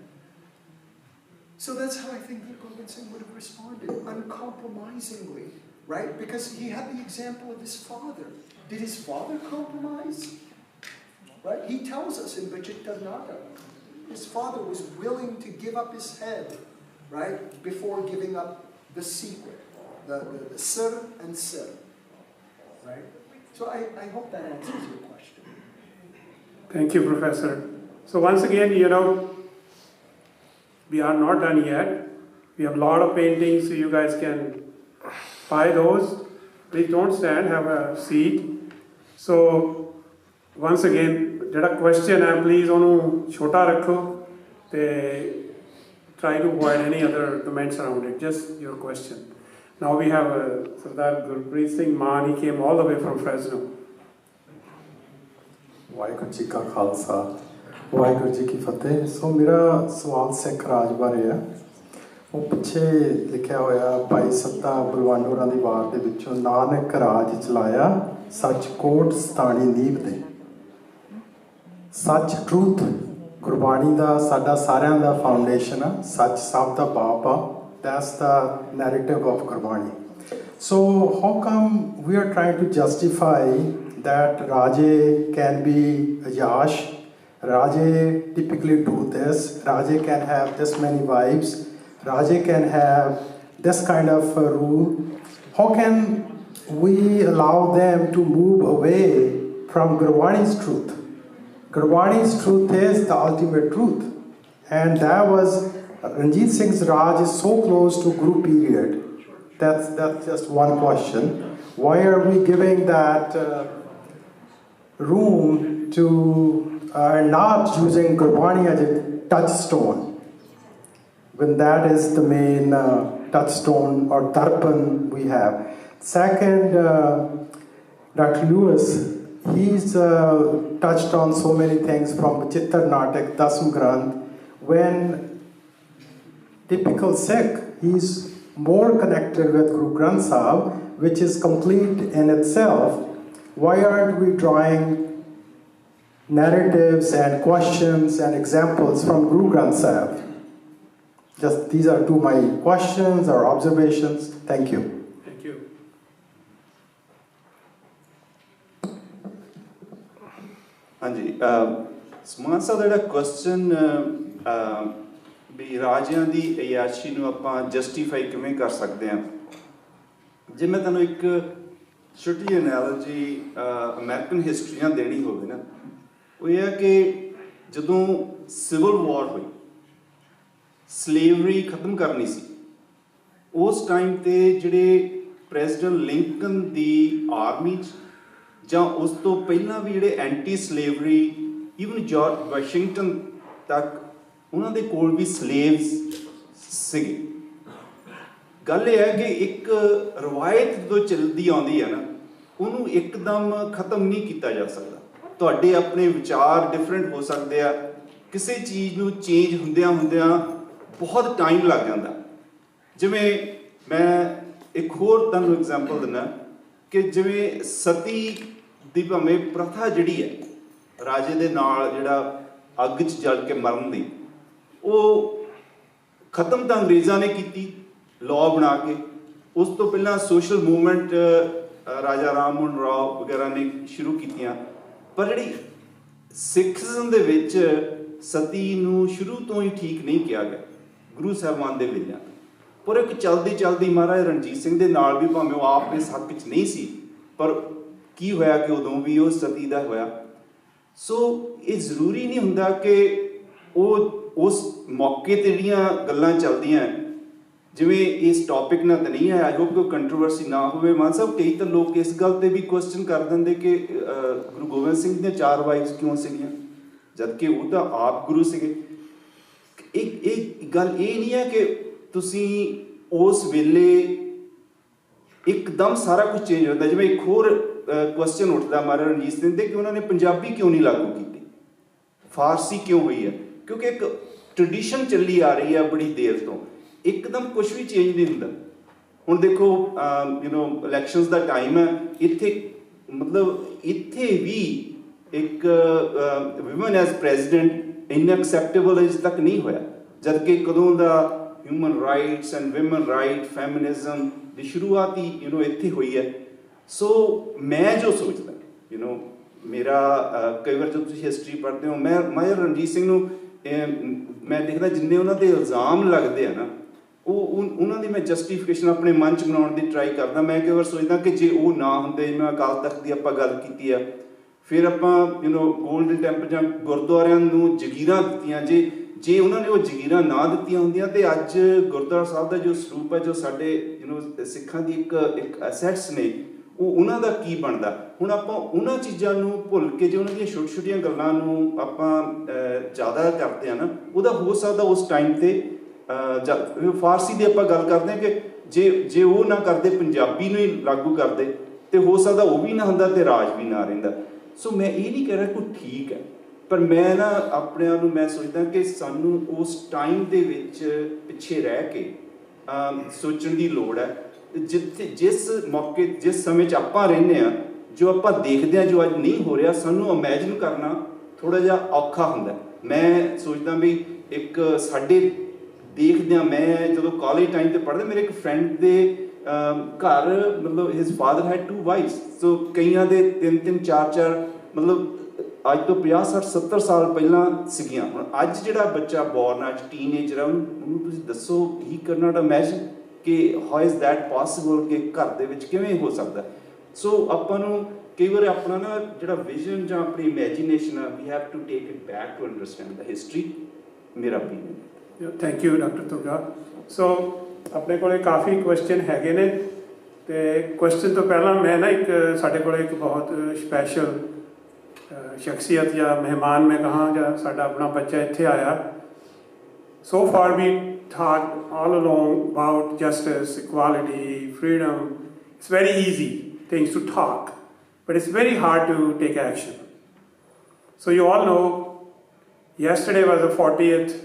So that's how I think that Gobind Singh would have responded, uncompromisingly, right? Because he had the example of his father. Did his father compromise? Right? He tells us in Bajit Nada, his father was willing to give up his head, right, before giving up the secret, the sir and sir. Right? So I hope that answers your question. Thank you, Professor. So once again, we are not done yet. We have a lot of paintings, so you guys can buy those. Please don't stand, have a seat. So once again, jada question hai, please onu chota rakho, te try to avoid any other comments around it, just your question. Now we have Sardar Gurpreet Singh Man, he came all the way from Fresno. Waheguru ji ਕਾ ਖਾਲਸਾ ਵਾਹਿਗੁਰੂ ਜੀ ਕੀ ਫਤਿਹ। ਸੋ ਮੇਰਾ ਸਵਾਲ ਸਿੱਖ ਰਾਜ ਬਾਰੇ ਆ। ਉਹ ਪਿੱਛੇ ਲਿਖਿਆ ਹੋਇਆ ਭਾਈ ਸੱਤਾ ਬਲਵੰਡੋਰਾਂ ਦੀ ਵਾਰ ਦੇ ਵਿੱਚੋਂ ਨਾਨਕ ਰਾਜ ਚਲਾਇਆ ਸੱਚ ਕੋਟ ਸਤਾਣੀ ਨੀਂਹ ਤੇ। ਸੱਚ ਟਰੂਥ ਗੁਰਬਾਣੀ ਦਾ ਸਾਡਾ ਸਾਰਿਆਂ ਦਾ ਫਾਊਂਡੇਸ਼ਨ ਆ ਸੱਚ ਸਭ ਦਾ ਬਾਪ ਆ that's the narrative of Gurbani. So how come we are trying to justify that Raje can be Yash, Raje typically do this, Raje can have this many wives, Raje can have this kind of rule. How can we allow them to move away from Gurbani's truth? Gurbani's truth is the ultimate truth. And that was, Ranjit Singh's Raj is so close to Guru period. That's just one question. Why are we giving that room to not using Gurbani as a touchstone? When that is the main touchstone or darpan we have. Second, Dr. Lewis, he's touched on so many things from Chittar Natak, Dasam Granth. When typical Sikh, he's more connected with Guru Granth Sahib, which is complete in itself. Why aren't we drawing narratives and questions and examples from Guru Granth Sahib? Just these are two my questions or observations. Thank you. Thank you. ਹਾਂਜੀ ਸਮਾਨ ਸਾਹਿਬ ਦਾ ਜਿਹੜਾ question ਵੀ ਰਾਜਿਆਂ ਦੀ ਅਯਾਸ਼ੀ ਨੂੰ ਆਪਾਂ justify ਕਿਵੇਂ ਕਰ ਸਕਦੇ ਹਾਂ ਜੇ ਮੈਂ ਤੁਹਾਨੂੰ ਇੱਕ ਛੋਟੀ ਜਿਹੀ ਐਨਾਲੋਜੀ ਅਮਰੀਕਨ ਹਿਸਟਰੀ ਨਾਲ ਦੇਣੀ ਹੋਵੇ ਨਾ ਉਹ ਇਹ ਹੈ ਕਿ ਜਦੋਂ ਸਿਵਲ ਵਾਰ ਹੋਈ ਸਲੇਵਰੀ ਖਤਮ ਕਰਨੀ ਸੀ ਉਸ ਟਾਈਮ ਤੇ ਜਿਹੜੇ ਪ੍ਰੈਜ਼ੀਡੈਂਟ ਲਿੰਕਨ ਦੀ ਆਰਮੀ 'ਚ ਜਾਂ ਉਸ ਤੋਂ ਪਹਿਲਾਂ ਵੀ ਜਿਹੜੇ anti slavery even George Washington ਤੱਕ ਉਹਨਾਂ ਦੇ ਕੋਲ ਵੀ ਸਲੇਵਸ ਸੀਗੇ ਗੱਲ ਇਹ ਹੈ ਕਿ ਇੱਕ ਰਵਾਇਤ ਜਦੋਂ ਚੱਲਦੀ ਆਉਂਦੀ ਹੈ ਨਾ ਉਹਨੂੰ ਇੱਕਦਮ ਖਤਮ ਨਹੀਂ ਕੀਤਾ ਜਾ ਸਕਦਾ ਤੁਹਾਡੇ ਆਪਣੇ ਵਿਚਾਰ ਡਿਫਰੈਂਟ ਹੋ ਸਕਦੇ ਆ ਕਿਸੇ ਚੀਜ਼ ਨੂੰ ਚੇਂਜ ਹੁੰਦਿਆਂ ਬਹੁਤ ਟਾਈਮ ਲੱਗ ਜਾਂਦਾ ਜਿਵੇਂ ਮੈਂ ਇੱਕ ਹੋਰ ਤੁਹਾਨੂੰ ਐਗਜ਼ਾਮਪਲ ਦਿੰਦਾ ਕਿ ਜਿਵੇਂ ਸਤੀ ਦੀ ਭਾਵੇਂ ਪ੍ਰਥਾ ਜਿਹੜੀ ਹੈ ਰਾਜੇ ਦੇ ਨਾਲ ਜਿਹੜਾ ਅੱਗ 'ਚ ਜਲ ਕੇ ਮਰਨ ਦੀ ਉਹ ਖਤਮ ਤਾਂ ਅੰਗਰੇਜ਼ਾਂ ਨੇ ਕੀਤੀ ਲਾਅ ਬਣਾ ਕੇ ਉਸ ਤੋਂ ਪਹਿਲਾਂ ਸੋਸ਼ਲ ਮੂਵਮੈਂਟ ਰਾਜਾ ਰਾਮ ਮੋਹਨ ਰਾਓ ਵਗੈਰਾ ਨੇ ਸ਼ੁਰੂ ਕੀਤੀਆਂ ਪਰ ਜਿਹੜੀ ਸਿੱਖਜ਼ਮ ਦੇ ਵਿੱਚ ਸਤੀ ਨੂੰ ਸ਼ੁਰੂ ਤੋਂ ਹੀ ਠੀਕ ਨਹੀਂ ਕਿਹਾ ਗਿਆ ਗੁਰੂ ਸਾਹਿਬਾਨ ਦੇ ਵੇਲਿਆਂ ਪਰ ਇੱਕ ਚਲਦੀ ਮਹਾਰਾਜ ਰਣਜੀਤ ਸਿੰਘ ਦੇ ਨਾਲ ਵੀ ਭਾਵੇਂ ਉਹ ਆਪ ਇਸ ਹੱਕ 'ਚ ਨਹੀਂ ਸੀ ਪਰ ਕੀ ਹੋਇਆ ਕਿ ਉਦੋਂ ਵੀ ਉਹ ਸਤੀ ਦਾ ਹੋਇਆ ਸੋ ਇਹ ਜ਼ਰੂਰੀ ਨਹੀਂ ਹੁੰਦਾ ਕਿ ਉਹ ਉਸ ਮੌਕੇ 'ਤੇ ਜਿਹੜੀਆਂ ਗੱਲਾਂ ਚੱਲਦੀਆਂ ਜਿਵੇਂ ਇਸ ਟੌਪਿਕ ਨਾਲ ਤਾਂ ਨਹੀਂ ਹੈ ਆਈ ਹੋਪ ਕੋਈ ਕੰਟਰੋਵਰਸੀ ਨਾ ਹੋਵੇ ਮਾਨ ਸਾਹਿਬ ਕਈ ਤਾਂ ਲੋਕ ਇਸ ਗੱਲ 'ਤੇ ਵੀ ਕੁਐਸਚਨ ਕਰ ਦਿੰਦੇ ਕਿ ਗੁਰੂ ਗੋਬਿੰਦ ਸਿੰਘ ਦੀਆਂ 4 ਵਾਈਫਸ ਕਿਉਂ ਸੀਗੀਆਂ ਜਦ ਕਿ ਉਹ ਤਾਂ ਆਪ ਗੁਰੂ ਸੀਗੇ ਇਹ ਗੱਲ ਇਹ ਨਹੀਂ ਹੈ ਕਿ ਤੁਸੀਂ ਉਸ ਵੇਲੇ ਇੱਕਦਮ ਸਾਰਾ ਕੁਝ ਚੇਂਜ ਹੁੰਦਾ ਜਿਵੇਂ ਇੱਕ ਹੋਰ ਕੁਐਸਚਨ ਉੱਠਦਾ ਮਹਾਰਾਜਾ ਰਣਜੀਤ ਸਿੰਘ ਦੇ ਕਿ ਉਹਨਾਂ ਨੇ ਪੰਜਾਬੀ ਕਿਉਂ ਨਹੀਂ ਲਾਗੂ ਕੀਤੀ ਫਾਰਸੀ ਕਿਉਂ ਹੋਈ ਹੈ ਕਿਉਂਕਿ ਇੱਕ ਟ੍ਰੈਡੀਸ਼ਨ ਚੱਲੀ ਆ ਰਹੀ ਹੈ ਬੜੀ ਦੇਰ ਤੋਂ ਇੱਕਦਮ ਕੁਝ ਵੀ ਚੇਂਜ ਨਹੀਂ ਹੁੰਦਾ ਹੁਣ ਦੇਖੋ ਇਲੈਕਸ਼ਨਸ ਦਾ ਟਾਈਮ ਹੈ ਇੱਥੇ ਮਤਲਬ ਇੱਥੇ ਵੀ ਇੱਕ ਵਿਮਨ ਐਜ਼ ਪ੍ਰੈਜ਼ੀਡੈਂਟ ਇਨਐਕਸੈਪਟੇਬਲ ਅਜੇ ਤੱਕ ਨਹੀਂ ਹੋਇਆ ਜਦ ਕਿ ਕਦੋਂ ਦਾ human rights and women right feminism ਦੀ ਸ਼ੁਰੂਆਤ ਹੀ ਇੱਥੇ ਹੋਈ ਹੈ ਸੋ ਮੈਂ ਜੋ ਸੋਚਦਾ ਮੇਰਾ ਕਈ ਵਾਰ ਜਦੋਂ ਤੁਸੀਂ ਹਿਸਟਰੀ ਪੜ੍ਹਦੇ ਹੋ ਮੈਂ ਮਹਾਰਾਜਾ ਰਣਜੀਤ ਸਿੰਘ ਨੂੰ ਮੈਂ ਦੇਖਦਾ ਜਿੰਨੇ ਉਹਨਾਂ ਦੇ ਇਲਜ਼ਾਮ ਲੱਗਦੇ ਆ ਨਾ ਉਹਨਾਂ ਦੀ ਮੈਂ ਜਸਟੀਫਿਕੇਸ਼ਨ ਆਪਣੇ ਮਨ 'ਚ ਬਣਾਉਣ ਦੀ ਟਰਾਈ ਕਰਦਾ ਮੈਂ ਕਈ ਵਾਰ ਸੋਚਦਾ ਕਿ ਜੇ ਉਹ ਨਾ ਹੁੰਦੇ ਜਿਵੇਂ ਅਕਾਲ ਤਖਤ ਦੀ ਆਪਾਂ ਗੱਲ ਕੀਤੀ ਆ ਫਿਰ ਆਪਾਂ ਗੋਲਡਨ ਟੈਂਪਲ ਜਾਂ ਗੁਰਦੁਆਰਿਆਂ ਨੂੰ ਜਗੀਰਾਂ ਦਿੱਤੀਆਂ ਜੇ ਉਹਨਾਂ ਨੇ ਉਹ ਜਗੀਰਾਂ ਨਾ ਦਿੱਤੀਆਂ ਹੁੰਦੀਆਂ ਤੇ ਅੱਜ ਗੁਰਦੁਆਰਾ ਸਾਹਿਬ ਦਾ ਜੋ ਸਰੂਪ ਹੈ ਜੋ ਸਾਡੇ ਸਿੱਖਾਂ ਦੀ ਇੱਕ ਐਸੈਟਸ ਨੇ ਉਹ ਉਹਨਾਂ ਦਾ ਕੀ ਬਣਦਾ ਹੁਣ ਆਪਾਂ ਉਹਨਾਂ ਚੀਜ਼ਾਂ ਨੂੰ ਭੁੱਲ ਕੇ ਜੇ ਉਹਨਾਂ ਦੀਆਂ ਛੋਟੀਆਂ ਗੱਲਾਂ ਨੂੰ ਆਪਾਂ ਜ਼ਿਆਦਾ ਕਰਦੇ ਆ ਨਾ ਉਹਦਾ ਹੋ ਸਕਦਾ ਉਸ ਟਾਈਮ ਤੇ ਫਾਰਸੀ ਦੀ ਆਪਾਂ ਗੱਲ ਕਰਦੇ ਹਾਂ ਕਿ ਜੇ ਉਹ ਨਾ ਕਰਦੇ ਪੰਜਾਬੀ ਨੂੰ ਹੀ ਲਾਗੂ ਕਰਦੇ ਤੇ ਹੋ ਸਕਦਾ ਉਹ ਵੀ ਨਾ ਹੁੰਦਾ ਤੇ ਰਾਜ ਵੀ ਨਾ ਰਹਿੰਦਾ ਸੋ ਮੈਂ ਇਹ ਨਹੀਂ ਕਹਿ ਰਿਹਾ ਕੋਈ ਠੀਕ ਹੈ ਪਰ ਮੈਂ ਨਾ ਆਪਣੇ ਆਪ ਨੂੰ ਮੈਂ ਸੋਚਦਾ ਕਿ ਸਾਨੂੰ ਉਸ ਟਾਈਮ ਦੇ ਵਿੱਚ ਪਿੱਛੇ ਰਹਿ ਕੇ ਸੋਚਣ ਦੀ ਲੋੜ ਹੈ ਜਿਸ ਮੌਕੇ ਜਿਸ ਸਮੇਂ 'ਚ ਆਪਾਂ ਰਹਿੰਦੇ ਹਾਂ ਜੋ ਆਪਾਂ ਦੇਖਦੇ ਹਾਂ ਜੋ ਅੱਜ ਨਹੀਂ ਹੋ ਰਿਹਾ ਸਾਨੂੰ ਇਮੈਜਿਨ ਕਰਨਾ ਥੋੜ੍ਹਾ ਜਿਹਾ ਔਖਾ ਹੁੰਦਾ। ਮੈਂ ਸੋਚਦਾ ਵੀ ਇੱਕ ਸਾਡੇ ਦੇਖਦਿਆਂ, ਮੈਂ ਜਦੋਂ ਕਾਲਜ ਟਾਈਮ 'ਤੇ ਪੜ੍ਹਦਾ, ਮੇਰੇ ਇੱਕ ਫਰੈਂਡ ਦੇ ਘਰ ਮਤਲਬ ਹਿਜ਼ ਫਾਦਰ ਹੈਡ 2 ਵਾਈਫਸ, ਸੋ ਕਈਆਂ ਦੇ 3-3 4-4 ਮਤਲਬ ਅੱਜ ਤੋਂ 50 60 70 ਸਾਲ ਪਹਿਲਾਂ ਸੀਗੀਆਂ। ਹੁਣ ਅੱਜ ਜਿਹੜਾ ਬੱਚਾ ਬੋਰਨ ਅੱਜ ਟੀਨਏਜਰ ਆ, ਉਹਨੂੰ ਤੁਸੀਂ ਦੱਸੋ ਹੀ ਕਰਨਾ ਟ ਇਮੈਜਿਨ ਕਿ ਹਾਊ ਇਜ਼ ਦੈਟ ਪੋਸੀਬਲ ਕਿ ਘਰ ਦੇ ਵਿੱਚ ਕਿਵੇਂ ਹੋ ਸਕਦਾ। ਸੋ ਆਪਾਂ ਨੂੰ ਕਈ ਵਾਰ ਆਪਣਾ ਨਾ ਜਿਹੜਾ ਵਿਜ਼ਨ ਜਾਂ ਆਪਣੀ ਇਮੈਜੀਨੇਸ਼ਨ ਆ, we have to take it back to understand the history, ਮੇਰਾ ਓਪੀਨੀਅਨ। ਥੈਂਕ ਯੂ ਡਾਕਟਰ ਤੁਗਾ। ਸੋ ਆਪਣੇ ਕੋਲ ਕਾਫੀ ਕੁਐਸਚਨ ਹੈਗੇ ਨੇ, ਅਤੇ ਕੁਐਸਚਨ ਤੋਂ ਪਹਿਲਾਂ ਮੈਂ ਨਾ ਇੱਕ ਸਾਡੇ ਕੋਲ ਇੱਕ ਬਹੁਤ ਸਪੈਸ਼ਲ ਸ਼ਖਸੀਅਤ ਜਾਂ ਮਹਿਮਾਨ ਮੈਂ ਕਹਾਂ, ਜਾਂ ਸਾਡਾ ਆਪਣਾ ਬੱਚਾ ਇੱਥੇ ਆਇਆ। So far we thought all along about justice, equality, freedom. It's very easy things to talk, but it's very hard to take action. So you all know yesterday was the 40th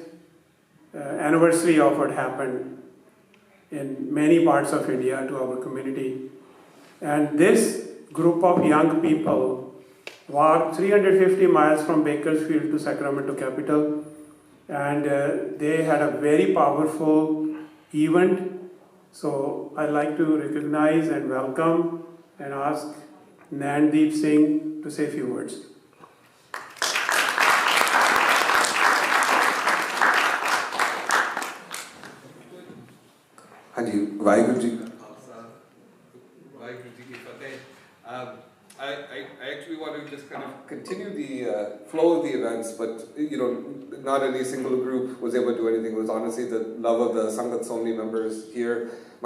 anniversary of what happened in many parts of India to our community. And this group of young people walked 350 miles from Bakersfield to Sacramento capital. And they had a very powerful event. So I'd like to recognize and welcome and ask Nandeep Singh to say a few words. ਹਾਂਜੀ, ਵਾਹਿਗੁਰੂ ਜੀ ਕਾ ਖਾਲਸਾ, ਵਾਹਿਗੁਰੂ ਜੀ ਕੀ ਫਤਿਹ। I actually want to just kind of continue the flow of the events, but you know, not any single group was able to do anything. It was honestly the love of the Sangat Somni members here,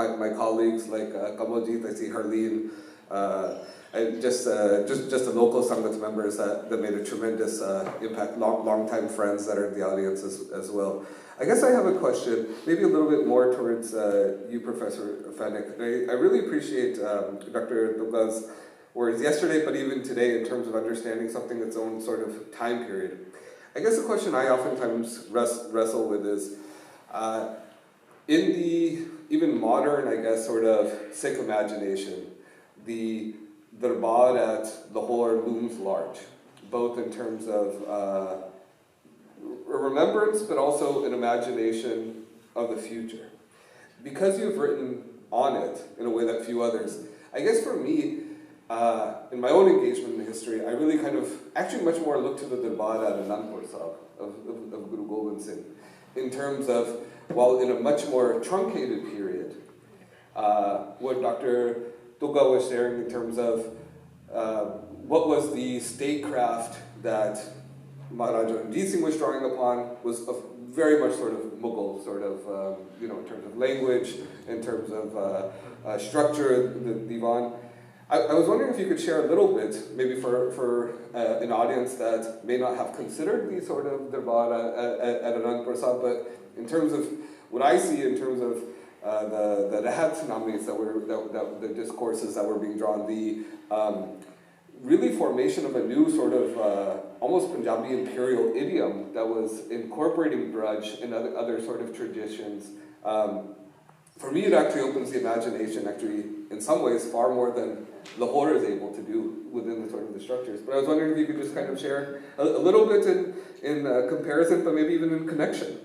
my colleagues like Kamaljeet, I see Harleen, and just the local Sangat members that made a tremendous impact, long time friends that are in the audience as well. I guess I have a question, maybe a little bit more towards you, Professor Fennick. I really appreciate Dr. Dubla's words yesterday, but even today, in terms of understanding something its own sort of time period. I guess the question I oftentimes wrestle with is, in the even modern, I guess, sort of Sikh imagination, the darbar at Lahore looms large, both in terms of a remembrance, but also an imagination of the future. Because you've written on it in a way that few others, I guess for me, in my own engagement in history, I really kind of actually much more look to the Darbar at Anandpur Sahib of Guru Gobind Singh, in terms of, while in a much more truncated period, what Dr. Tuga was sharing in terms of what was the statecraft that Maharaja Ranjit Singh was drawing upon was very much sort of Mughal, sort of, you know, in terms of language, in terms of structure, the Divan. I was wondering if you could share a little bit, maybe for an audience that may not have considered the sort of darbar at Anandpur Sahib, but in terms of what I see in terms of the Rahat Namis the discourses that were being drawn, the really formation of a new sort of almost Punjabi imperial idiom that was incorporating Braj and other sort of traditions. For me, it actually opens the imagination, actually, in some ways, far more than Lahore is able to do within the sort of the structures. But I was wondering if you could just kind of share a little bit in comparison, but maybe even in connection.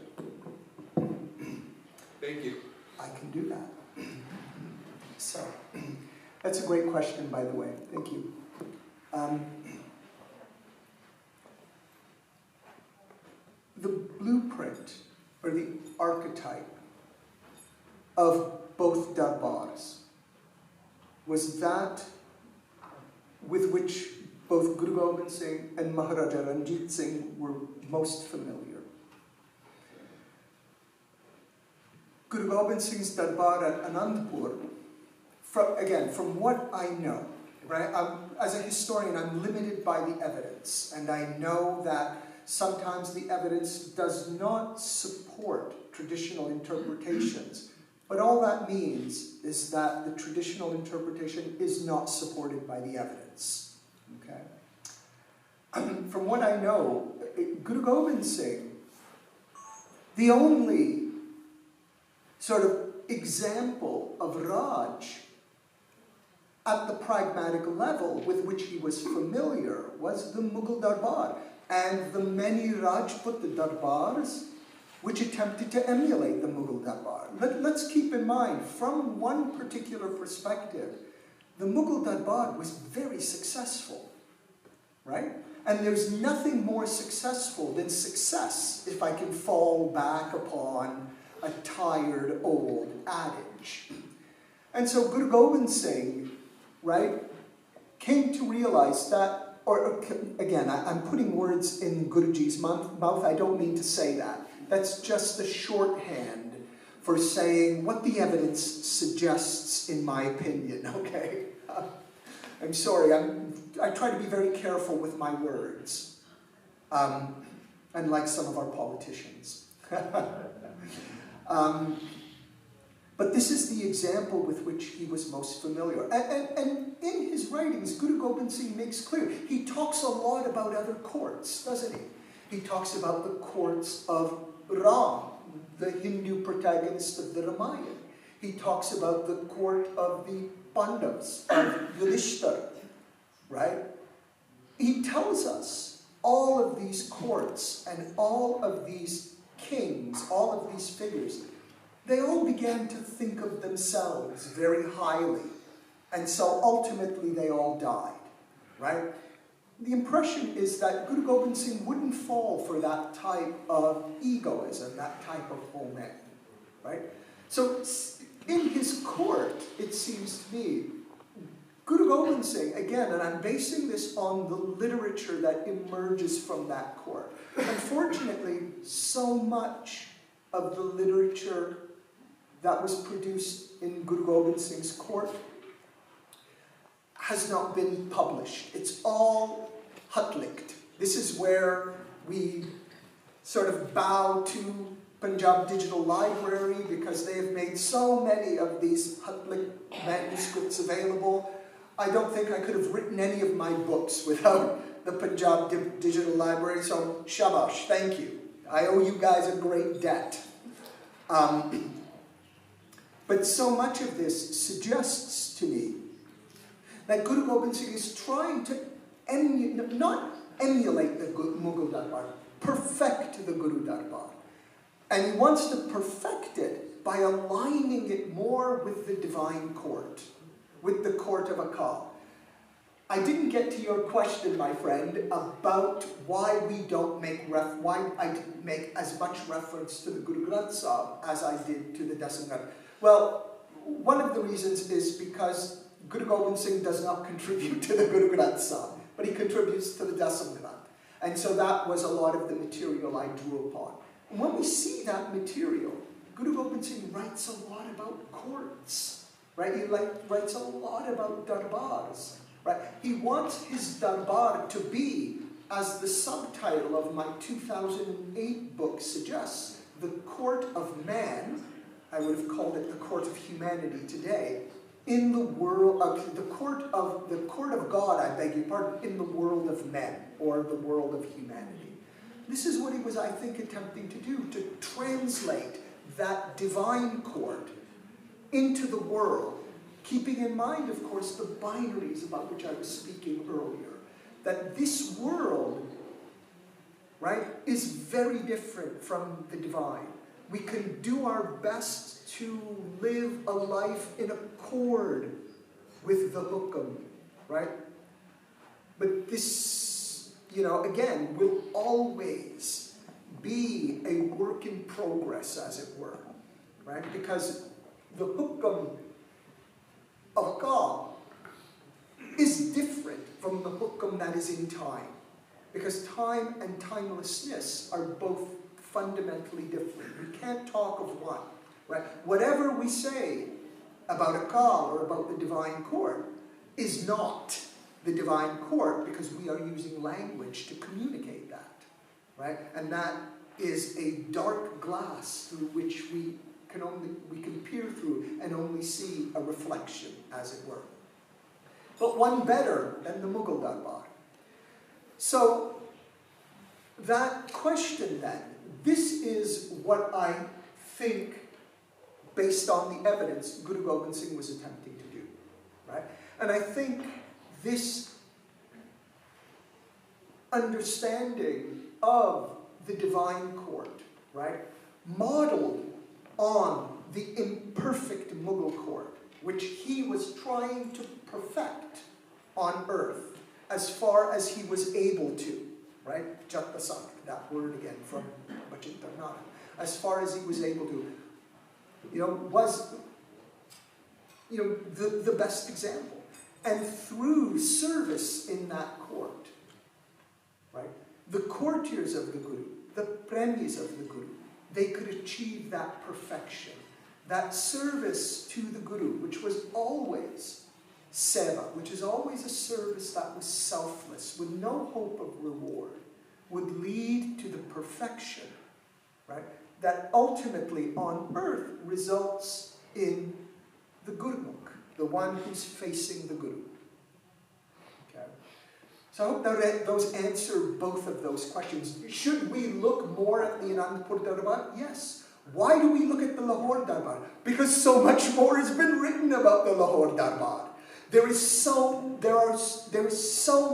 Thank you. I can do that. So, that's a great question, by the way. Thank you. The blueprint, or the archetype, of both darbars was that with which both Guru Gobind Singh and Maharaja Ranjit Singh were most familiar. Guru Gobind Singh's darbar at Anandpur, from what I know, right? As a historian, I'm limited by the evidence, and I know that sometimes the evidence does not support traditional interpretations. But all that means is that the traditional interpretation is not supported by the evidence. Okay? From what I know, Guru Gobind Singh, the only sort of example of Raj at the pragmatic level with which he was familiar was the Mughal Darbar. and the many Rajput darbars which attempted to emulate the Mughal darbar. Let's keep in mind, from one particular perspective, the Mughal darbar was very successful, right? And there's nothing more successful than success, if I can fall back upon a tired old adage. And so Guru Gobind Singh, right, came to realize that, or again, I'm putting words in Guruji's mouth, I don't mean to say that. That's just a shorthand for saying what the evidence suggests, in my opinion, okay? I'm sorry, I try to be very careful with my words, unlike some of our politicians. But this is the example with which he was most familiar. And in his writings, Guru Gobind Singh makes clear, he talks a lot about other courts, doesn't he? He talks about the courts of Ram, the Hindu protagonist of the Ramayana. He talks about the court of the Pandavas, of Yudhishthira, right? He tells us all of these courts and all of these kings, all of these figures, they all began to think of themselves very highly. And so ultimately they all died, right? The impression is that Guru Gobind Singh wouldn't fall for that type of egoism, that type of omen, right? So in his court, it seems to me, Guru Gobind Singh, again, and I'm basing this on the literature that emerges from that court. Unfortunately, so much of the literature that was produced in Guru Gobind Singh's court has not been published. It's all hutlicked. This is where we sort of bow to Punjab Digital Library because they have made so many of these hutlicked manuscripts available. I don't think I could have written any of my books without the Punjab Digital Library, so shabash, thank you. I owe you guys a great debt. But so much of this suggests to me that Guru Gobind Singh is trying to not emulate the Mughal Darbar, perfect the Guru Darbar. And he wants to perfect it by aligning it more with the divine court, with the court of Akal. I didn't get to your question, my friend, about why we don't why I didn't make as much reference to the Guru Granth Sahib as I did to the Dasam Granth. Well, one of the reasons is because Guru Gobind Singh does not contribute to the Guru Granth Sahib, but he contributes to the Dasam Granth. And so that was a lot of the material I drew upon. And when we see that material, Guru Gobind Singh writes a lot about courts, right? He writes a lot about darbars, right? He wants his darbar to be, as the subtitle of my 2008 book suggests, the court of man. I would have called it the court of humanity today, in the world of the court of God, I beg your pardon, in the world of men, or the world of humanity. This is what he was, I think, attempting to do, to translate that divine court into the world, keeping in mind, of course, the binaries about which I was speaking earlier, that this world, right, is very different from the divine. We can do our best to live a life in accord with the hukam, right? But this, again, will always be a work in progress, as it were, right? Because the hukam of God is different from the hukam that is in time. Because time and timelessness are both fundamentally different. We can't talk of one, right? Whatever we say about Akal or about the divine court is not the divine court, because we are using language to communicate that, right? And that is a dark glass through which we can peer through and only see a reflection, as it were. But one better than the Mughal Darbar. So that question then, this is what I think, based on the evidence, Guru Gobind Singh was attempting to do, right? And I think this understanding of the divine court, right, modeled on the imperfect Mughal court, which he was trying to perfect on earth as far as he was able to, right? Jatasak, that word again from Bachintanara. As far as he was able to, was, the best example. And through service in that court, right, the courtiers of the Guru, the premies of the Guru, they could achieve that perfection, that service to the Guru, which was always seva, which is always a service that was selfless, with no hope of reward, would lead to the perfection, right, that ultimately on earth results in the Gurmukh, the one who's facing the Guru. Okay? So I hope that those answer both of those questions. Should we look more at the Anandpur Darbar? Yes. Why do we look at the Lahore Darbar? Because so much more has been written about the Lahore Darbar. There is so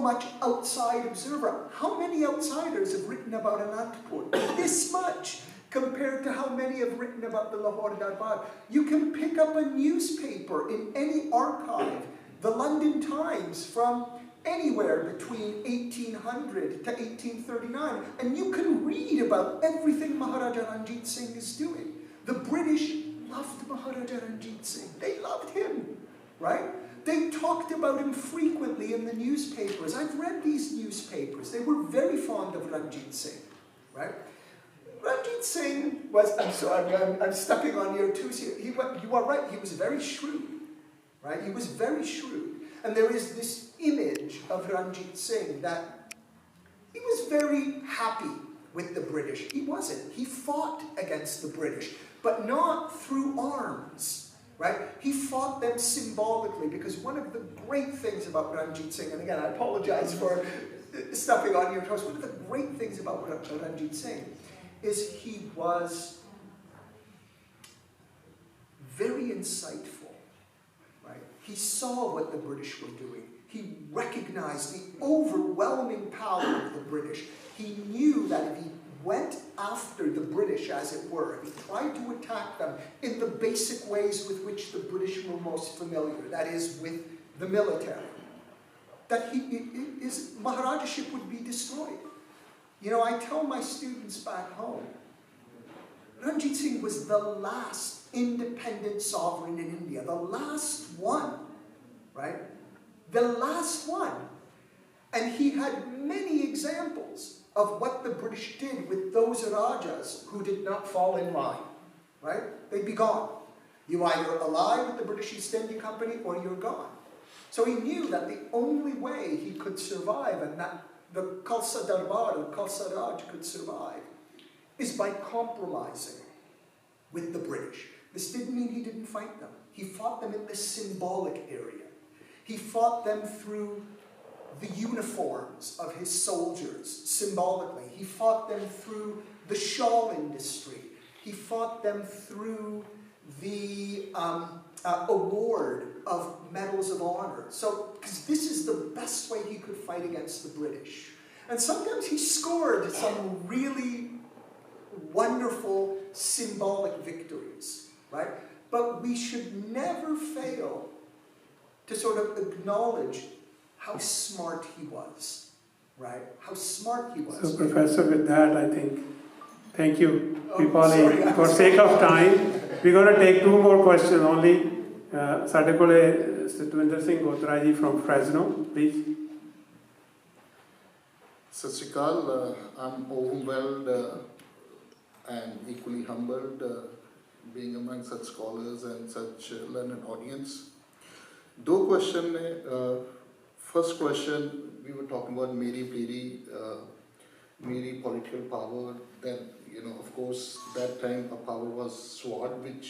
much outside observer. How many outsiders have written about Anandpur? This much, compared to how many have written about the Lahore Darbar. You can pick up a newspaper in any archive, the London Times, from anywhere between 1800 to 1839, and you can read about everything Maharaja Ranjit Singh is doing. The British loved Maharaja Ranjit Singh. They loved him, right? They talked about him frequently in the newspapers. I've read these newspapers. They were very fond of Ranjit Singh, right? Ranjit Singh was, I'm stepping on your toes here. You are right, he was very shrewd, right? He was very shrewd. And there is this image of Ranjit Singh that he was very happy with the British. He wasn't. He fought against the British, but not through arms, right? He fought them symbolically, because one of the great things about Ranjit Singh, and again, I apologize for stepping on your toes, one of the great things about Ranjit Singh is he was very insightful, right? He saw what the British were doing. He recognized the overwhelming power of the British. He knew that if he went after the British, as it were, if he tried to attack them in the basic ways with which the British were most familiar, that is, with the military, that his Maharajaship would be destroyed. I tell my students back home, Ranjit Singh was the last independent sovereign in India, the last one, right? The last one. And he had many examples of what the British did with those Rajas who did not fall in line, right? They'd be gone. You either ally with the British East India Company or you're gone. So he knew that the only way he could survive, and that the Khalsa Darbar, the Khalsa Raj could survive, is by compromising with the British. This didn't mean he didn't fight them. He fought them in the symbolic area. He fought them through the uniforms of his soldiers, symbolically. He fought them through the shawl industry. He fought them through the award of medals of honor. So, because this is the best way he could fight against the British. And sometimes he scored some really wonderful symbolic victories, right? But we should never fail to sort of acknowledge how smart he was, right? How smart he was. So, Professor, with that, I think, thank you, sorry, Pipali. For sake of time, we're going to take two more questions only. ਸਾਡੇ ਕੋਲੇ Satwinder Singh Gotra ji from Fresno, please. Sat Sri Akal, I'm overwhelmed and equally humbled being among such scholars and such learned audience. Two questions. First question, we were talking about Meri political power. Then, of course, that time a power was sword, which,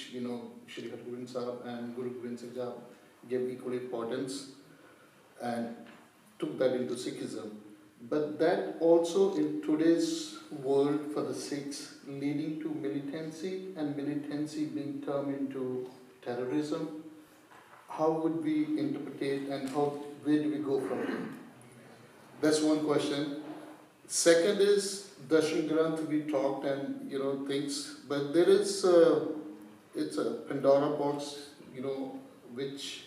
Shri Har Gobind Sahib and Guru Gobind Singh Sahib gave equal importance and took that into Sikhism. But that also in today's world for the Sikhs leading to militancy, and militancy being turned into terrorism. How would we interpret it, and where do we go from here? That's one question. Second is Darshan Granth, we talked and things, but there is it's a Pandora box, which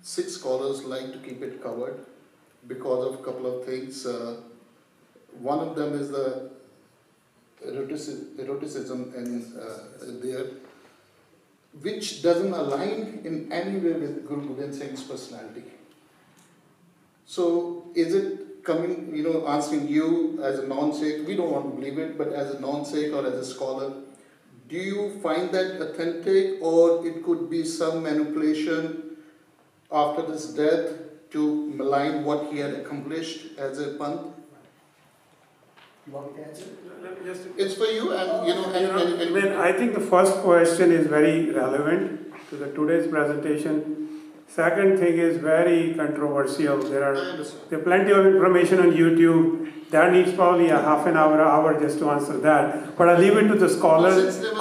Sikh scholars like to keep it covered because of a couple of things. One of them is the eroticism in there, which doesn't align in any way with Guru Gobind Singh's personality. So is it coming, answering you as a non-Sikh, we don't want to believe it, but as a non-Sikh or as a scholar, do you find that authentic, or it could be some manipulation after his death to malign what he had accomplished as a Panth? You want me to answer? It's for you, and I think the first question is very relevant to the today's presentation. Second thing is very controversial. There are plenty of information on YouTube. That needs probably a half an hour just to answer that. But I'll leave it to the scholars. Sure.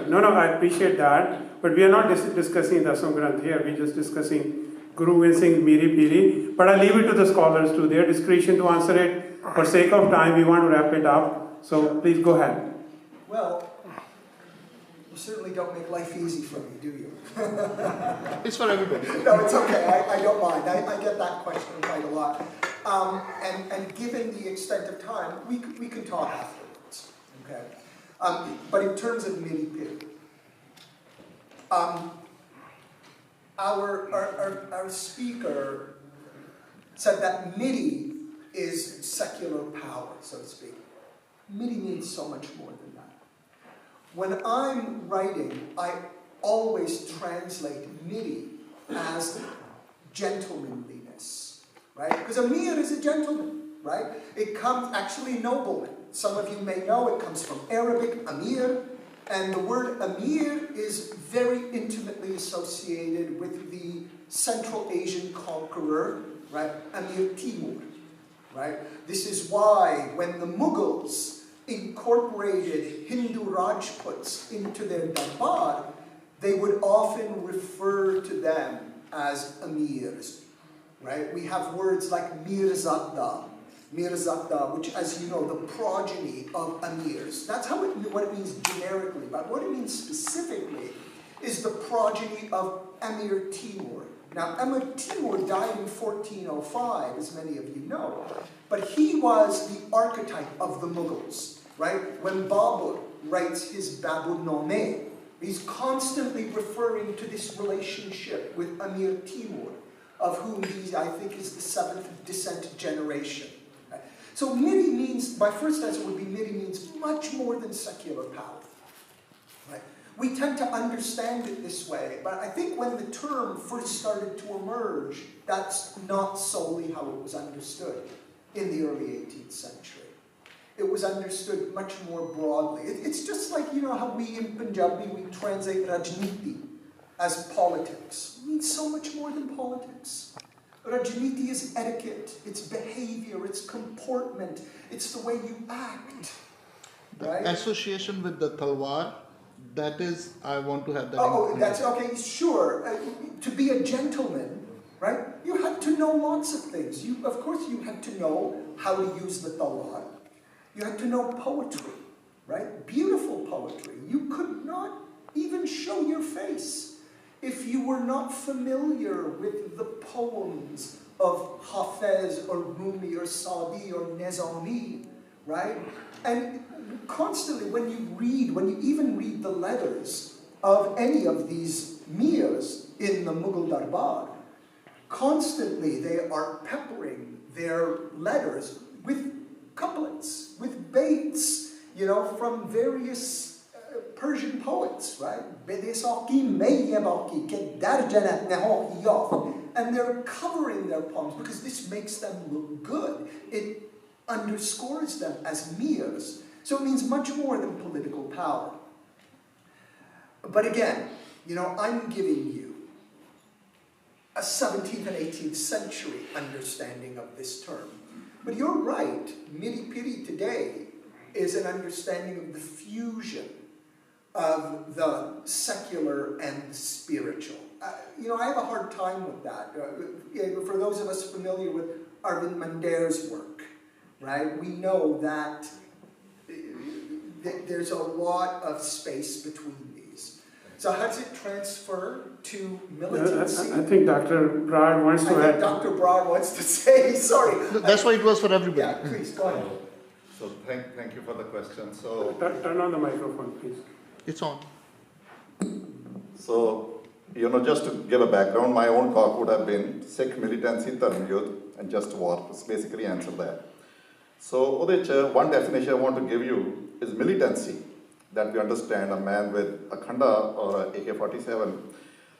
No, I appreciate that. But we are not discussing Dasam Granth here. We're just discussing Guru Gobind Singh Miri Piri. But I'll leave it to the scholars to their discretion to answer it. For sake of time, we want to wrap it up. So please go ahead. Well, you certainly don't make life easy for me, do you? It's for everybody. No, it's okay. I don't mind. I get that question quite a lot. And given the extent of time, we can talk afterwards. Okay. But in terms of Miri Piri, our speaker said that Miri is secular power, so to speak. Miri means so much more than that. When I'm writing, I always translate Miri as gentlemanliness, right? Because Amir is a gentleman, right? It comes, actually, nobleman. Some of you may know it comes from Arabic, Amir, and the word Amir is very intimately associated with the Central Asian conqueror, right? Amir Timur, right? This is why when the Mughals incorporated Hindu Rajputs into their darbar, they would often refer to them as Amirs, right? We have words like Mirzadda, which, as you know, the progeny of Amirs. That's what it means generically, but what it means specifically is the progeny of Amir Timur. Now, Amir Timur died in 1405, as many of you know, but he was the archetype of the Mughals, right? When Babur writes his Babur-Nameh, he's constantly referring to this relationship with Amir Timur, of whom he, I think, is the 7th descent generation. Right? So Miri means, my first answer would be Miri means much more than secular power. Right? We tend to understand it this way, but I think when the term first started to emerge, that's not solely how it was understood in the early 18th century. It was understood much more broadly. It's just like, how we in Punjabi, we translate Rajniti as politics. It means so much more than politics. Rajniti is etiquette, it's behavior, it's comportment, it's the way you act. Right? Association with the talwar, that is, I want to have that. Oh, that's okay, sure. To be a gentleman, right, you had to know lots of things. Of course, you had to know how to use the talwar. You had to know poetry, right? Beautiful poetry. You could not even show your face if you were not familiar with the poems of Hafez or Rumi or Saadi or Nizami, right? And constantly when you even read the letters of any of these mirs in the Mughal Darbar, constantly they are peppering their letters with couplets, with baits, from various Persian poets, right? And they're covering their poems because this makes them look good. It underscores them as mirs. So it means much more than political power. But again, I'm giving you a 17th and 18th century understanding of this term. But you're right, Miri Piri today is an understanding of the fusion of the secular and the spiritual. I have a hard time with that. For those of us familiar with Arvind Mander's work, right? We know that there's a lot of space between these. So how does it transfer to militancy? I think Dr. Broad wants to add. Dr. Broad wants to say, sorry. That's why it was for everybody. Yeah, please, go ahead. So thank you for the question. So Turn on the microphone, please. It's on. So, just to give a background, my own talk would have been Sikh militancy, Dharm Yudh, and just war. It's basically answer that. So, one definition I want to give you is militancy, that we understand a man with a khanda or a AK-47.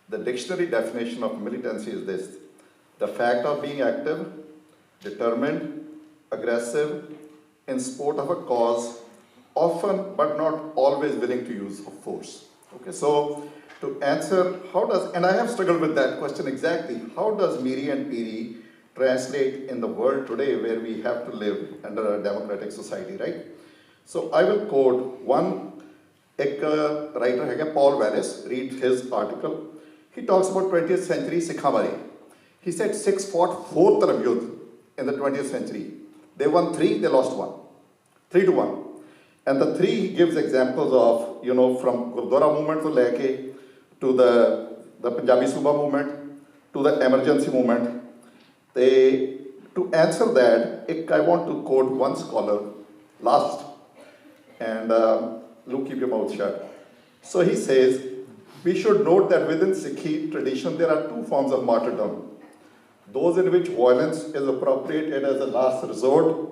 The dictionary definition of militancy is this: the fact of being active, determined, aggressive, in support of a cause, often but not always willing to use of force. Okay, so to answer and I have struggled with that question exactly, how does Miri and Piri translate in the world today where we have to live under a democratic society, right? So I will quote one writer, Paul Wallace, read his article. He talks about 20th century Sikhamari. He said Sikhs fought 4 Dharm Yudh in the 20th century. They won 3, they lost 1. 3-1. And the 3 he gives examples of, from Gurdwara movement to the Punjabi Suba movement, to the emergency movement. To answer that, I want to quote one scholar last, and Luke, keep your mouth shut. So he says, we should note that within Sikh tradition there are 2 forms of martyrdom. Those in which violence is appropriated as a last resort,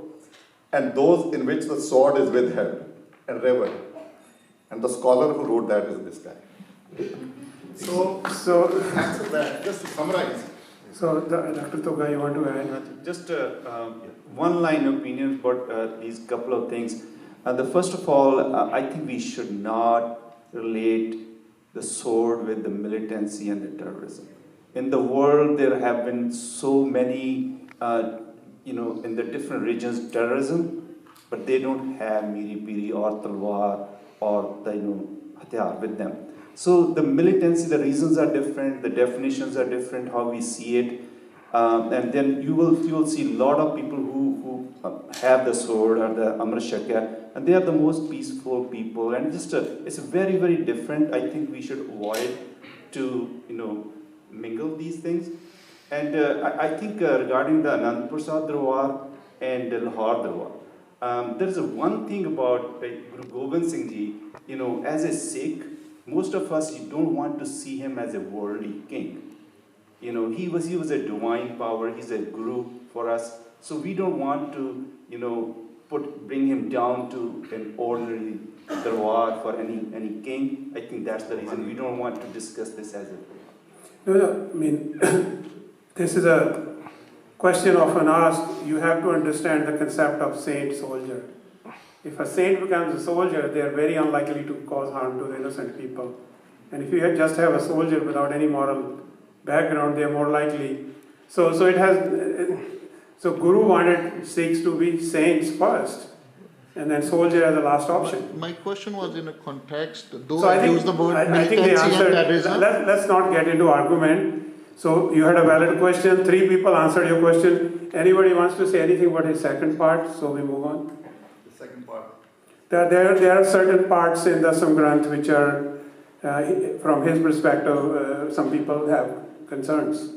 and those in which the sword is withheld and revered. And the scholar who wrote that is this guy. So answer that, just to summarize. So, Dr. Toga, you want to add? Just one line opinion about these couple of things. The first of all, I think we should not relate the sword with the militancy and the terrorism. In the world, there have been so many, in the different regions, terrorism, but they don't have miri piri or talwar or the hathiyar with them. So the militancy, the reasons are different, the definitions are different, how we see it, and then you will see a lot of people who have the sword or the Amrit Shakya, and they are the most peaceful people, and it's very, very different. I think we should avoid to mingle these things. And I think regarding the Anandpur Sahib Darbar and the Lahore Darbar, there is one thing about Guru Gobind Singh Ji, as a Sikh, most of us don't want to see him as a worldly king. He was a divine power, he's a guru for us, so we don't want to, bring him down to an ordinary darbar for any king. I think that's the reason we don't want to discuss this as a... No, I mean, this is a question often asked. You have to understand the concept of saint-soldier. If a saint becomes a soldier, they are very unlikely to cause harm to the innocent people. And if you just have a soldier without any moral background, they are more likely. So Guru wanted Sikhs to be saints first, and then soldier as a last option. My question was in a context, So I think, use the word I think they answered. Let's not get into argument. So you had a valid question. 3 people answered your question. Anybody wants to say anything about his second part? So we move on. The second part. There are certain parts in the Samgranth which are, from his perspective, some people have concerns.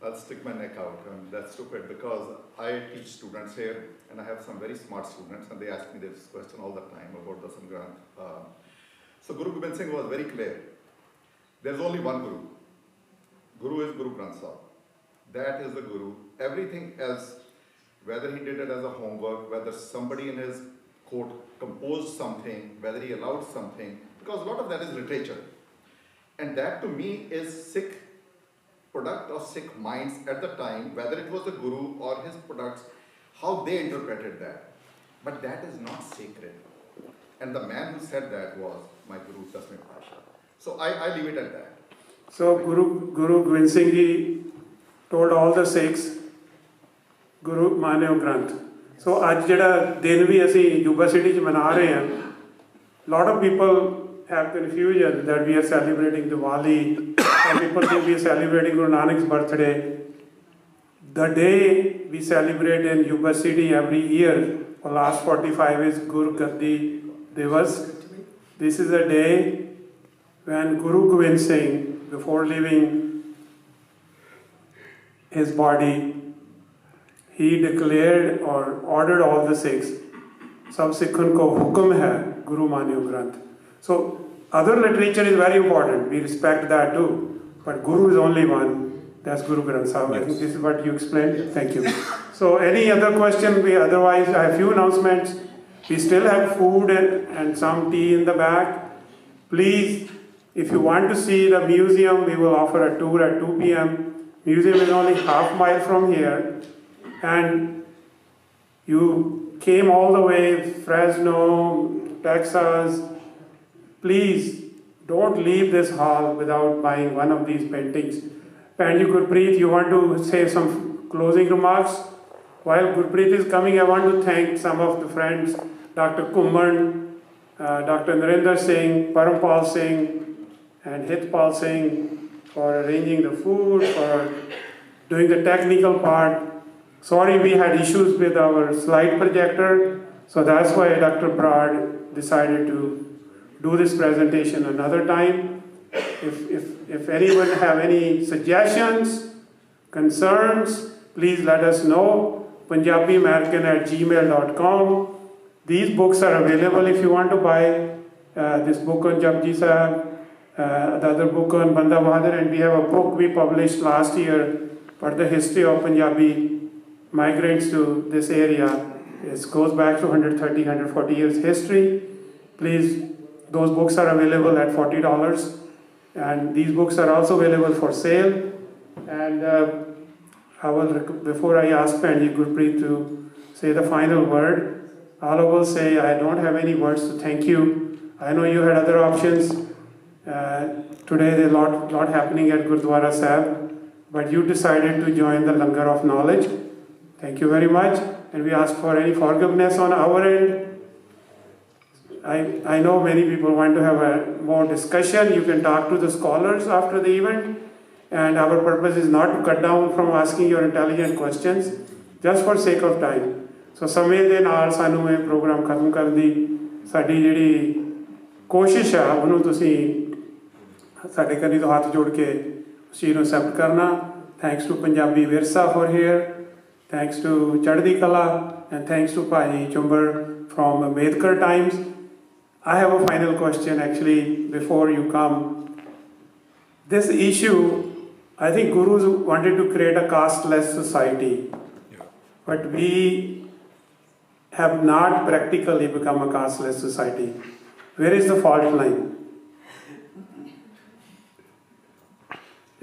I'll stick my neck out, and that's stupid because I teach students here, and I have some very smart students, and they ask me this question all the time about the Samgranth. So Guru Gobind Singh was very clear. There's only one Guru. Guru is Guru Granth Sahib. That is the Guru. Everything else, whether he did it as a homework, whether somebody in his court composed something, whether he allowed something, because a lot of that is literature. And that to me is Sikh product of Sikh minds at the time, whether it was the Guru or his products, how they interpreted that. But that is not sacred. And the man who said that was my Guru, Dasmi Pasha. So I leave it at that. So Guru Gobind Singh Ji told all the Sikhs, Guru Manyo Granth. So आज जड़ा दिन भी ऐसी युवा city च मना रहे हैं. Lot of people have confusion that we are celebrating Diwali. Some people think we are celebrating Guru Nanak's birthday. The day we celebrate in Yuba City every year for last 45 is Guru Gaddi Divas. This is a day when Guru Gobind Singh, before leaving his body, he declared or ordered all the Sikhs, Sab Sikhon ko hukum hai, Guru Manyo Granth. So other literature is very important, we respect that too, but Guru is only one. That's Guru Granth Sahib. I think this is what you explained. Thank you. So any other question? Otherwise, I have few announcements. We still have food and some tea in the back. Please, if you want to see the museum, we will offer a tour at 2 p.m. Museum is only half-mile from here. And you came all the way, Fresno, Texas. Please, don't leave this hall without buying one of these paintings. And Gurpreet, you want to say some closing remarks? While Gurpreet is coming, I want to thank some of the friends, Dr. Kumman, Dr. Narendra Singh, Parampal Singh, and Hitpal Singh for arranging the food, for doing the technical part. Sorry, we had issues with our slide projector, so that's why Dr. Brad decided to do this presentation another time. If anyone have any suggestions, concerns, please let us know. punjabiamerican@gmail.com. These books are available if you want to buy this book on Japji Sahib, the other book on Banda Bahadur, and we have a book we published last year for the history of Punjabi migrants to this area. It goes back to 130, 140 years history. Please, those books are available at $40. And these books are also available for sale. And before I ask Pandit Gurpreet to say the final word, all of us say, I don't have any words to thank you. I know you had other options. Today there's a lot happening at Gurdwara Sahib, but you decided to join the Langar of Knowledge. Thank you very much. And we ask for any forgiveness on our end. I know many people want to have a more discussion. You can talk to the scholars after the event. And our purpose is not to cut down from asking your intelligent questions, just for sake of time. So ਸਮੇਂ ਦੇ ਨਾਲ ਸਾਨੂੰ ਇਹ programme ਖਤਮ ਕਰਨ ਦੀ ਸਾਡੀ ਜਿਹੜੀ ਕੋਸ਼ਿਸ਼ ਆ ਉਹਨੂੰ ਤੁਸੀਂ ਸਾਡੇ ਕੰਨੀ ਤੋਂ ਹੱਥ ਜੋੜ ਕੇ ਉਸ ਚੀਜ਼ ਨੂੰ ਐਕਸੈਪਟ ਕਰਨਾ. Thanks to Punjabi Virsa for here. Thanks to Chaddi Kala. And thanks to Paji Chumbar from Ambedkar Times. I have a final question actually before you come. This issue, I think Gurus wanted to create a caste-less society, but we have not practically become a caste-less society. Where is the fault line?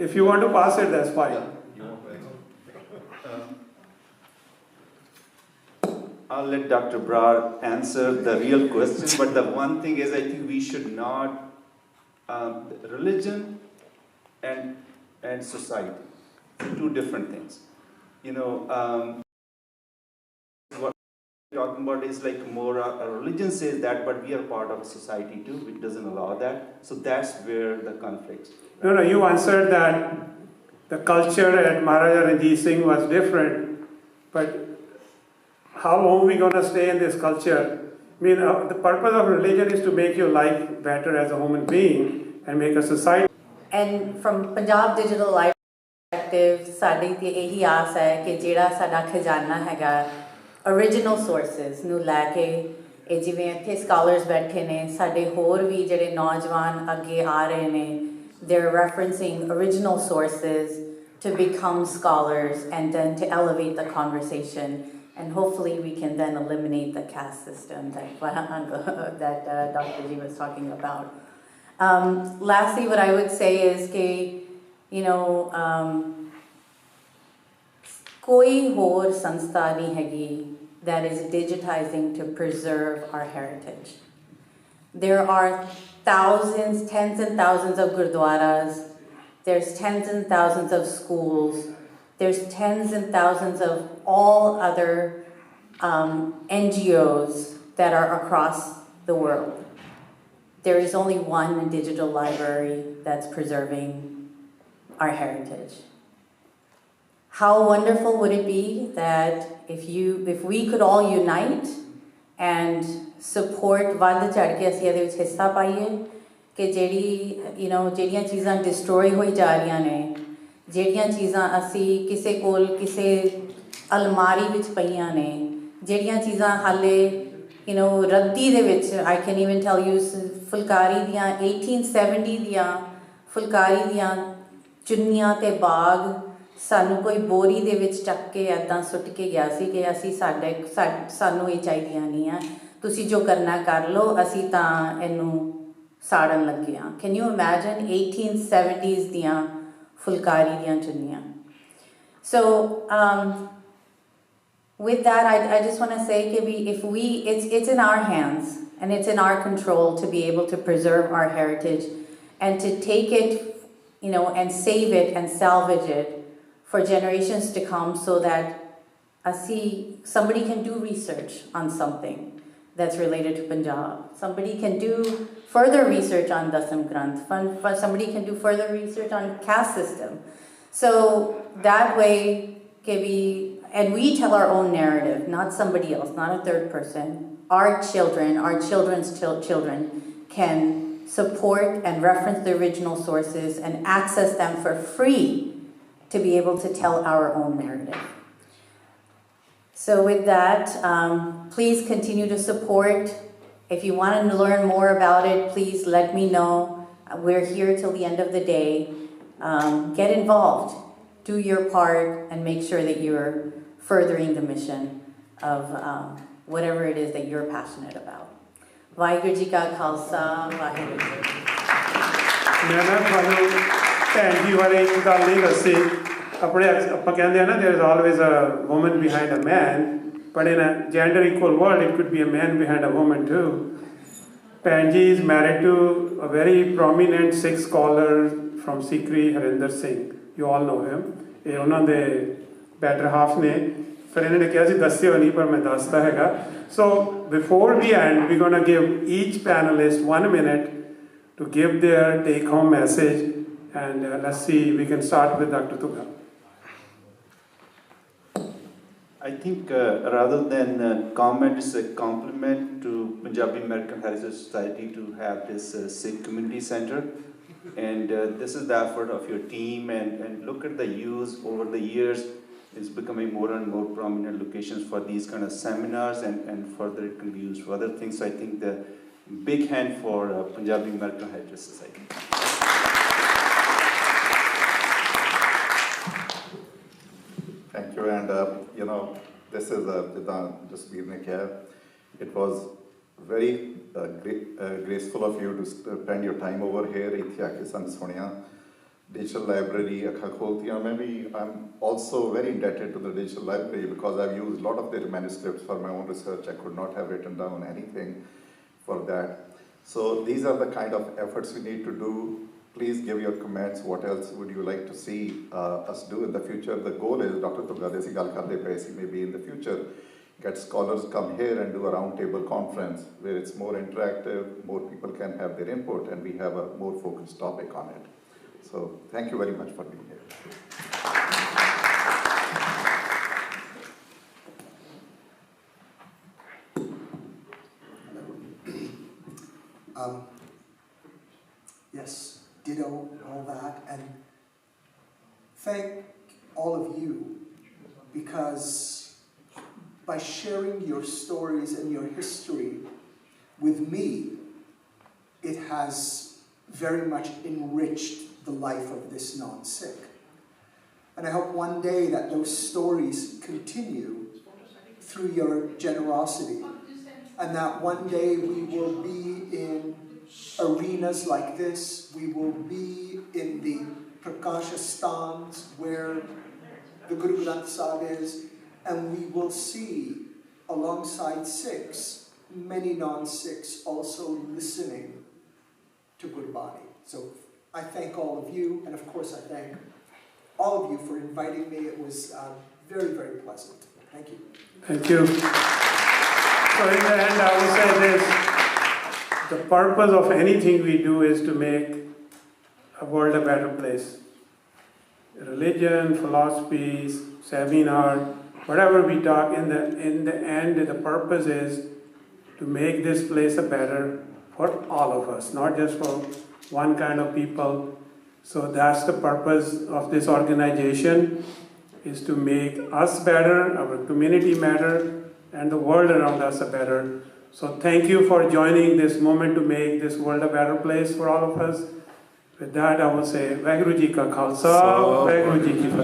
If you want to pass it, that's fine. I'll let Dr. Brar answer the real question, but the one thing is I think we should not, religion and society, two different things. What we're talking about is like more, a religion says that, but we are part of society too, which doesn't allow that. So that's where the conflicts. No, you answered that the culture at Maharaja Ranjit Singh was different, but how long are we going to stay in this culture? I mean, the purpose of religion is to make your life better as a human being and make a society. And from Punjab Digital Life perspective, ਸਾਡੀ ਤੇ ਇਹੀ ਆਸ ਹੈ ਕਿ ਜਿਹੜਾ ਸਾਡਾ ਖਜ਼ਾਨਾ ਹੈਗਾ original sources ਨੂੰ ਲੈ ਕੇ ਇਹ ਜਿਵੇਂ ਇੱਥੇ scholars ਬੈਠੇ ਨੇ ਸਾਡੇ ਹੋਰ ਵੀ ਜਿਹੜੇ ਨੌਜਵਾਨ ਅੱਗੇ ਆ ਰਹੇ ਨੇ they're referencing original sources to become scholars and then to elevate the conversation. And hopefully we can then eliminate the caste system that Dr. Ji was talking about. Lastly, what I would say is koi hor sanstha nahi hegi that is digitizing to preserve our heritage. There are thousands, tens and thousands of gurdwaras. There's tens and thousands of schools. There's tens and thousands of all other NGOs that are across the world. There is only one digital library that's preserving our heritage. how wonderful would it be that if we could all unite and support ਵੱਧ ਚੜ ਕੇ ਅਸੀਂ ਇਹਦੇ ਵਿੱਚ ਹਿੱਸਾ ਪਾਈਏ ਕਿ ਜਿਹੜੀਆਂ ਚੀਜ਼ਾਂ ਡਿਸਟਰੋਏ ਹੋਈ ਜਾ ਰਹੀਆਂ ਨੇ ਜਿਹੜੀਆਂ ਚੀਜ਼ਾਂ ਅਸੀਂ ਕਿਸੇ ਕੋਲ ਕਿਸੇ ਅਲਮਾਰੀ ਵਿੱਚ ਪਈਆਂ ਨੇ ਜਿਹੜੀਆਂ ਚੀਜ਼ਾਂ ਹਾਲੇ ਰੱਦੀ ਦੇ ਵਿੱਚ I can even tell you phulkari ਦੀਆਂ 1870 ਦੀਆਂ ਫੁਲਕਾਰੀ ਦੀਆਂ ਚੁੰਨੀਆਂ ਤੇ ਬਾਗ ਸਾਨੂੰ ਕੋਈ ਬੋਰੀ ਦੇ ਵਿੱਚ ਚੱਕ ਕੇ ਇੱਦਾਂ ਸੁੱਟ ਕੇ ਗਿਆ ਸੀ ਕਿ ਅਸੀਂ ਸਾਨੂੰ ਇਹ ਚਾਹੀਦੀਆਂ ਨਹੀਂ ਆ ਤੁਸੀਂ ਜੋ ਕਰਨਾ ਕਰ ਲਓ ਅਸੀਂ ਤਾਂ ਇਹਨੂੰ ਸਾੜਨ ਲੱਗੇ ਹਾਂ Can you imagine 1870s ਦੀਆਂ ਫੁਲਕਾਰੀ ਦੀਆਂ ਚੁੰਨੀਆਂ So with that I just want to say it's in our hands and it's in our control to be able to preserve our heritage and to take it and save it and salvage it for generations to come so that somebody can do research on something that's related to Punjab. Somebody can do further research on Dasam Granth. Somebody can do further research on caste system. So that way, and we tell our own narrative, not somebody else, not a third person. Our children, our children's children can support and reference the original sources and access them for free to be able to tell our own narrative. So with that, please continue to support. If you want to learn more about it, please let me know. We're here till the end of the day. Get involved. Do your part and make sure that you're furthering the mission of whatever it is that you're passionate about. Vaheguru Ji Ka Khalsa, Vaheguru Ji Ki Fateh. ਆਪਾਂ ਕਹਿੰਦੇ ਆ ਨਾ there is always a woman behind a man but in a gender equal world it could be a man behind a woman too Bhੈਣ ji is married to a very prominent Sikh scholar from Sikri Harinder Singh you all know him ਇਹ ਉਹਨਾਂ ਦੇ better half ਨੇ ਫਿਰ ਇਹਨਾਂ ਨੇ ਕਿਹਾ ਸੀ ਦੱਸਿਓ ਨਹੀਂ ਪਰ ਮੈਂ ਦੱਸਦਾ ਹੈਗਾ so before we end we're going to give each panelist 1 minute to give their take home message and let's see we can start with Dr. Tuga I think rather than comment, it's a compliment to Punjabi American Heritage Society to have this Sikh Community Center. And this is the effort of your team. And look at the use over the years. It's becoming more and more prominent locations for these kind of seminars and further it can be used for other things. So I think the big hand for Punjabi American Heritage Society. Thank you, and this is just it was very graceful of you to spend your time over here. Digital library, I'm also very indebted to the digital library because I've used a lot of their manuscripts for my own research. I could not have written down anything for that. So these are the kind of efforts we need to do. Please give your comments. What else would you like to see us do in the future? The goal is, Dr. Tuga desi gal karde paye si, maybe in the future, get scholars come here and do a roundtable conference where it's more interactive, more people can have their input, and we have a more focused topic on it. So thank you very much for being here. Yes. Ditto all that, and thank all of you because by sharing your stories and your history with me, it has very much enriched the life of this non-Sikh. And I hope one day that those stories continue through your generosity and that one day we will be in arenas like this, we will be in the Prakasha Sthans where the Guru Granth Sahib is, and we will see alongside Sikhs, many non-Sikhs also listening to Gurbani. So I thank all of you, and of course I thank all of you for inviting me. It was very, very pleasant. Thank you. Thank you. So in the end, I will say this. The purpose of anything we do is to make a world a better place. religion, philosophies, seminar, whatever we talk, in the end, the purpose is to make this place a better for all of us, not just for one kind of people. So that's the purpose of this organization, is to make us better, our community better, and the world around us a better. So thank you for joining this moment to make this world a better place for all of us. With that, I will say, Vaheguru Ji Ka Khalsa, Vaheguru Ji Ki Fateh.